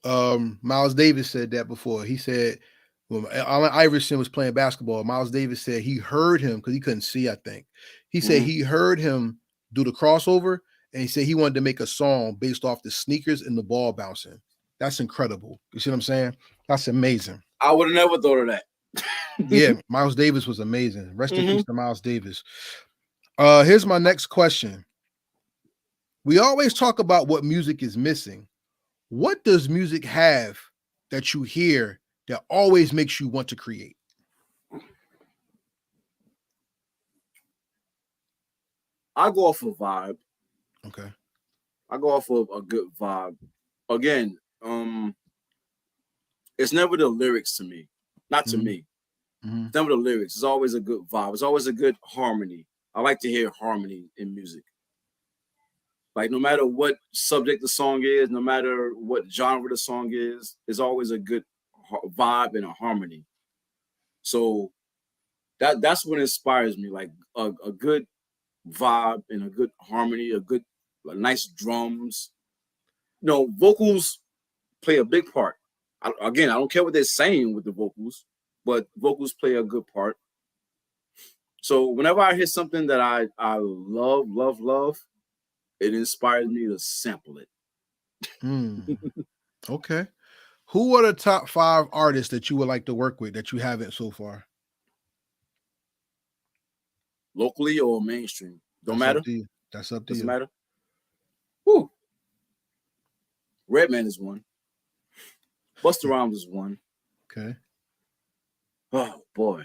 Miles Davis said that before. He said when Allen Iverson was playing basketball, Miles Davis said he heard him because he couldn't see, I think. He said he heard him do the crossover, and he said he wanted to make a song based off the sneakers and the ball bouncing. That's incredible. You see what I'm saying? That's amazing. I would have never thought of that. Yeah, Miles Davis was amazing. Rest in peace to Miles Davis. Here's my next question. We always talk about what music is missing. What does music have that you hear that always makes you want to create? I go off of vibe. Okay. I go off of a good vibe. Again, it's never the lyrics to me. Not to me. It's never the lyrics. It's always a good vibe. It's always a good harmony. I like to hear harmony in music. Like no matter what subject the song is, no matter what genre the song is, it's always a good vibe and a harmony. So that's what inspires me. Like a good vibe and a good harmony, a nice drums. Vocals play a big part. I don't care what they're saying with the vocals, but vocals play a good part. So whenever I hear something that I love, it inspires me to sample it. Okay. Who are the top 5 artists that you would like to work with that you haven't so far? Locally or mainstream? Don't That's matter. Up to you. That's up to Doesn't you. matter. Woo. Redman is one. Busta Rhymes is one. Okay. Oh boy.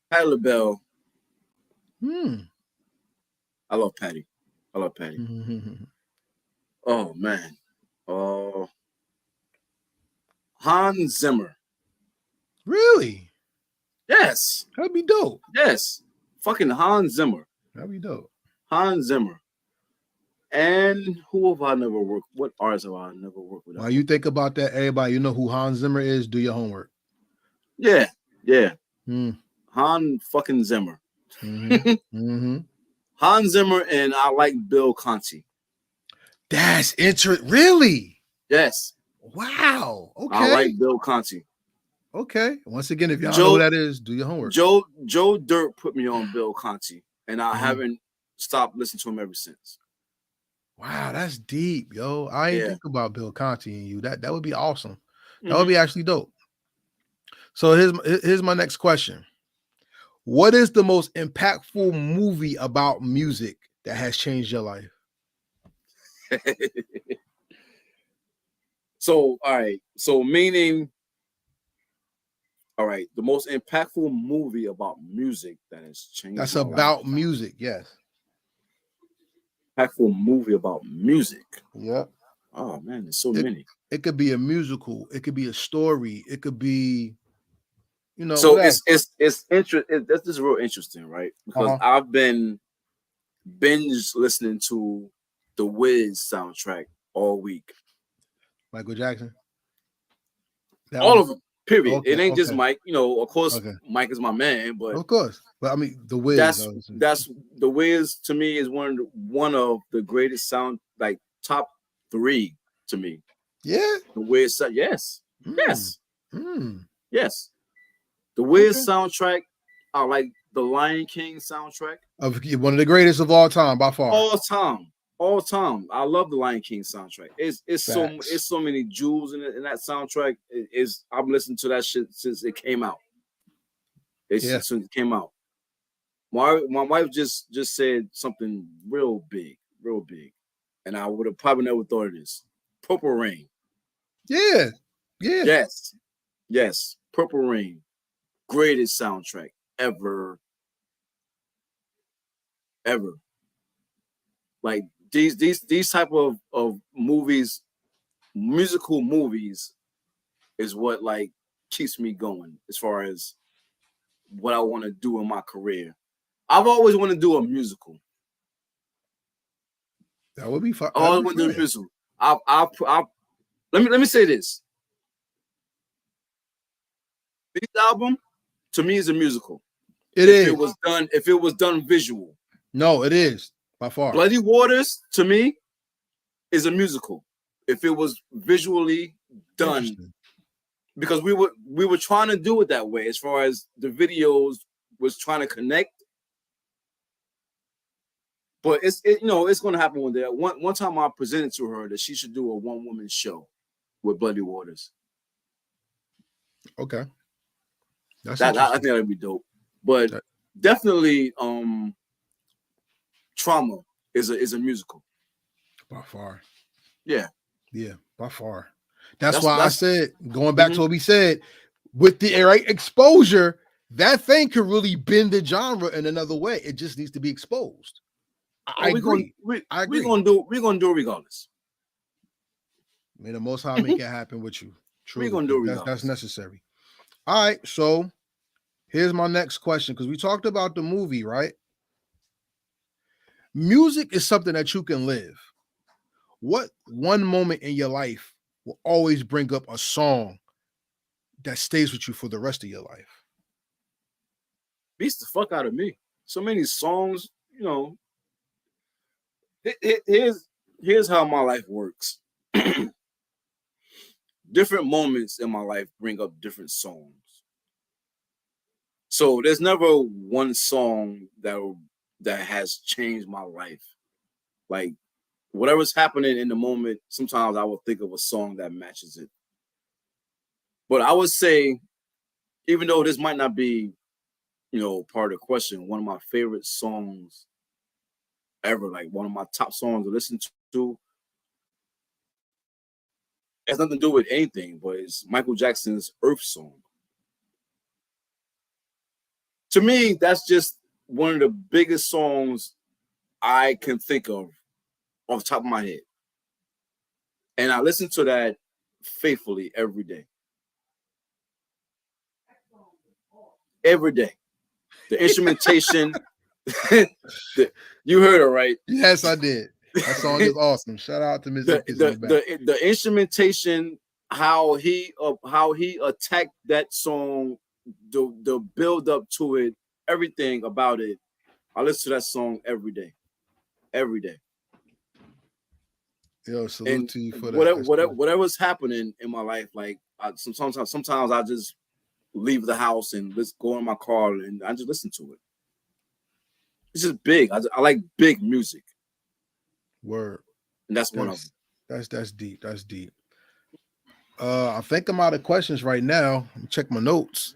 Patti LaBelle. I love Patti. Oh man. Hans Zimmer. Really? Yes. That'd be dope. Yes. Fucking Hans Zimmer. That'd be dope. Hans Zimmer. And who have I never worked? What artists have I never worked with? While you think about that, everybody, you know who Hans Zimmer is. Do your homework. Yeah. Hans fucking Zimmer. Hans Zimmer, and I like Bill Conti. That's interesting. Really? Yes. Wow. Okay. I like Bill Conti. Okay. Once again, if y'all know who that is, do your homework. Joe Dirt put me on Bill Conti, and I haven't stopped listening to him ever since. Wow, that's deep, yo. I ain't think about Bill Conti and you. That would be awesome. That would be actually dope. So here's my next question. What is the most impactful movie about music that has changed your life? So, all right. So meaning, all right, the most impactful movie about music that has changed. That's about life. Music, yes. Impactful movie about music. Yep. Oh man, there's so many. It could be a musical. It could be a story. It could be, So it's interesting. This is real interesting, right? Because I've been binge listening to the Wiz soundtrack all week. Michael Jackson. All of them. Period. Okay, it ain't just Mike. Of course, Mike is my man, but of course. But I mean, the Wiz. That's the Wiz to me is one of the greatest sound, like top 3 to me. Yeah. The Wiz. Yes. Yes. The Wiz soundtrack. I like the Lion King soundtrack. One of the greatest of all time, by far. All time. I love the Lion King soundtrack. It's so many jewels in that soundtrack. I'm listening to that shit since it came out. Since it came out. My wife just said something real big, and I would have probably never thought of this. Purple Rain. Yeah. Yes. Purple Rain, greatest soundtrack ever. Like these type of movies, musical movies, is what like keeps me going as far as what I want to do in my career. I've always wanted to do a musical. That would be fun. I always want to do a musical. Let me say this. This album to me is a musical. If it was done visual. No, it is by far. Bloody Waters to me is a musical. If it was visually done, because we were trying to do it that way as far as the videos was trying to connect. But it's going to happen one day. One time I presented to her that she should do a one-woman show with Bloody Waters. Okay. I think that'd be dope. But definitely Trauma is a musical. By far. Yeah. Yeah, by far. That's why I said, going back to what we said, with the right exposure, that thing could really bend the genre in another way. It just needs to be exposed. I agree. We're gonna do it regardless. May the Most High make it happen with you. Truly, we're gonna do it regardless. That's necessary. All right, so here's my next question, because we talked about the movie, right? Music is something that you can live. What one moment in your life will always bring up a song that stays with you for the rest of your life? Beats the fuck out of me. So many songs, Here's how my life works. Different moments in my life bring up different songs. So there's never one song that has changed my life. Like whatever's happening in the moment, sometimes I will think of a song that matches it. But I would say, even though this might not be, part of the question, one of my favorite songs ever, like one of my top songs to listen to, it has nothing to do with anything, but it's Michael Jackson's Earth Song. To me, that's just one of the biggest songs I can think of off the top of my head. And I listen to that faithfully every day. Every day. The instrumentation, you heard it, right? Yes, I did. That song is awesome. Shout out to Mr. The instrumentation, how he attacked that song, the build up to it, everything about it. I listen to that song every day. Every day. Yo, salute to you for that. Whatever's happening in my life, like sometimes I just leave the house and let's go in my car and I just listen to it. It's just big. I like big music. Word. And that's one of them. That's deep. That's deep. I think I'm out of questions right now. Check my notes.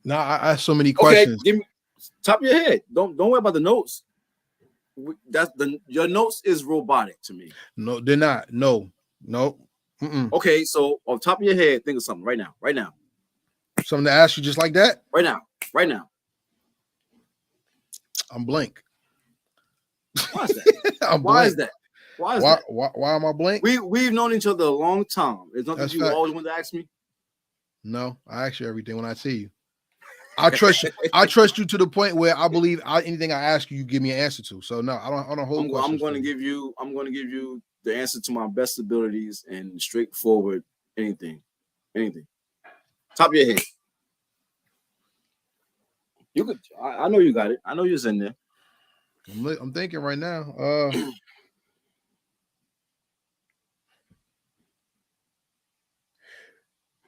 Nah, I asked so many questions. Okay, give me top of your head. Don't worry about the notes. Your notes is robotic to me. No, they're not. No. Mm-mm. Okay, so on top of your head, think of something right now. Something to ask you just like that? Right now. I'm blank. Why is that? Why am I blank? We've known each other a long time. It's nothing you always wanted to ask me. No, I ask you everything when I see you. I trust you. I trust you to the point where I believe anything I ask you, you give me an answer to. So no, I don't hold questions. I'm going to give you the answer to my best abilities and straightforward. Anything. Top of your head. You could. I know you got it. I know you're in there. I'm thinking right now.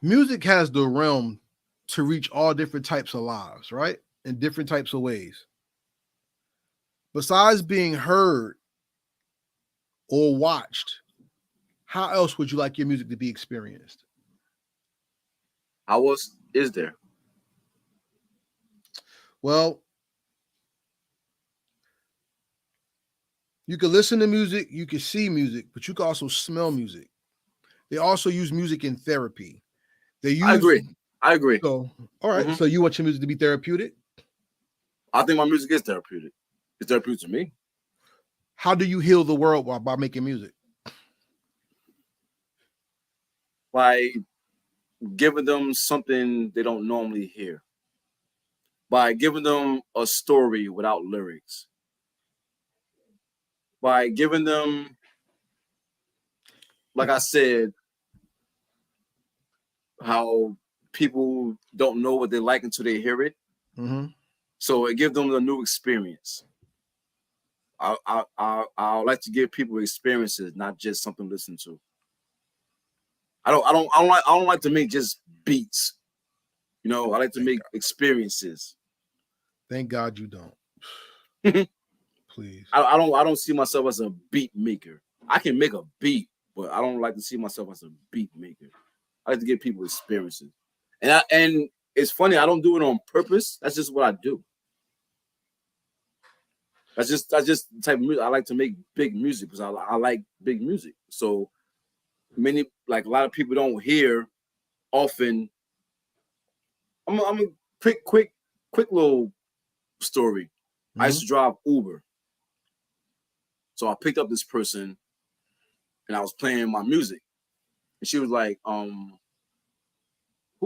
Music has the realm to reach all different types of lives, right? In different types of ways. Besides being heard or watched, how else would you like your music to be experienced? How else is there? Well, you can listen to music, you can see music, but you can also smell music. They also use music in therapy. I agree. So, all right. Mm-hmm. So you want your music to be therapeutic? I think my music is therapeutic. It's therapeutic to me. How do you heal the world by making music? By giving them something they don't normally hear. By giving them a story without lyrics. By giving them, like I said, how people don't know what they like until they hear it. Mm-hmm. So it gives them a new experience. I like to give people experiences, not just something to listen to. I don't like to make just beats. You know, I like to make experiences. Thank God you don't. I Please. don't see myself as a beat maker. I can make a beat, but I don't like to see myself as a beat maker. I like to give people experiences. And it's funny, I don't do it on purpose. That's just what I do. That's just the type of music I like to make. Big music because I like big music. So many, like a lot of people don't hear often. I'm a quick little story. Mm-hmm. I used to drive Uber. So I picked up this person and I was playing my music. And she was like, who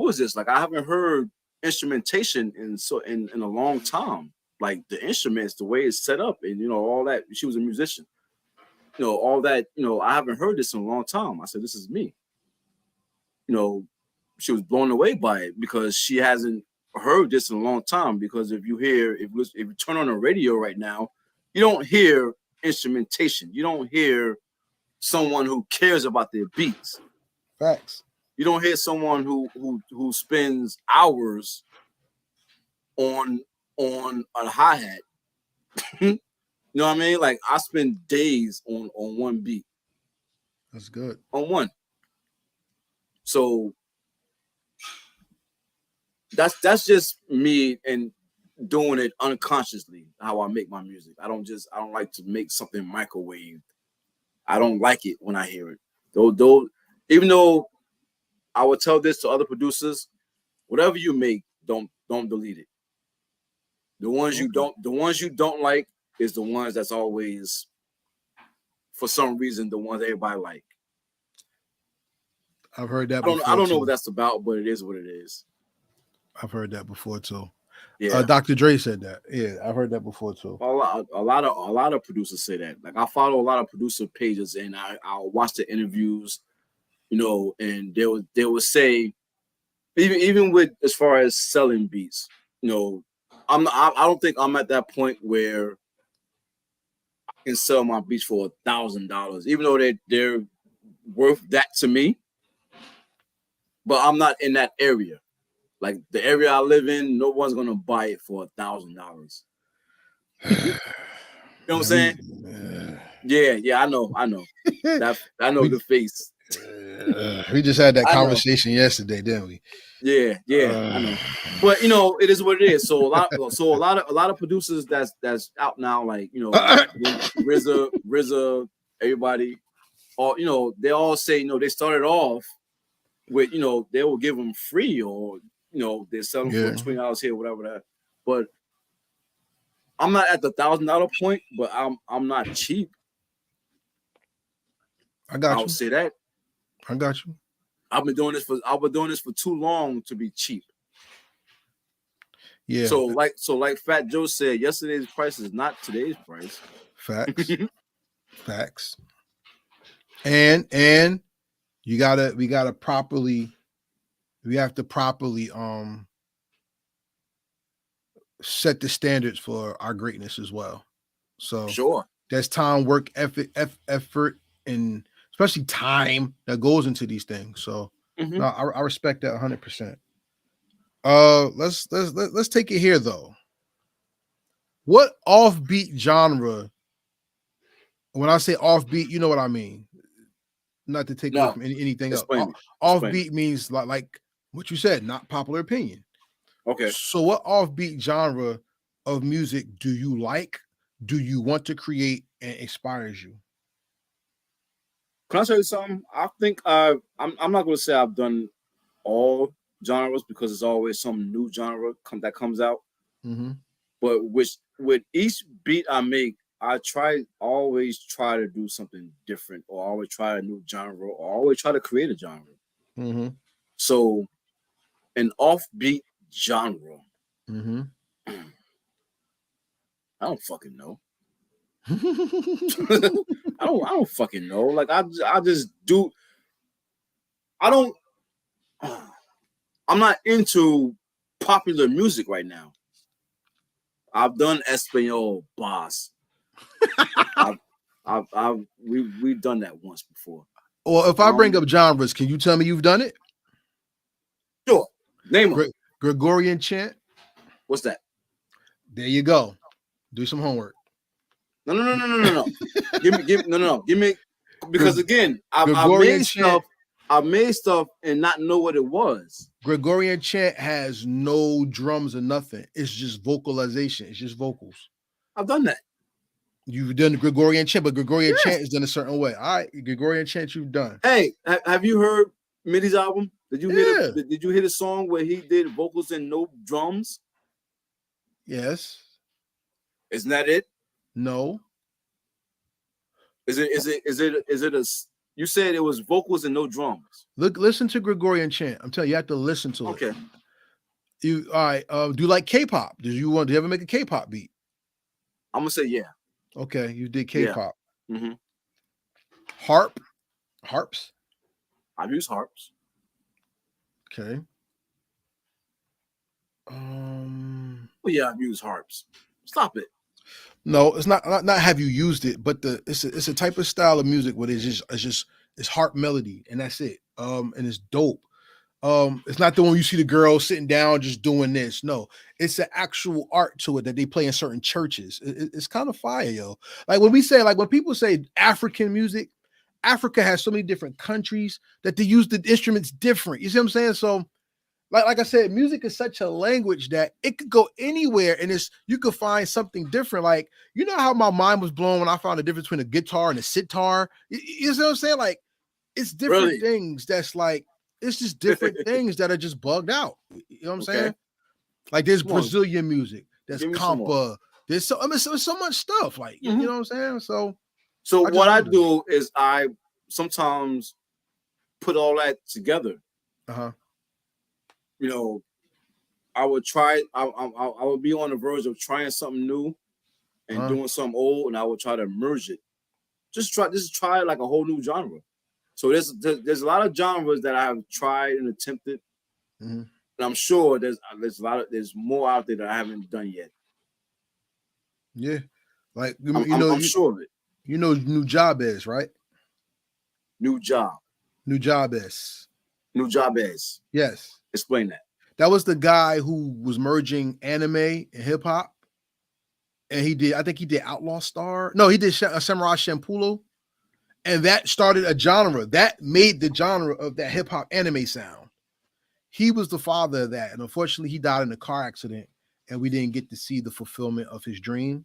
is this? Like, I haven't heard instrumentation in a long time. Like the instruments, the way it's set up, and you know, all that. She was a musician. You know, all that, you know, I haven't heard this in a long time. I said, this is me. You know, she was blown away by it because she hasn't heard this in a long time. Because if you turn on the radio right now, you don't hear instrumentation. You don't hear someone who cares about their beats. Facts. You don't hear someone who spends hours on a hi-hat. You know what I mean? Like I spend days on one beat. That's good. On one. So that's just me and doing it unconsciously, how I make my music. I don't like to make something microwave. I don't like it when I hear it. Though even though I would tell this to other producers, whatever you make, don't delete it. The ones you don't like is the ones that's always, for some reason, the ones everybody like. I've heard that. I don't know what that's about, but it is what it is. I've heard that before too. Yeah, Dr. Dre said that. Yeah, I've heard that before too. A lot of producers say that. Like I follow a lot of producer pages, and I'll watch the interviews, you know, and they would say, even with as far as selling beats, you know, I don't think I'm at that point where I can sell my beats for $1,000, even though they're worth that to me. But I'm not in that area. Like the area I live in, no one's gonna buy it for $1,000. You know what I'm saying? Yeah, I know. I know the face. We just had that conversation yesterday, didn't we? Yeah, I know. But you know, it is what it is. So a lot of producers that's out now, like you know, RZA, everybody, all you know, they all say, you know, they started off with, you know, they will give them free, or you know, they sell them for $20 here, whatever that. But I'm not at the $1,000 point, but I'm not cheap. I'll say that. I got you. I've been doing this for too long to be cheap. Yeah. So like Fat Joe said, yesterday's price is not today's price. Facts. Facts. And we have to properly set the standards for our greatness as well. So sure, there's time, work, effort, and especially time that goes into these things. So no, I respect that 100%. Let's take it here though. What offbeat genre? When I say offbeat, you know what I mean. Not to take away from anything else. Offbeat means like what you said, not popular opinion. Okay. So what offbeat genre of music do you like? Do you want to create and inspires you? Can I tell you something? I think I'm not going to say I've done all genres because there's always some new genre that comes out. Mm-hmm. But with each beat I make, I always try to do something different, or always try a new genre, or always try to create a genre. Mm-hmm. So, an offbeat genre. Mm-hmm. I don't fucking know. I don't fucking know. Like I just do. I'm not into popular music right now. I've done Espanol, boss. We've done that once before. Well, if I bring up genres, can you tell me you've done it? Sure. Name them. Gregorian chant. What's that? There you go. Do some homework. No. Give me because again, I made stuff and not know what it was. Gregorian chant has no drums or nothing. It's just vocalization. It's just vocals. I've done that. You've done the Gregorian chant, but Gregorian chant is done a certain way. All right, Gregorian chant you've done. Hey, have you heard Mitty's album? Did you hear? Did you hear the song where he did vocals and no drums? Yes. Isn't that it? No. Is it a? You said it was vocals and no drums. Listen to Gregorian chant. I'm telling you, you have to listen to it. Okay. All right. Do you like K-pop? Do you ever make a K-pop beat? I'm gonna say yeah. Okay, you did K-pop. Yeah. Mm-hmm. Harps. I've used harps. Okay. Well, yeah, I've used harps. Stop it. No, it's not have you used it, but it's a type of style of music where it's harp melody and that's it. And it's dope. It's not the one you see the girl sitting down just doing this. No, it's an actual art to it that they play in certain churches. It's kind of fire, yo. Like when people say African music, Africa has so many different countries that they use the instruments different. You see what I'm saying? So like I said, music is such a language that it could go anywhere and you could find something different. Like, you know how my mind was blown when I found the difference between a guitar and a sitar? You know what I'm saying? Like, it's different things that's like, it's just different things that are just bugged out. You know what I'm saying? Like there's Brazilian music, there's compa, there's so much stuff. Like, you know what I'm saying? So what I do is I sometimes put all that together. You know, I would try. I would be on the verge of trying something new and doing something old, and I would try to merge it. Just try like a whole new genre. So there's a lot of genres that I have tried and attempted, and I'm sure there's more out there that I haven't done yet. Yeah, like I'm sure of it. You know, New Job is right. New Job is. Yes. Explain that. That was the guy who was merging anime and hip hop, and I think he did Outlaw Star. No, he did Samurai Champloo. And that started a genre that made the genre of that hip hop anime sound. He was the father of that. And unfortunately, he died in a car accident and we didn't get to see the fulfillment of his dream.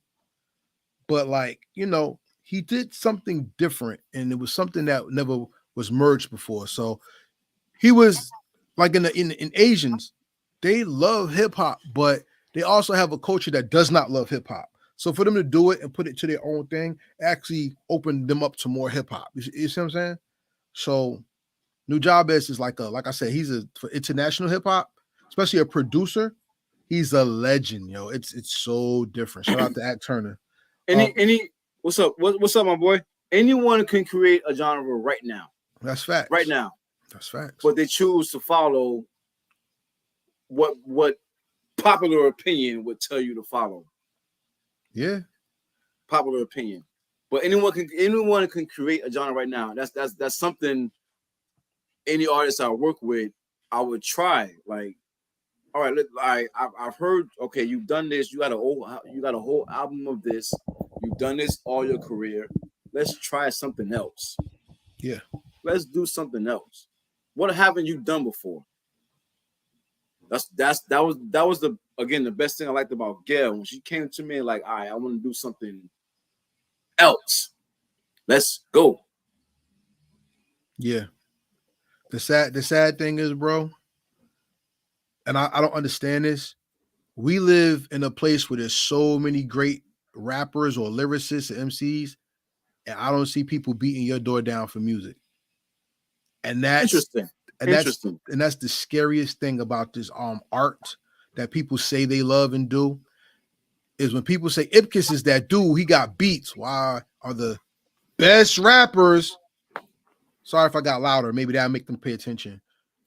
But like, you know, he did something different and it was something that never was merged before. So he was like in Asians, they love hip hop, but they also have a culture that does not love hip hop. So for them to do it and put it to their own thing actually opened them up to more hip hop. You see what I'm saying? So New Job is like I said, for international hip hop, especially a producer. He's a legend, yo. It's so different. Shout out to Act Turner. What's up? What's up, my boy? Anyone can create a genre right now. That's facts. Right now. That's facts. But they choose to follow what popular opinion would tell you to follow. Yeah, popular opinion, but anyone can create a genre right now. That's something. Any artist I work with, I would try. Like, all right, I've heard. Okay, you've done this. You got a whole album of this. You've done this all your career. Let's try something else. Yeah, let's do something else. What haven't you done before? That was the best thing I liked about Gail when she came to me like, all right, I want to do something else. Let's go. Yeah. The sad thing is, bro, and I don't understand this. We live in a place where there's so many great rappers or lyricists or MCs, and I don't see people beating your door down for music. And that's interesting. And that's the scariest thing about this art that people say they love and do is when people say Ipkiss is that dude, he got beats. Why are the best rappers? Sorry if I got louder. Maybe that'll make them pay attention.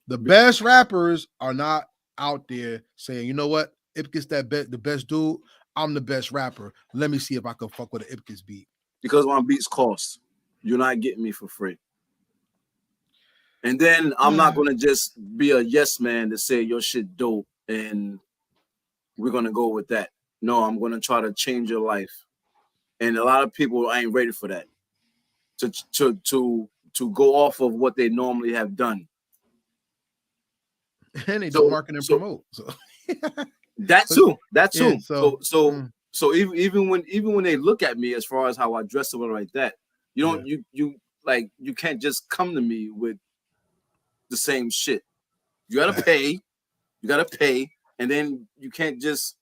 The best rappers are not out there saying, you know what, Ipkiss the best dude. I'm the best rapper. Let me see if I can fuck with an Ipkiss beat. Because my beats cost. You're not getting me for free. And then I'm not gonna just be a yes man to say your shit dope and we're gonna go with that. No, I'm gonna try to change your life. And a lot of people ain't ready for that. To go off of what they normally have done. And they don't market and promote. So that too. Yeah, so even when they look at me as far as how I dress or like that, you don't you can't just come to me with the same shit. You gotta pay, and then you can't just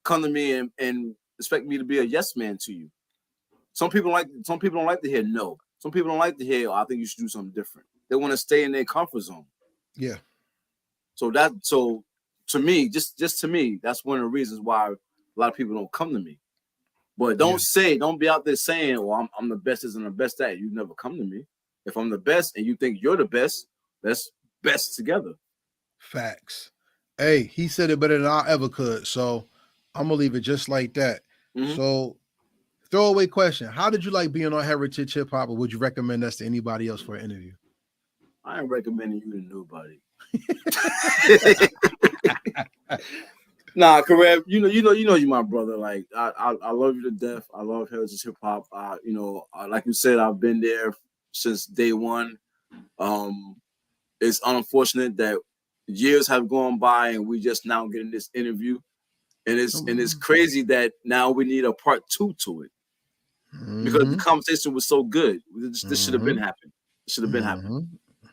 come to me and expect me to be a yes man to you. Some people don't like to hear no. Some people don't like to hear, I think you should do something different. They want to stay in their comfort zone. Yeah. So to me, just to me, that's one of the reasons why a lot of people don't come to me. But don't be out there saying, well, I'm the best and the best at it. You never come to me. If I'm the best and you think you're the best, let's best together. Facts. Hey, he said it better than I ever could. So I'm gonna leave it just like that. So throwaway question. How did you like being on Heritage Hip Hop, or would you recommend us to anybody else for an interview? I ain't recommending you to nobody. Nah, Karev, you know you my brother. Like I love you to death. I love Heritage Hip Hop. Like you said, I've been there since day one. It's unfortunate that years have gone by and we just now getting this interview. And it's crazy that now we need a part 2 to it. Because the conversation was so good. This should have been happening. It should have been happening.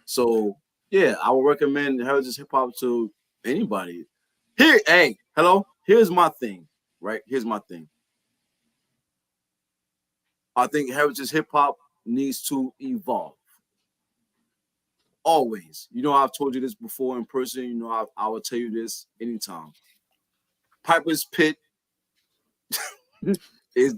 So yeah, I would recommend Heritage Hip Hop to anybody. Hello. Here's my thing, right? Here's my thing. I think Heritage Hip Hop needs to evolve. Always. You know, I've told you this before in person. You know, I will tell you this anytime. Piper's Pit is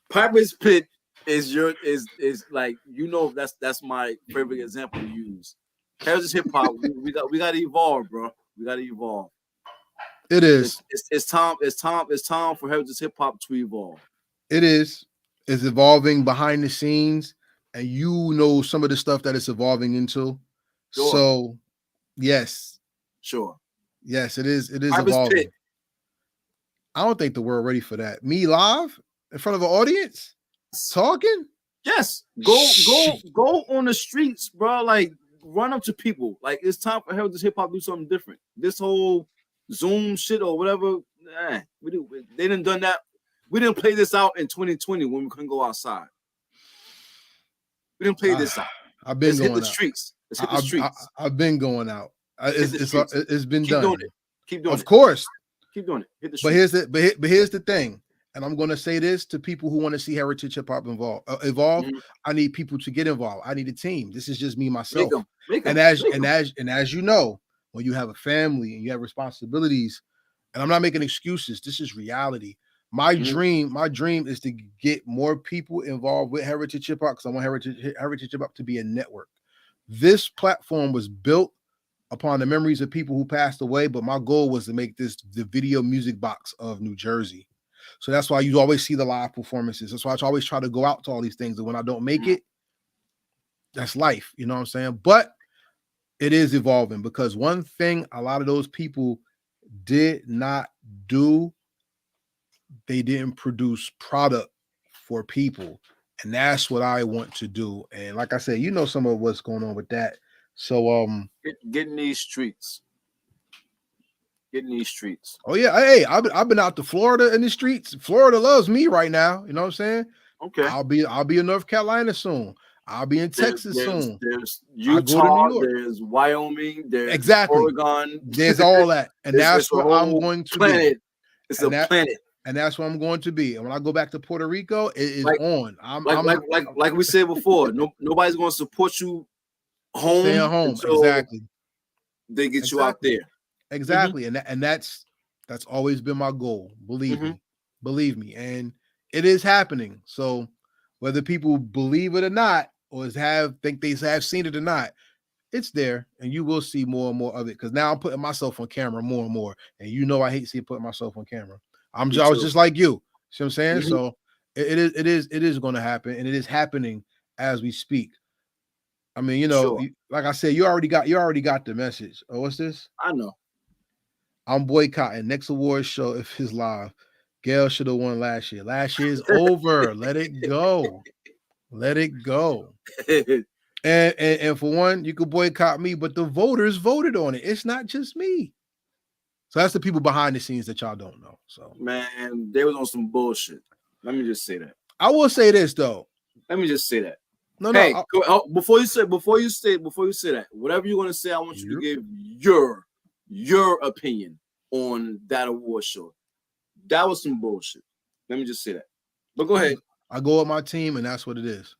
Piper's Pit is like, you know, that's my favorite example to use. Heritage Hip Hop, we got to evolve, bro. We got to evolve. It is. It's time for Heritage Hip Hop to evolve. It is. It's evolving behind the scenes, and you know some of the stuff that it's evolving into. Sure. So, yes. Sure. Yes, it is. It is evolving. Pit. I don't think the world ready for that. Me live in front of an audience talking. Yes. Go on the streets, bro. Like, run up to people. Like, it's time for Heritage Hip Hop to do something different. This whole Zoom shit or whatever, they didn't done that. We didn't play this out in 2020 when we couldn't go outside. We didn't play this out. I've been going hit the out. Streets. Let's hit the streets. I've been going out. It's been Keep done. Doing it. Keep doing it. Of course. Keep doing it. Hit the streets. But here's the thing, and I'm going to say this to people who want to see Heritage Hip Hop evolve. I need people to get involved. I need a team. This is just me myself. Make them. And as you know, when you have a family and you have responsibilities, and I'm not making excuses. This is reality. My dream is to get more people involved with Heritage Hip Hop because I want Heritage Hip Hop to be a network. This platform was built upon the memories of people who passed away, but my goal was to make this the video music box of New Jersey. So that's why you always see the live performances. That's why I always try to go out to all these things. And when I don't make it, that's life. You know what I'm saying? But it is evolving because one thing a lot of those people did not do, they didn't produce product for people. And that's what I want to do. And like I said, you know some of what's going on with that. So get in these streets. Get in these streets. Oh yeah. Hey, I've been out to Florida in the streets. Florida loves me right now. You know what I'm saying? Okay. I'll be in North Carolina soon. I'll be in Texas soon. There's Utah, there's Wyoming, there's Oregon. There's all that. And that's where I'm going to be. It's a planet. And that's where I'm going to be. And when I go back to Puerto Rico, it is on. Like we said before, nobody's going to support you home. Stay at home. Exactly. They get you out there. Exactly. And that's always been my goal. Believe me. And it is happening. So whether people believe it or not, or think they have seen it or not, it's there, and you will see more and more of it. Because now I'm putting myself on camera more and more, and you know I hate seeing putting myself on camera. I was just like you. See what I'm saying? Mhm. So it is going to happen, and it is happening as we speak. I mean, you know, Sure. like I said, you already got the message. Oh, what's this? I know. I'm boycotting next awards show if it's live. Gail should have won last year. Last year's over. Let it go. Let it go. And for one, you could boycott me, but the voters voted on it. It's not just me. So that's the people behind the scenes that y'all don't know. So Man, they was on some bullshit. Let me just say that. I will say this though. Let me just say that. No, Hey, no. before you say that, whatever you're gonna say, I want you to give your opinion on that award show. That was some bullshit. Let me just say that. But go ahead. I go with my team, and that's what it is.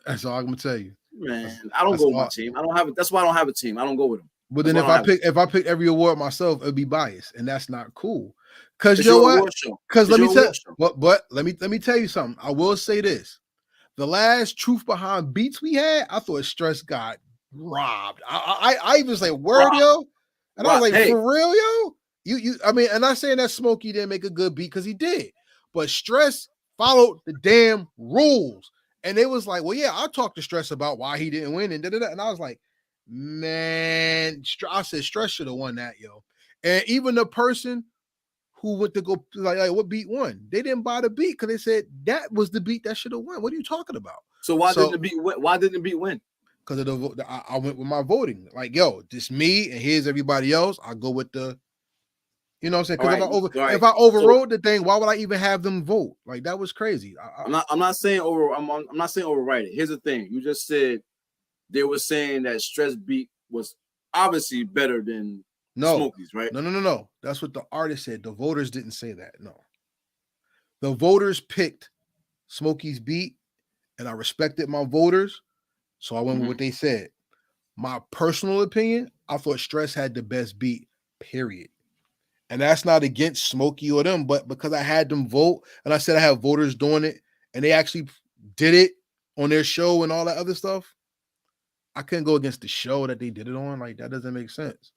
That's all I'm gonna tell you. Man, I don't go with my team. I don't have it. That's why I don't have a team. I don't go with them. But then if I pick every award myself, it'd be biased, and that's not cool. Because you know what? Because let me tell you something. I will say this: the last Truth Behind Beats we had, I thought Stress got robbed. I even say word, yo, and I was like, for real, yo. I mean, and I'm not saying that Smokey didn't make a good beat because he did, but Stress followed the damn rules. And it was like, well, yeah, I talked to Stress about why he didn't win, and and I was like, man, I said Stress should have won that, yo. And even the person who went to go like what beat won, they didn't buy the beat because they said that was the beat that should have won. What are you talking about? So why didn't the beat win? Why didn't the beat win? Because of I went with my voting. Like, yo, this me and here's everybody else. I go with the. You know what I'm saying? Because if I overrode the thing, why would I even have them vote? Like that was crazy. I'm not saying override it. Here's the thing: you just said they were saying that Stress beat was obviously better than Smokey's, right? No. That's what the artist said. The voters didn't say that. No, the voters picked Smokey's beat, and I respected my voters, so I went with what they said. My personal opinion, I thought Stress had the best beat. Period. And that's not against Smokey or them, but because I had them vote and I said I have voters doing it and they actually did it on their show and all that other stuff, I couldn't go against the show that they did it on. Like, that doesn't make sense.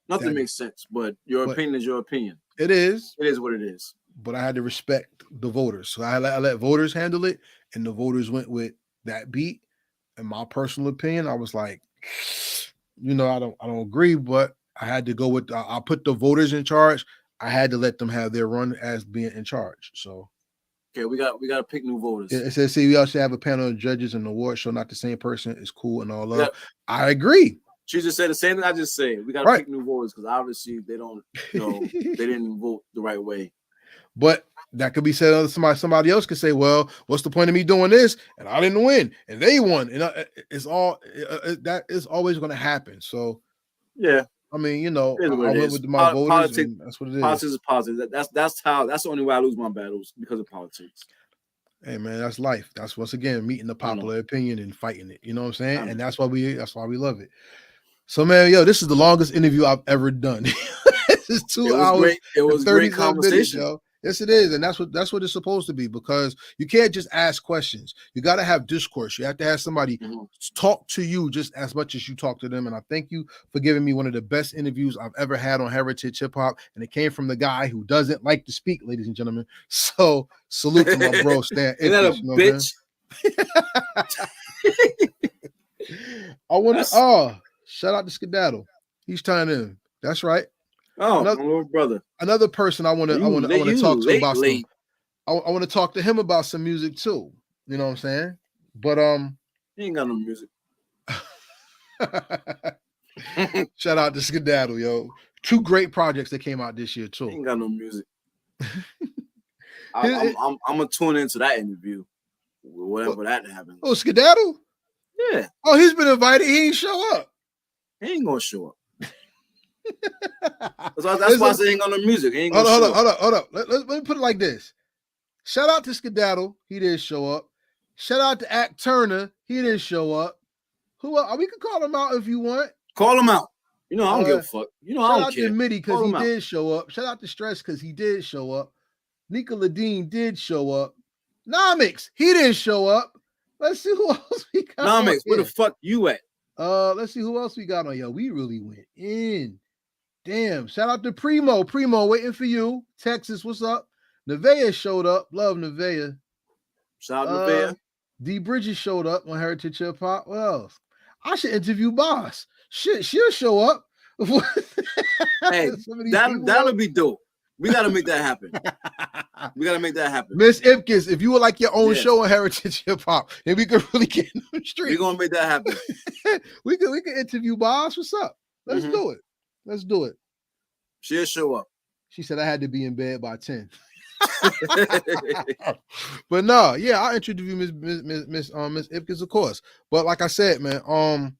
Nothing makes sense, but your opinion is your opinion. It is. It is what it is. But I had to respect the voters. So I let voters handle it, and the voters went with that beat. In my personal opinion, I was like, I don't agree, but I had to go with. I put the voters in charge. I had to let them have their run as being in charge. So, okay, we got to pick new voters. It says, see, we also have a panel of judges and the award show. Not the same person is cool and all love. I agree. She just said the same thing I just said. We got to pick new voters because obviously they don't. They didn't vote the right way. But that could be said. Somebody else could say, "Well, what's the point of me doing this? And I didn't win, and they won." And it's all that is always going to happen. So, yeah. I mean, I went with my voters. Politics, that's what it is. Politics is politics. That's the only way I lose my battles because of politics. Hey man, that's life. That's once again meeting the popular opinion and fighting it. You know what I'm saying? And that's why we love it. So man, this is the longest interview I've ever done. This is 2 hours. Great. It was great conversation, minutes, yo. Yes, it is, and that's what it's supposed to be, because you can't just ask questions. You got to have discourse. You have to have somebody talk to you just as much as you talk to them. And I thank you for giving me one of the best interviews I've ever had on Heritage Hip Hop, and it came from the guy who doesn't like to speak, ladies and gentlemen. So salute to my bro Stan Ipkiss. Isn't that a bitch? I want to shout out to Skedaddle. He's tying in. That's right. Oh, my little brother. Another person I want to talk to about some. I want to talk to him about some music too. You know what I'm saying? But he ain't got no music. Shout out to Skedaddle, yo. 2 great projects that came out this year too. He ain't got no music. I'm gonna tune into that interview, whatever that happens. Oh, Skedaddle? Yeah. Oh, he's been invited. He ain't show up. He ain't gonna show up. That's why I say he ain't got no music. He ain't gonna hold up. Let me put it like this. Shout out to Skedaddle. He didn't show up. Shout out to Act Turner. He didn't show up. Who else? We can call him out if you want. Call him out. I don't give a fuck. I don't care. Shout out to Mitty because he did show up. Shout out to Stress because he did show up. Nika Ladine did show up. Nomix, he didn't show up. Let's see who else we got. Nomix, where the fuck you at? Let's see who else we got on. Yo, we really went in. Damn. Shout out to Primo. Primo, waiting for you. Texas, what's up? Nevaeh showed up. Love Nevaeh. Shout out to Nevaeh. D Bridges showed up on Heritage Hip Hop. What else? I should interview Boss. Shit, she'll show up. Hey, that'll be dope. We gotta make that happen. Miss Ipkiss, if you would like your own show on Heritage Hip Hop, and we could really get in the street. We're gonna make that happen. we could interview Boss. What's up? Let's do it. Let's do it. She'll show up. She said I had to be in bed by 10. But no, yeah, I'll introduce you Miss Ipkiss, of course. But like I said, man,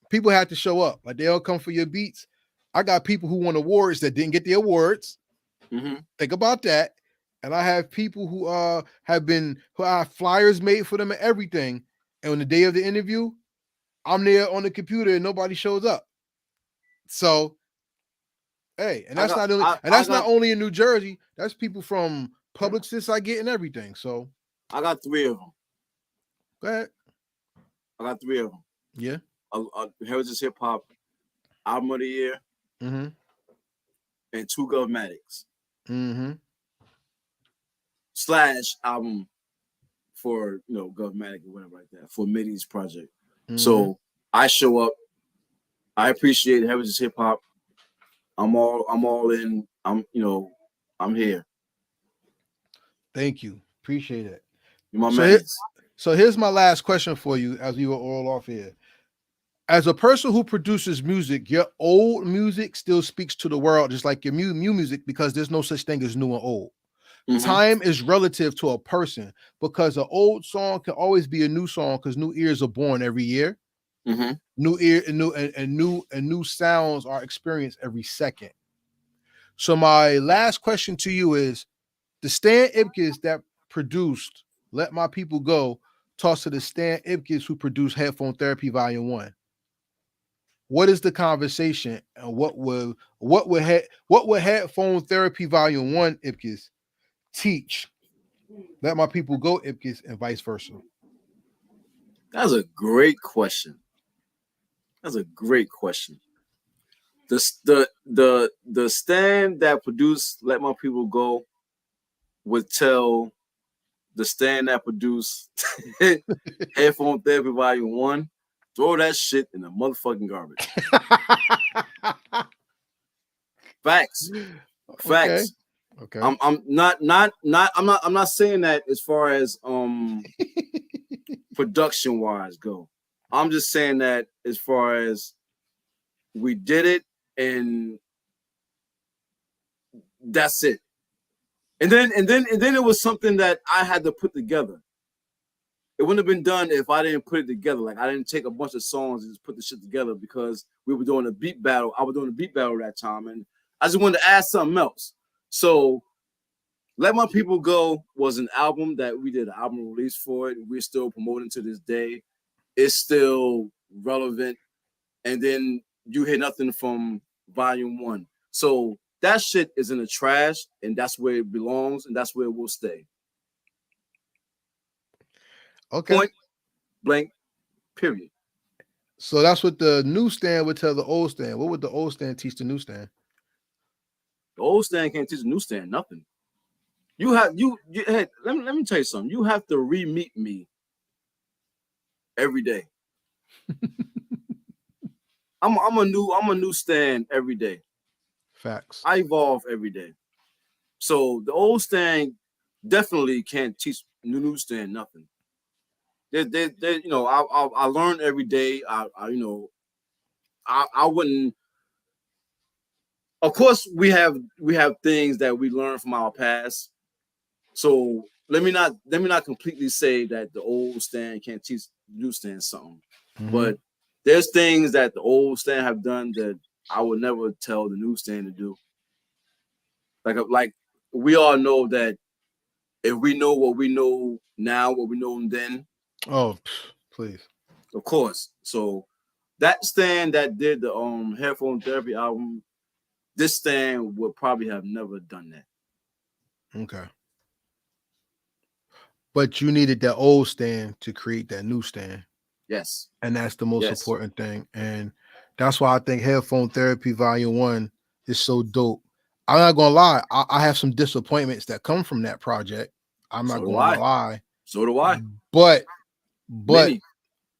people had to show up. Like they'll come for your beats. I got people who won awards that didn't get the awards. Think about that. And I have people who have flyers made for them and everything. And on the day of the interview, I'm there on the computer and nobody shows up. So, hey, and that's not only in New Jersey. That's people from Publicis I get and everything. So I got 3 of them. Go ahead. I got 3 of them. Yeah. Heritage Hip Hop Album of the Year. And 2 Govmatics. / album for Govmatic or whatever like that for Midi's project. So I show up. I appreciate Heritage Hip Hop. I'm all in. I'm here. Thank you. Appreciate it. You're my man. So here's my last question for you as we were all off here. As a person who produces music, your old music still speaks to the world just like your new music because there's no such thing as new and old. Time is relative to a person because an old song can always be a new song because new ears are born every year. New ear and new sounds are experienced every second. So my last question to you is: the Stan Ipkiss that produced "Let My People Go" talks to the Stan Ipkiss who produced "Headphone Therapy Volume 1." What is the conversation, and what would Headphone Therapy Volume 1 Ipkiss teach "Let My People Go" Ipkiss, and vice versa? That's a great question. The Stan that produced "Let My People Go" would tell the Stan that produced Headphone Therapy Volume 1, throw that shit in the motherfucking garbage. Facts. Okay. I'm not saying that as far as production wise go. I'm just saying that as far as we did it and that's it. And then it was something that I had to put together. It wouldn't have been done if I didn't put it together. Like I didn't take a bunch of songs and just put the shit together because we were doing a beat battle. I was doing a beat battle that time, and I just wanted to add something else. So "Let My People Go" was an album that we did an album release for it. We're still promoting to this day. It's still relevant. And then you hear nothing from Volume 1. So that shit is in the trash, and that's where it belongs, and that's where it will stay. Okay. Point blank, period. So that's what the new Stan would tell the old Stan. What would the old Stan teach the new Stan? The old Stan can't teach the new Stan nothing. Hey, let me tell you something. You have to re-meet me every day. I'm a new Stan every day. Facts. I evolve every day. So the old Stan definitely can't teach the new Stan nothing. I learn every day. I wouldn't. Of course, we have things that we learn from our past. So let me not completely say that the old Stan can't teach the new Stan something. But there's things that the old Stan have done that I would never tell the new Stan to do. Like we all know that if we know what we know now, what we know then. Oh, please. Of course. So that Stan that did the Headphone Therapy album, this Stan would probably have never done that. Okay. But you needed that old Stan to create that new Stan. Yes. And that's the most important thing. And that's why I think Headphone Therapy Volume 1 is so dope. I'm not gonna lie, I have some disappointments that come from that project. I'm not going to lie. So do I. But Many.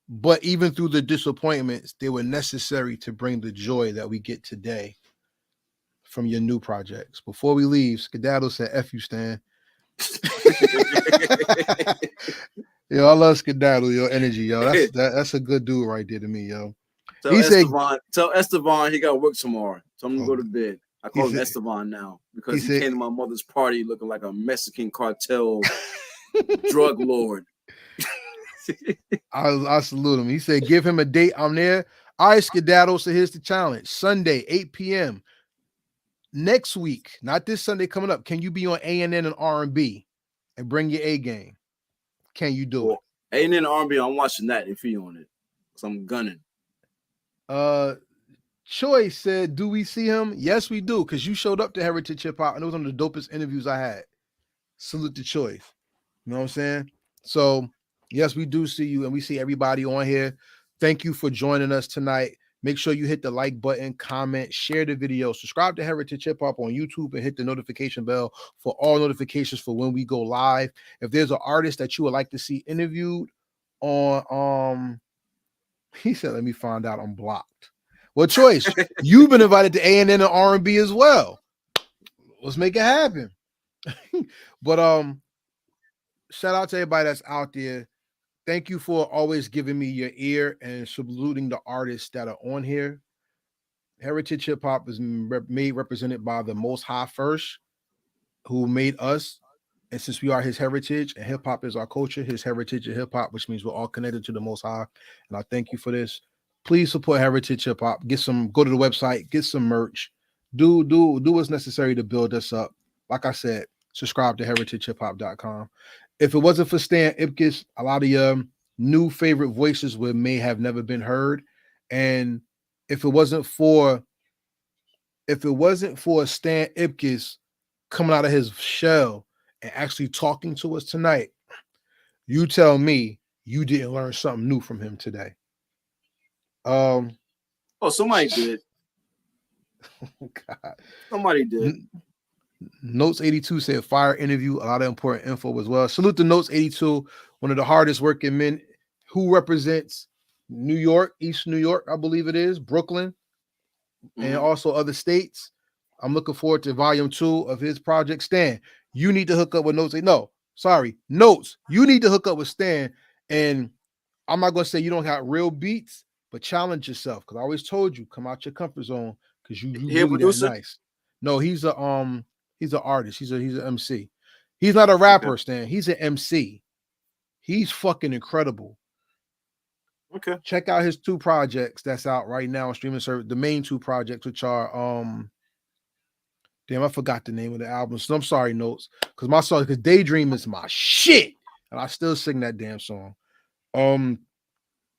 but even through the disappointments, they were necessary to bring the joy that we get today from your new projects. Before we leave, Skedaddle said, F you, Stan. Yo, I love Skedaddle, your energy, yo. That's a good dude right there to me, yo. Tell Esteban he got work tomorrow. Tell him to go to bed. I call him Esteban now because he came to my mother's party looking like a Mexican cartel drug lord. I salute him. He said, give him a date. I'm there. All right, Skedaddle. So here's the challenge. Sunday, 8 p.m. Next week, not this Sunday coming up. Can you be on A&N and R&B and bring your A game? Can you do it? A&N and R&B, I'm watching that if he on it. Because I'm gunning. Choice said, do we see him? Yes, we do. Because you showed up to Heritage Hip Hop and it was one of the dopest interviews I had. Salute to Choice. You know what I'm saying? So, yes, we do see you and we see everybody on here. Thank you for joining us tonight. Make sure you hit the like button, comment, share the video, subscribe to Heritage Hip Hop on YouTube, and hit the notification bell for all notifications for when we go live. If there's an artist that you would like to see interviewed on, he said, let me find out I'm blocked. Well, Choice, you've been invited to A&N and R&B as well. Let's make it happen. But shout out to everybody that's out there. Thank you for always giving me your ear and saluting the artists that are on here. Heritage Hip Hop is represented by the Most High first, who made us. And since we are his heritage and hip hop is our culture, his heritage and hip hop, which means we're all connected to the Most High. And I thank you for this. Please support Heritage Hip Hop. Go to the website, get some merch. Do what's necessary to build us up. Like I said, subscribe to heritagehiphop.com. If it wasn't for Stan Ipkiss, a lot of your new favorite voices may have never been heard. And if it wasn't for Stan Ipkiss coming out of his shell and actually talking to us tonight, you tell me you didn't learn something new from him today. Somebody did. God. Somebody did. Notes 82 said fire interview, a lot of important info as well. Salute to Notes 82, one of the hardest working men who represents New York, East New York, I believe it is, Brooklyn, and also other states. I'm looking forward to volume 2 of his project. Stan, you need to hook up with Notes. Notes. You need to hook up with Stan. And I'm not going to say you don't have real beats, but challenge yourself. Because I always told you, come out your comfort zone. Because you really that nice. No, he's an artist. He's an MC. He's not a rapper, Stan. He's an MC. He's fucking incredible. Okay. Check out his 2 projects that's out right now on streaming service. The main 2 projects, which are damn, I forgot the name of the album. So I'm sorry, Notes. Because Daydream is my shit. And I still sing that damn song.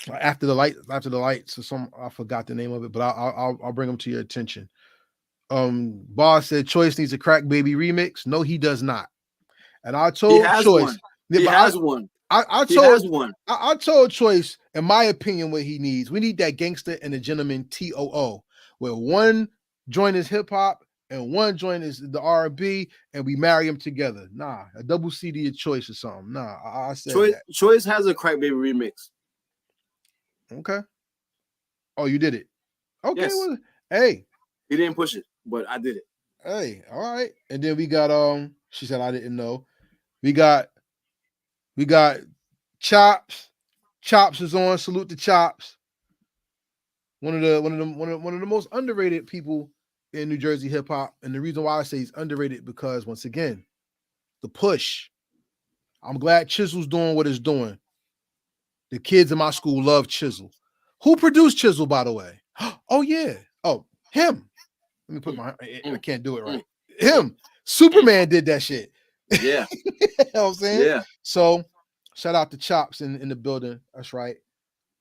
After the lights, or I forgot the name of it, but I'll bring them to your attention. Boss said Choice needs a Crack Baby remix. No, he does not. And I told Choice he has one. I told Choice, in my opinion, what he needs. We need that Gangster and the Gentleman TOO, where one joint is hip hop and one joint is the R&B, and we marry them together. Nah, a double CD of Choice or something. Nah, I said that. Choice has a Crack Baby remix. Okay. Oh, you did it. Okay. Yes. Well, hey. He didn't push it, but I did it. Hey, all right. And then we got she said I didn't know. We got Chops. Chops is on. Salute to Chops. One of the most underrated people in New Jersey hip hop. And the reason why I say he's underrated because once again, the push. I'm glad Chisel's doing what it's doing. The kids in my school love Chisel. Who produced Chisel, by the way? Oh yeah. Oh, him. Let me put I can't do it right. Him. Superman did that shit. Yeah. You know what I'm saying? Yeah. So shout out to Chops in the building. That's right.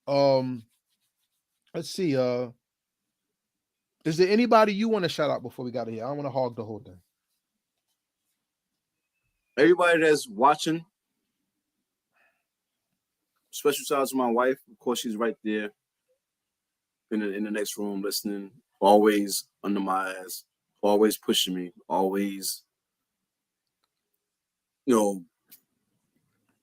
Let's see. Is there anybody you want to shout out before we got here? I don't want to hog the whole thing. Everybody that's watching, special shout out to my wife. Of course, she's right there in the next room listening, always under my ass, always pushing me, always,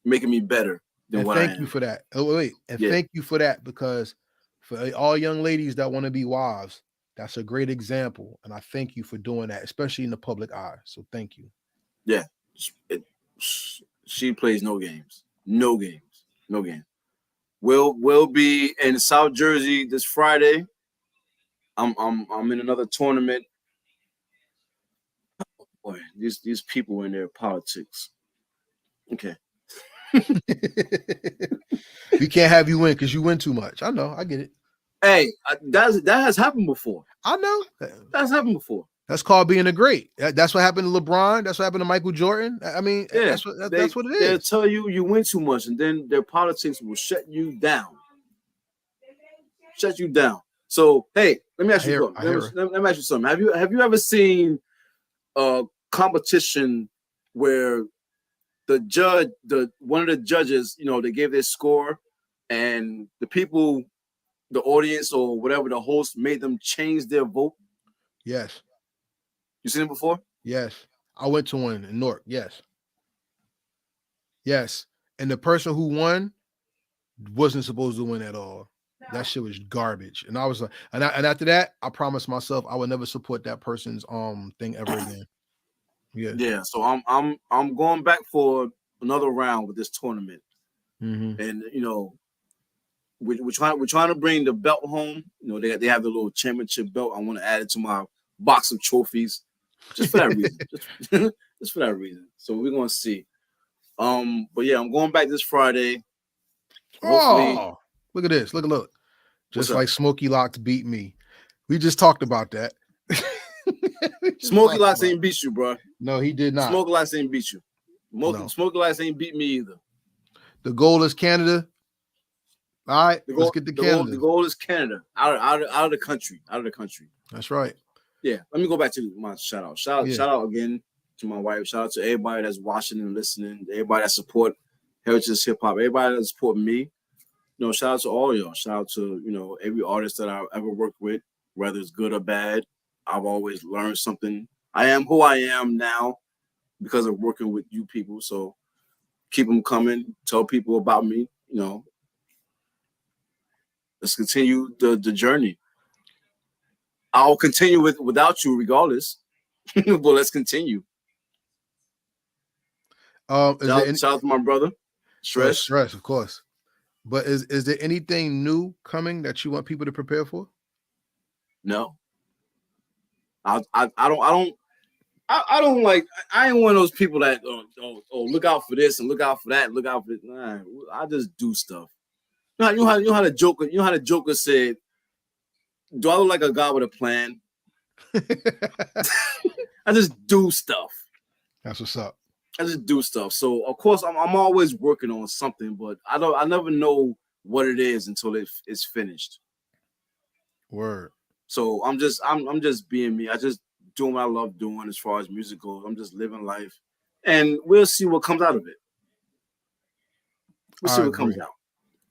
making me better than And what I am. thank you for that. Oh, wait. And thank you for that, because for all young ladies that want to be wives, that's a great example. And I thank you for doing that, especially in the public eye. So thank you. Yeah. She plays no games. No games. No game. We'll be in South Jersey this Friday. I'm in another tournament. Boy, these people in their politics. Okay. We can't have you win because you win too much. I know. I get it. Hey, that has happened before. I know. That's happened before. That's called being a great. That's what happened to LeBron. That's what happened to Michael Jordan. I mean, yeah, that's what it is. They'll tell you win too much, and then their politics will shut you down. Shut you down. So, hey, let me ask you something. Let me ask you something. Have you ever seen a competition where one of the judges, they gave their score, and the people, the audience or whatever, the host made them change their vote? Yes. You seen it before? Yes. I went to one in Newark. Yes. Yes. And the person who won wasn't supposed to win at all. That shit was garbage. And I was like, and after that, I promised myself I would never support that person's thing ever again. Yeah. Yeah. So I'm going back for another round with this tournament. Mm-hmm. And we're trying to bring the belt home. They have the little championship belt. I want to add it to my box of trophies, just for that reason. just for that reason. So we're gonna see. But yeah, I'm going back this Friday. Hopefully, look at this. Look. Just like Smokey Locks beat me. We just talked about that. Smokey Locks ain't beat you, bro. No, he did not. Smokey Locks ain't beat you. Smokey Locks ain't beat me either. The goal is Canada. All right, let's get to Canada. The goal is Canada. Out of the country. Out of the country. That's right. Yeah. Let me go back to my shout out. Shout out again to my wife. Shout out to everybody that's watching and listening. Everybody that support Heritage Hip Hop. Everybody that support me. Shout out to all y'all. Shout out to, every artist that I've ever worked with, whether it's good or bad. I've always learned something. I am who I am now because of working with you people. So keep them coming. Tell people about me. Let's continue the journey. I'll continue without you regardless. But let's continue. Shout out to my brother. Stress, of course. But is there anything new coming that you want people to prepare for? No. I don't like. I ain't one of those people that look out for this and look out for that. Look out for it. Nah, I just do stuff. You know how the Joker said, "Do I look like a guy with a plan?" I just do stuff. That's what's up. I just do stuff. So of course I'm always working on something, but I never know what it is until it's finished. Word. So I'm just being me. I just doing what I love doing as far as music goes. I'm just living life, and we'll see what comes out of it. We'll see what comes out.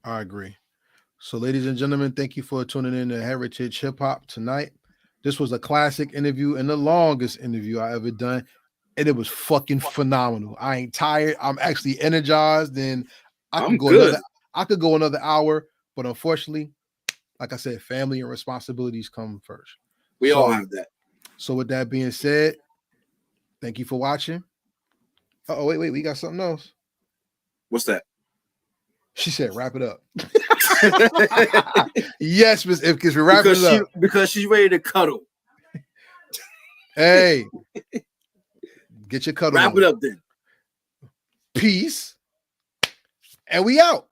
I agree. So, ladies and gentlemen, thank you for tuning in to Heritage Hip Hop Tonight. This was a classic interview and the longest interview I ever done. And it was fucking phenomenal. I ain't tired. I'm actually energized. And I could go another hour, but unfortunately, like I said, family and responsibilities come first. We all have that. So with that being said, thank you for watching. Oh, wait, we got something else. What's that? She said, wrap it up. Yes, Miss Ipkiss, we're wrapping it up. Because she's ready to cuddle. Hey. Get your cuddle. Wrap it up then. Peace. And we out.